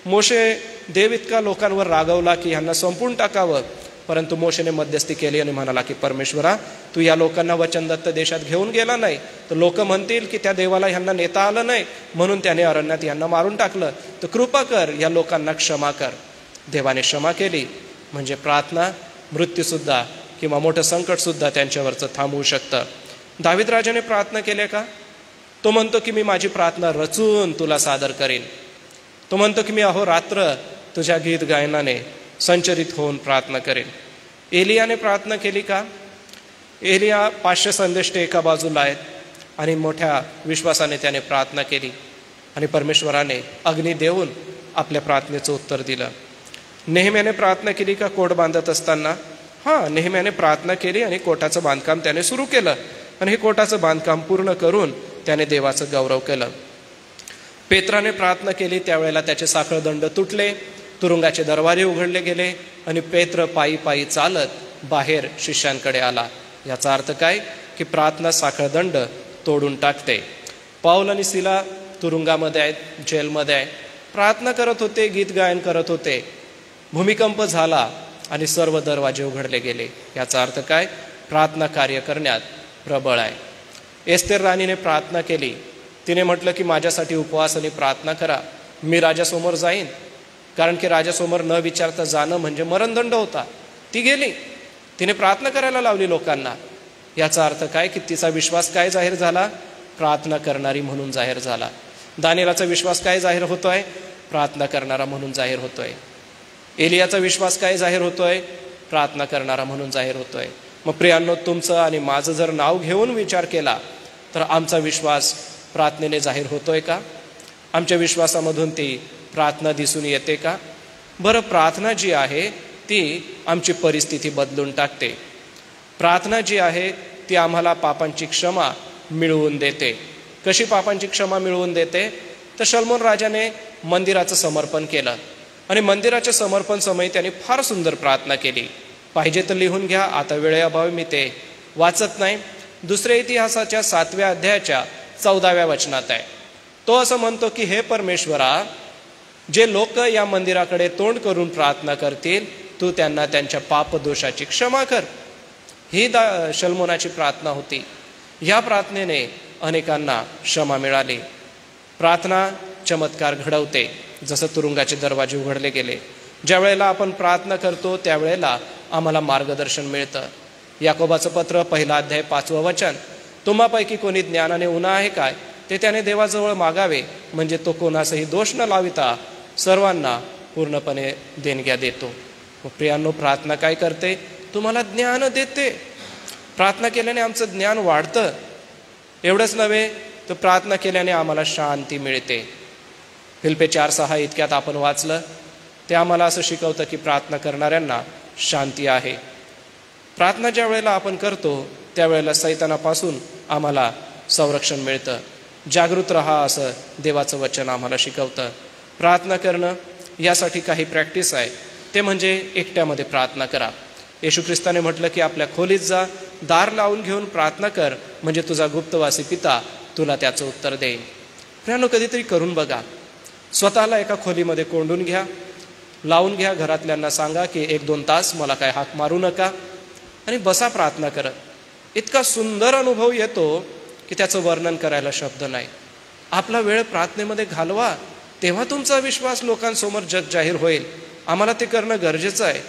मोशे देव इतका लोकांवर रागवला की ह्यांना संपून टाकावं, परंतु मोशेने मध्यस्थी केली आणि म्हणाला की परमेश्वरा, तू या लोकांना वचनदत्त देशात घेऊन गेला नाही तर लोक म्हणतील की त्या देवाला ह्यांना नेता आलं नाही म्हणून त्याने अरण्यात यांना मारून टाकलं, तर कृपा कर, या लोकांना क्षमा कर. देवाने क्षमा केली म्हणजे प्रार्थना, मृत्यूसुद्धा किंवा मोठं संकटसुद्धा त्यांच्यावरचं थांबवू शकतं. दावीद राजाने प्रार्थना केल्या का? तो म्हणतो की मी माझी प्रार्थना रचून तुला सादर करीन. तो म्हणतो की मी अहोरात्र तुझ्या गीत गायनाने संचरित होऊन प्रार्थना करेन. एलियाने प्रार्थना केली का? एलिया 500 संदेष्टे एका बाजूला आहेत आणि मोठ्या विश्वासाने त्याने प्रार्थना केली आणि परमेश्वराने अग्नी देऊन आपल्या प्रार्थनेचं उत्तर दिलं. नेहम्याने प्रार्थना केली का कोट बांधत असताना? हां, नेहम्याने प्रार्थना केली आणि कोटाचं बांधकाम त्याने सुरू केलं आणि हे कोटाचं बांधकाम पूर्ण करून त्याने देवाचं गौरव केलं. पेत्राने प्रार्थना केली, त्यावेळेला त्याचे साखळदंड तुटले, तुरुंगाचे दरवाजे उघडले गेले आणि पेत्र पायी पायी चालत बाहेर शिष्यांकडे आला. याचा अर्थ काय? की प्रार्थना साखळदंड तोडून टाकते. पाऊल आणि सिला तुरुंगामध्ये आहेत, जेलमध्ये आहे, प्रार्थना करत होते, गीत गायन करत होते. भूमिकंप झाला आणि सर्व दरवाजे उघडले गेले. याचा अर्थ काय? प्रार्थना कार्य करण्यात प्रबळ आहे. एस्तेर राणीने प्रार्थना केली. तिने म्हटलं की माझ्यासाठी उपवास आणि प्रार्थना करा, मी राजासमोर जाईन. कारण की राजासमोर न विचारता जाणं म्हणजे मरणदंड होता. ती गेली, तिने प्रार्थना करायला लावली लोकांना. याचा अर्थ काय? की तिचा विश्वास काय जाहीर झाला? प्रार्थना करणारी म्हणून जाहीर झाला. दानिएलाचा विश्वास काय जाहीर होतोय? प्रार्थना करणारा म्हणून जाहीर होतोय. एलियाचा विश्वास काय जाहीर होतोय? प्रार्थना करणारा म्हणून जाहीर होतोय. मग प्रियांनो, तुमचं आणि माझं जर नाव घेऊन विचार केला तर आमचा विश्वास प्रार्थनेने जाहीर होतोय का? आमच्या विश्वासामधून ती प्रार्थना दिसून येते का? बरं, प्रार्थना जी आहे ती आमची परिस्थिती बदलून टाकते. प्रार्थना जी आहे ती आम्हाला पापांची क्षमा मिळवून देते. कशी पापांची क्षमा मिळवून देते? तर शलोमोन राजाने मंदिराचं समर्पण केलं आणि मंदिराच्या समर्पण समयी त्याने फार सुंदर प्रार्थना केली. पाहिजे तर लिहून घ्या, आता वेळेअभावी मी ते वाचत नाही. दुसऱ्या इतिहासाच्या 7व्या अध्यायाच्या 14व्या वचनात आहे. तो असं म्हणतो की हे परमेश्वरा, जे लोक या मंदिराकडे तोंड करून प्रार्थना करतील, तू त्यांना त्यांच्या पापदोषाची क्षमा कर. ही शल्मोनाची प्रार्थना होती. या प्रार्थनेने अनेकांना क्षमा मिळाली. प्रार्थना चमत्कार घडवते. जसं तुरुंगाचे दरवाजे उघडले गेले. ज्या वेळेला आपण प्रार्थना करतो त्यावेळेला आम्हाला मार्गदर्शन मिळतं. याकोबाचं पत्र 1 अध्याय 5वं वचन, तुम्हापैकी कोणी ज्ञानाने उणा आहे काय, ते त्याने देवाजवळ मागावे, म्हणजे तो कोणासही दोष न लाविता सर्वांना पूर्णपणे देणग्या देतो. प्रियांनो, प्रार्थना काय करते? तुम्हाला ज्ञान देते. प्रार्थना केल्याने आमचं ज्ञान वाढतं. एवढंच नव्हे तर प्रार्थना केल्याने आम्हाला शांती मिळते. फिलिप्पे 4:6 इतक्यात आपण वाचलं. ते आम्हाला असं शिकवतं की प्रार्थना करणाऱ्यांना शांती आहे. प्रार्थना ज्या वेळेला आपण करतो त्यावेळेला सैतानापासून आम्हाला संरक्षण मिळतं. जागृत रहा असं देवाचं वचन आम्हाला शिकवतं. प्रार्थना करणं यासाठी काही प्रॅक्टिस आहे. ते म्हणजे एकट्यामध्ये प्रार्थना करा. येशू ख्रिस्ताने म्हटलं की आपल्या खोलीत जा, दार लावून घेऊन प्रार्थना कर, म्हणजे तुझा गुप्तवासी पिता तुला त्याचं उत्तर देईल. प्रियांनो, कधीतरी करून बघा. स्वतःला एका खोलीमध्ये कोंडून घ्या, लावून घ्या. घरातल्यांना सांगा की 1-2 तास मला काय हाक मारू नका आणि बसा प्रार्थना करत. इतका सुंदर अनुभव येतो की त्याचं वर्णन करायला शब्द नाही. आपला वेळ प्रार्थनेमध्ये घालवा, तेव्हा तुमचा विश्वास लोकांसमोर जग जाहीर होईल. आम्हाला ते करणं गरजेचं आहे.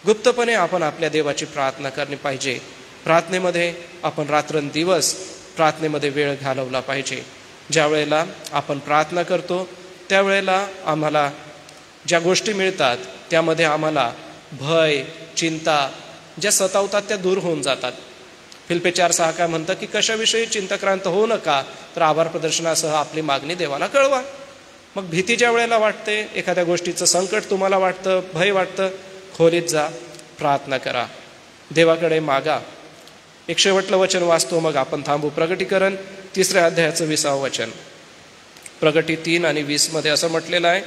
गुप्तपणे आपण आपल्या देवाची प्रार्थना करणे पाहिजे. प्रार्थनेमध्ये आपण रात्रंदिवस प्रार्थनेमध्ये वेळ घालवला पाहिजे. ज्या वेळेला आपण प्रार्थना करतो त्यावेळेला आम्हाला ज्या गोष्टी मिळतात त्यामध्ये आम्हाला भय, चिंता ज्या सतावतात त्या दूर होऊन जातात. फिलिप्पे 4:6 काय म्हणतं की कशाविषयी चिंताक्रांत होऊ नका, तर आभार प्रदर्शनासह आपली मागणी देवाला कळवा. मग भीती ज्या वेळेला वाटते, एखाद्या गोष्टीचं संकट तुम्हाला वाटतं, भय वाटतं, खोलीत जा, प्रार्थना करा, देवाकडे मागा. एक शेवटलं वचन वाचतो, मग आपण थांबू. प्रगटीकरण 3 अध्यायाचं 20वं वचन. प्रगटी 3 आणि 20 मध्ये असं म्हटलेलं आहे,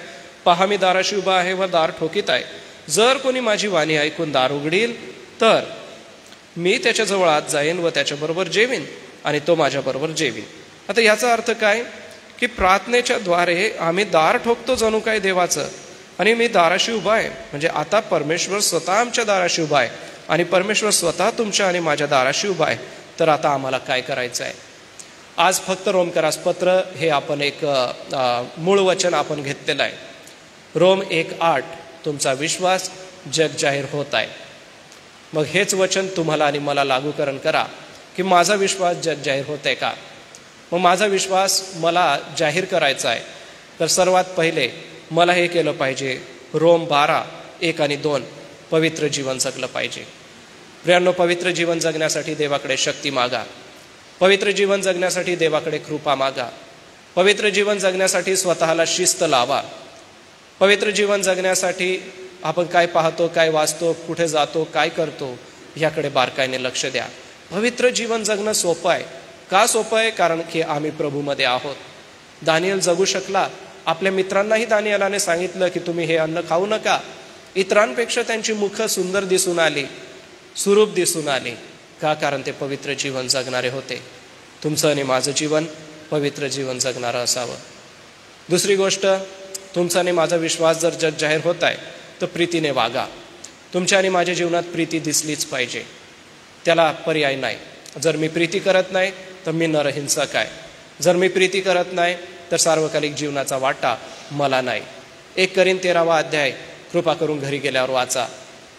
पहा मी दाराशी उभा आहे व दार ठोकीत आहे. जर कोणी माझी वाणी ऐकून दार उघडील तर मी त्याच्याजवळ आत जाईन व त्याच्याबरोबर जेवीन आणि तो माझ्याबरोबर जेवीन. आता याचा अर्थ काय की प्रार्थनेच्या द्वारे आम्ही दार ठोकतो जणू काय देवाचं, आणि मी दाराशी उभा आहे. म्हणजे आता परमेश्वर स्वतः आमच्या दाराशी उभा आहे आणि परमेश्वर स्वतः तुमच्या आणि माझ्या दाराशी उभा आहे. तर आता आम्हाला काय करायचं आहे? आज फक्त रोमकरास पत्र हे आपण एक मूळ वचन आपण घेतलेलं आहे. रोम 1:8, तुमचा विश्वास जग जाहीर होत आहे. मग हेच वचन तुम्हाला आणि मला लागूकरण करा की माझा विश्वास जग जाहीर होत आहे का? मग माझा विश्वास मला जाहीर करायचा आहे तर सर्वात पहिले मला हे केलं पाहिजे, रोम 12:1 आणि 2, पवित्र जीवन जगलं पाहिजे. प्रियांनो, पवित्र जीवन जगण्यासाठी देवाकडे शक्ती मागा. पवित्र जीवन जगण्यासाठी देवाकडे कृपा मागा. पवित्र जीवन जगण्यासाठी स्वतःला शिस्त लावा. पवित्र जीवन जगण्यासाठी आपण काय पाहतो, काय वाचतो, कुठे जातो, काय करतो याकडे बारकाईने लक्ष द्या. पवित्र जीवन जगणं सोपं आहे. का सोपं आहे? कारण की आम्ही प्रभूमध्ये आहोत. दानियल जगू शकला. आपल्या मित्रांनाही दानियलाने सांगितलं की तुम्ही हे अन्न खाऊ नका. इतरांपेक्षा त्यांची मुख सुंदर दिसून आली, सुरूप दिसून आली. का? कारण ते पवित्र जीवन जगणारे होते. तुमचं आणि माझं जीवन पवित्र जीवन जगणारं असावं. दुसरी गोष्ट, तुमचा आणि माझा विश्वास जर जग जाहीर होत आहे तर प्रीतीने वागा. तुमच्या आणि माझ्या जीवनात प्रीती दिसलीच पाहिजे. त्याला पर्याय नाही. जर मी प्रीती करत नाही तर मी नरहिंसक आहे. जर मी प्रीती करत नाही तर सार्वकालिक जीवनाचा वाटा मला नाही. 1 करीन 13वा अध्याय कृपा करून घरी गेल्यावर वाचा.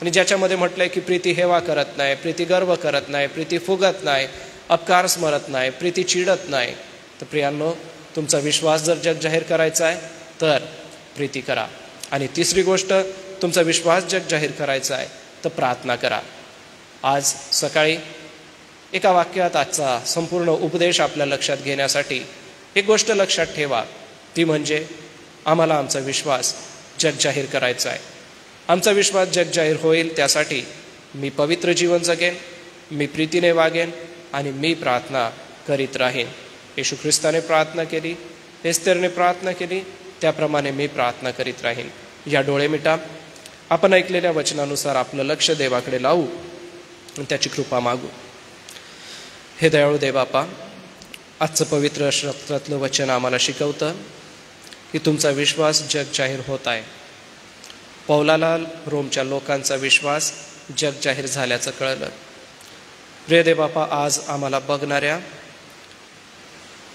आणि ज्याच्यामध्ये म्हटलंय की प्रीती हेवा करत नाही, प्रीती गर्व करत नाही, प्रीती फुगत नाही, अपकार स्मरत नाही, प्रीती चिडत नाही. तर प्रियांनो, तुमचा विश्वास जर जग जाहीर करायचा आहे तर प्रीती करा. आणि तिसरी गोष्ट, तुमचा विश्वास जग जाहीर करायचा आहे तर प्रार्थना करा. आज सकाळी एका वाक्यात आजचा संपूर्ण उपदेश आपल्या लक्षात घेण्यासाठी एक गोष्ट लक्षात ठेवा, ती म्हणजे आम्हाला आमचा विश्वास जग जाहीर करायचा आहे. आमचा विश्वास जग जाहीर होईल त्यासाठी मी पवित्र जीवन जगेन, मी प्रीतीने वागेन आणि मी प्रार्थना करीत राहीन. येशू ख्रिस्ताने प्रार्थना केली, एस्तेरने प्रार्थना केली, त्याप्रमाणे मी प्रार्थना करीत राहीन. या डोळे मिटा. आपण ऐकलेल्या वचनानुसार आपलं लक्ष देवाकडे लावू आणि त्याची कृपा मागू. हे दयाळू देवबापा, आजचं पवित्र शास्त्रातलं वचन आम्हाला शिकवतं की तुमचा विश्वास जग जाहीर होत आहे. पौलाला रोमच्या लोकांचा विश्वास जग जाहीर झाल्याचं कळलं. प्रिय देवबापा, आज आम्हाला बघणाऱ्या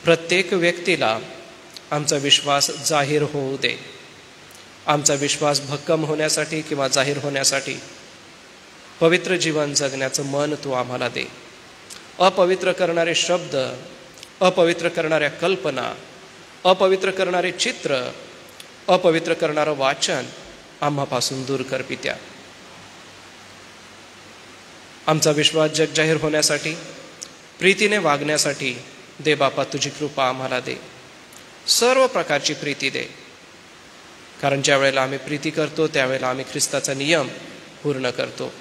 प्रत्येक व्यक्तीला आमचा विश्वास जाहीर होऊ दे. आमचा विश्वास भक्कम होण्यासाठी किंवा जाहीर होण्यासाठी पवित्र जीवन जगण्याचं मन तू आम्हाला दे. अपवित्र करणारे शब्द, अपवित्र करणाऱ्या कल्पना, अपवित्र करणारे चित्र, अपवित्र करणारं वाचन आम्हापासून दूर कर पित्या. आमचा विश्वास जग जाहीर होण्यासाठी, प्रीतीने वागण्यासाठी दे बापा तुझी कृपा आम्हाला दे. सर्व प्रकारची प्रीती दे, कारण ज्या वेळेला आम्ही प्रीती करतो त्यावेळेला आम्ही ख्रिस्ताचा नियम पूर्ण करतो.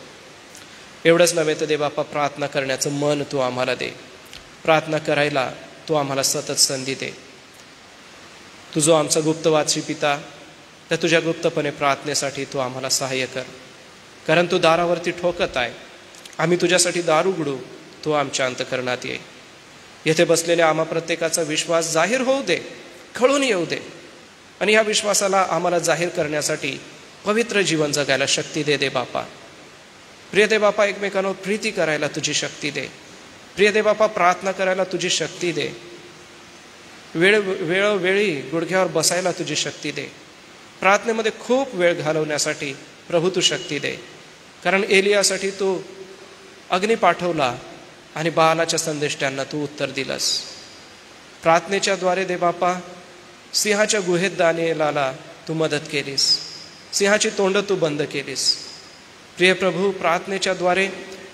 एवढंच नव्हे तर दे बापा, प्रार्थना करण्याचं मन तू आम्हाला दे. प्रार्थना करायला तू आम्हाला सतत संधी दे. तू जो आमचा गुप्तवासी पिता, त्या तुझ्या गुप्तपणे प्रार्थनेसाठी तू आम्हाला सहाय्य कर. कारण तू दारावरती ठोकत आहे. आम्ही तुझ्यासाठी दार उघडू, तू आमच्या अंतःकरणात ये. येथे बसलेल्या आम्हा प्रत्येकाचा विश्वास जाहीर होऊ दे, कळून येऊ दे. आणि या विश्वासाला आम्हाला जाहीर करण्यासाठी पवित्र जीवन जगायला शक्ती दे बापा. प्रिय दे बापा, एकमेकांवर प्रीती करायला तुझी शक्ती दे. प्रिय दे बापा, प्रार्थना करायला तुझी शक्ती दे. वेळोवेळी गुडघ्यावर बसायला तुझी शक्ती दे. प्रार्थनेमध्ये खूप वेळ घालवण्यासाठी प्रभू तू शक्ती दे. कारण एलियासाठी तू अग्नी पाठवला आणि बालाच्या संदेष्ट्यांना तू उत्तर दिलंस. प्रार्थनेच्या द्वारे दे बापा, सिंहाच्या गुहेत दानिएलाला तू मदत केलीस. सिंहाची तोंड तू बंद केलीस. प्रिय प्रभू, प्रार्थनेच्या द्वारे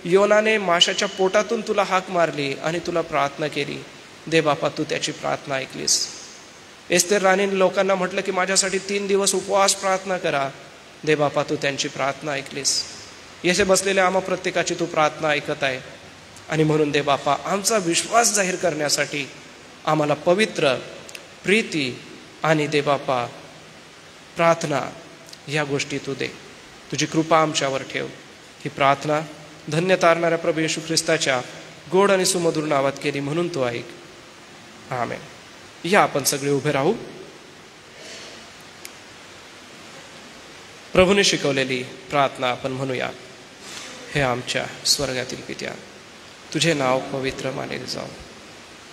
योनाने माशाच्या पोटातून तुला हाक मारली आणि तुला प्रार्थना केली. दे बापा, तू त्याची प्रार्थना ऐकलीस. एस्तेर राणीने लोकांना म्हटलं की माझ्यासाठी 3 दिवस उपवास प्रार्थना करा. दे बापा, तू त्यांची प्रार्थना ऐकलीस. येथे बसलेल्या आम्हा प्रत्येकाची तू प्रार्थना ऐकत आहे. आणि म्हणून दे बापा, आमचा विश्वास जाहीर करण्यासाठी आम्हाला पवित्र प्रीती आणि दे बापा प्रार्थना ह्या गोष्टी तू दे. तुझी कृपा आमच्यावर ठेव. ही प्रार्थना धन्य तारणाऱ्या प्रभू येशू ख्रिस्ताच्या गोड आणि सुमधुर नावात केली म्हणून तू ऐक. आमेन. या आपण सगळे उभे राहू. प्रभूने शिकवलेली प्रार्थना आपण म्हणूया. हे आमच्या स्वर्गातील पित्या, तुझे नाव पवित्र मानले जाओ.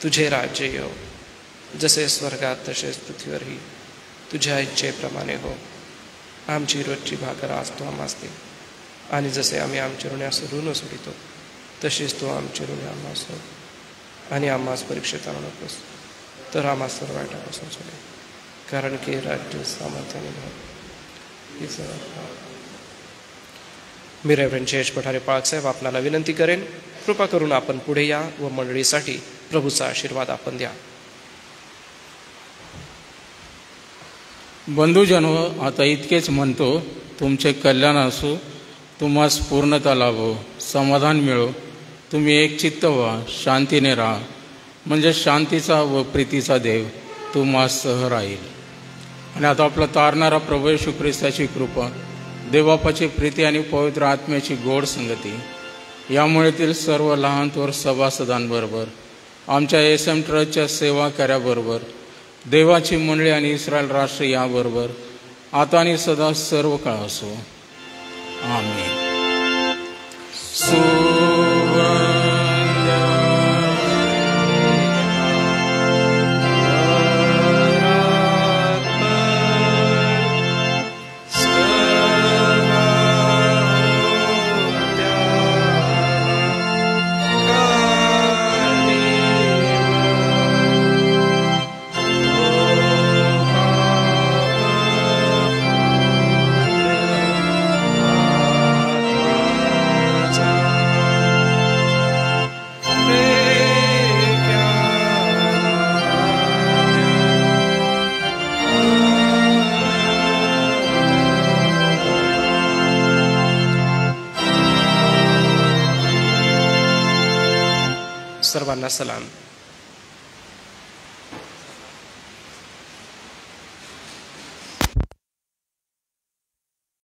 तुझे राज्य येऊ. जसे स्वर्गात तसेच पृथ्वीवरही तुझ्या इच्छेप्रमाणे हो. आमची रोजची भाकर आज तू आम्हास दे. आणि जसे आम्ही आमचे ऋण्यास ऋण सोडितो तसेच तू आमचे ऋण आम्हास हो. आणि आम्हास परीक्षेत आणू नकोस, तर आम्हास सर्व वाईटापासून सोडे. कारण की राज्य सामर्थ्याने ही सर्व. मी रेव्हरंड जयेश पठारे पाळकसाहेब आपणाला विनंती करेन, कृपा करून आपण पुढे या व मंडळीसाठी प्रभूचा आशीर्वाद आपण द्या. बंधुजनो, आता इतकेच म्हणतो, तुमचे कल्याण असो, तुम्हास पूर्णता लाभो, समाधान मिळो, तुम्ही एक चित्त व्हा, शांतीने राहा, म्हणजे शांतीचा व प्रीतीचा देव तुम्हास सह राहील. आणि आता आपला तारणारा प्रभू येशू ख्रिस्ताची कृपा, देवबापाची प्रीती आणि पवित्र आत्म्याची गोड संगती यामुळेतील सर्व लहान थोर सभासदांबरोबर, आमच्या SM ट्रस्टच्या सेवा कार्याबरोबर, देवाची मंडळी आणि इस्रायल राष्ट्र याबरोबर आता आणि सदा सर्व काळ असो. आमेन. सर्वांना सलाम.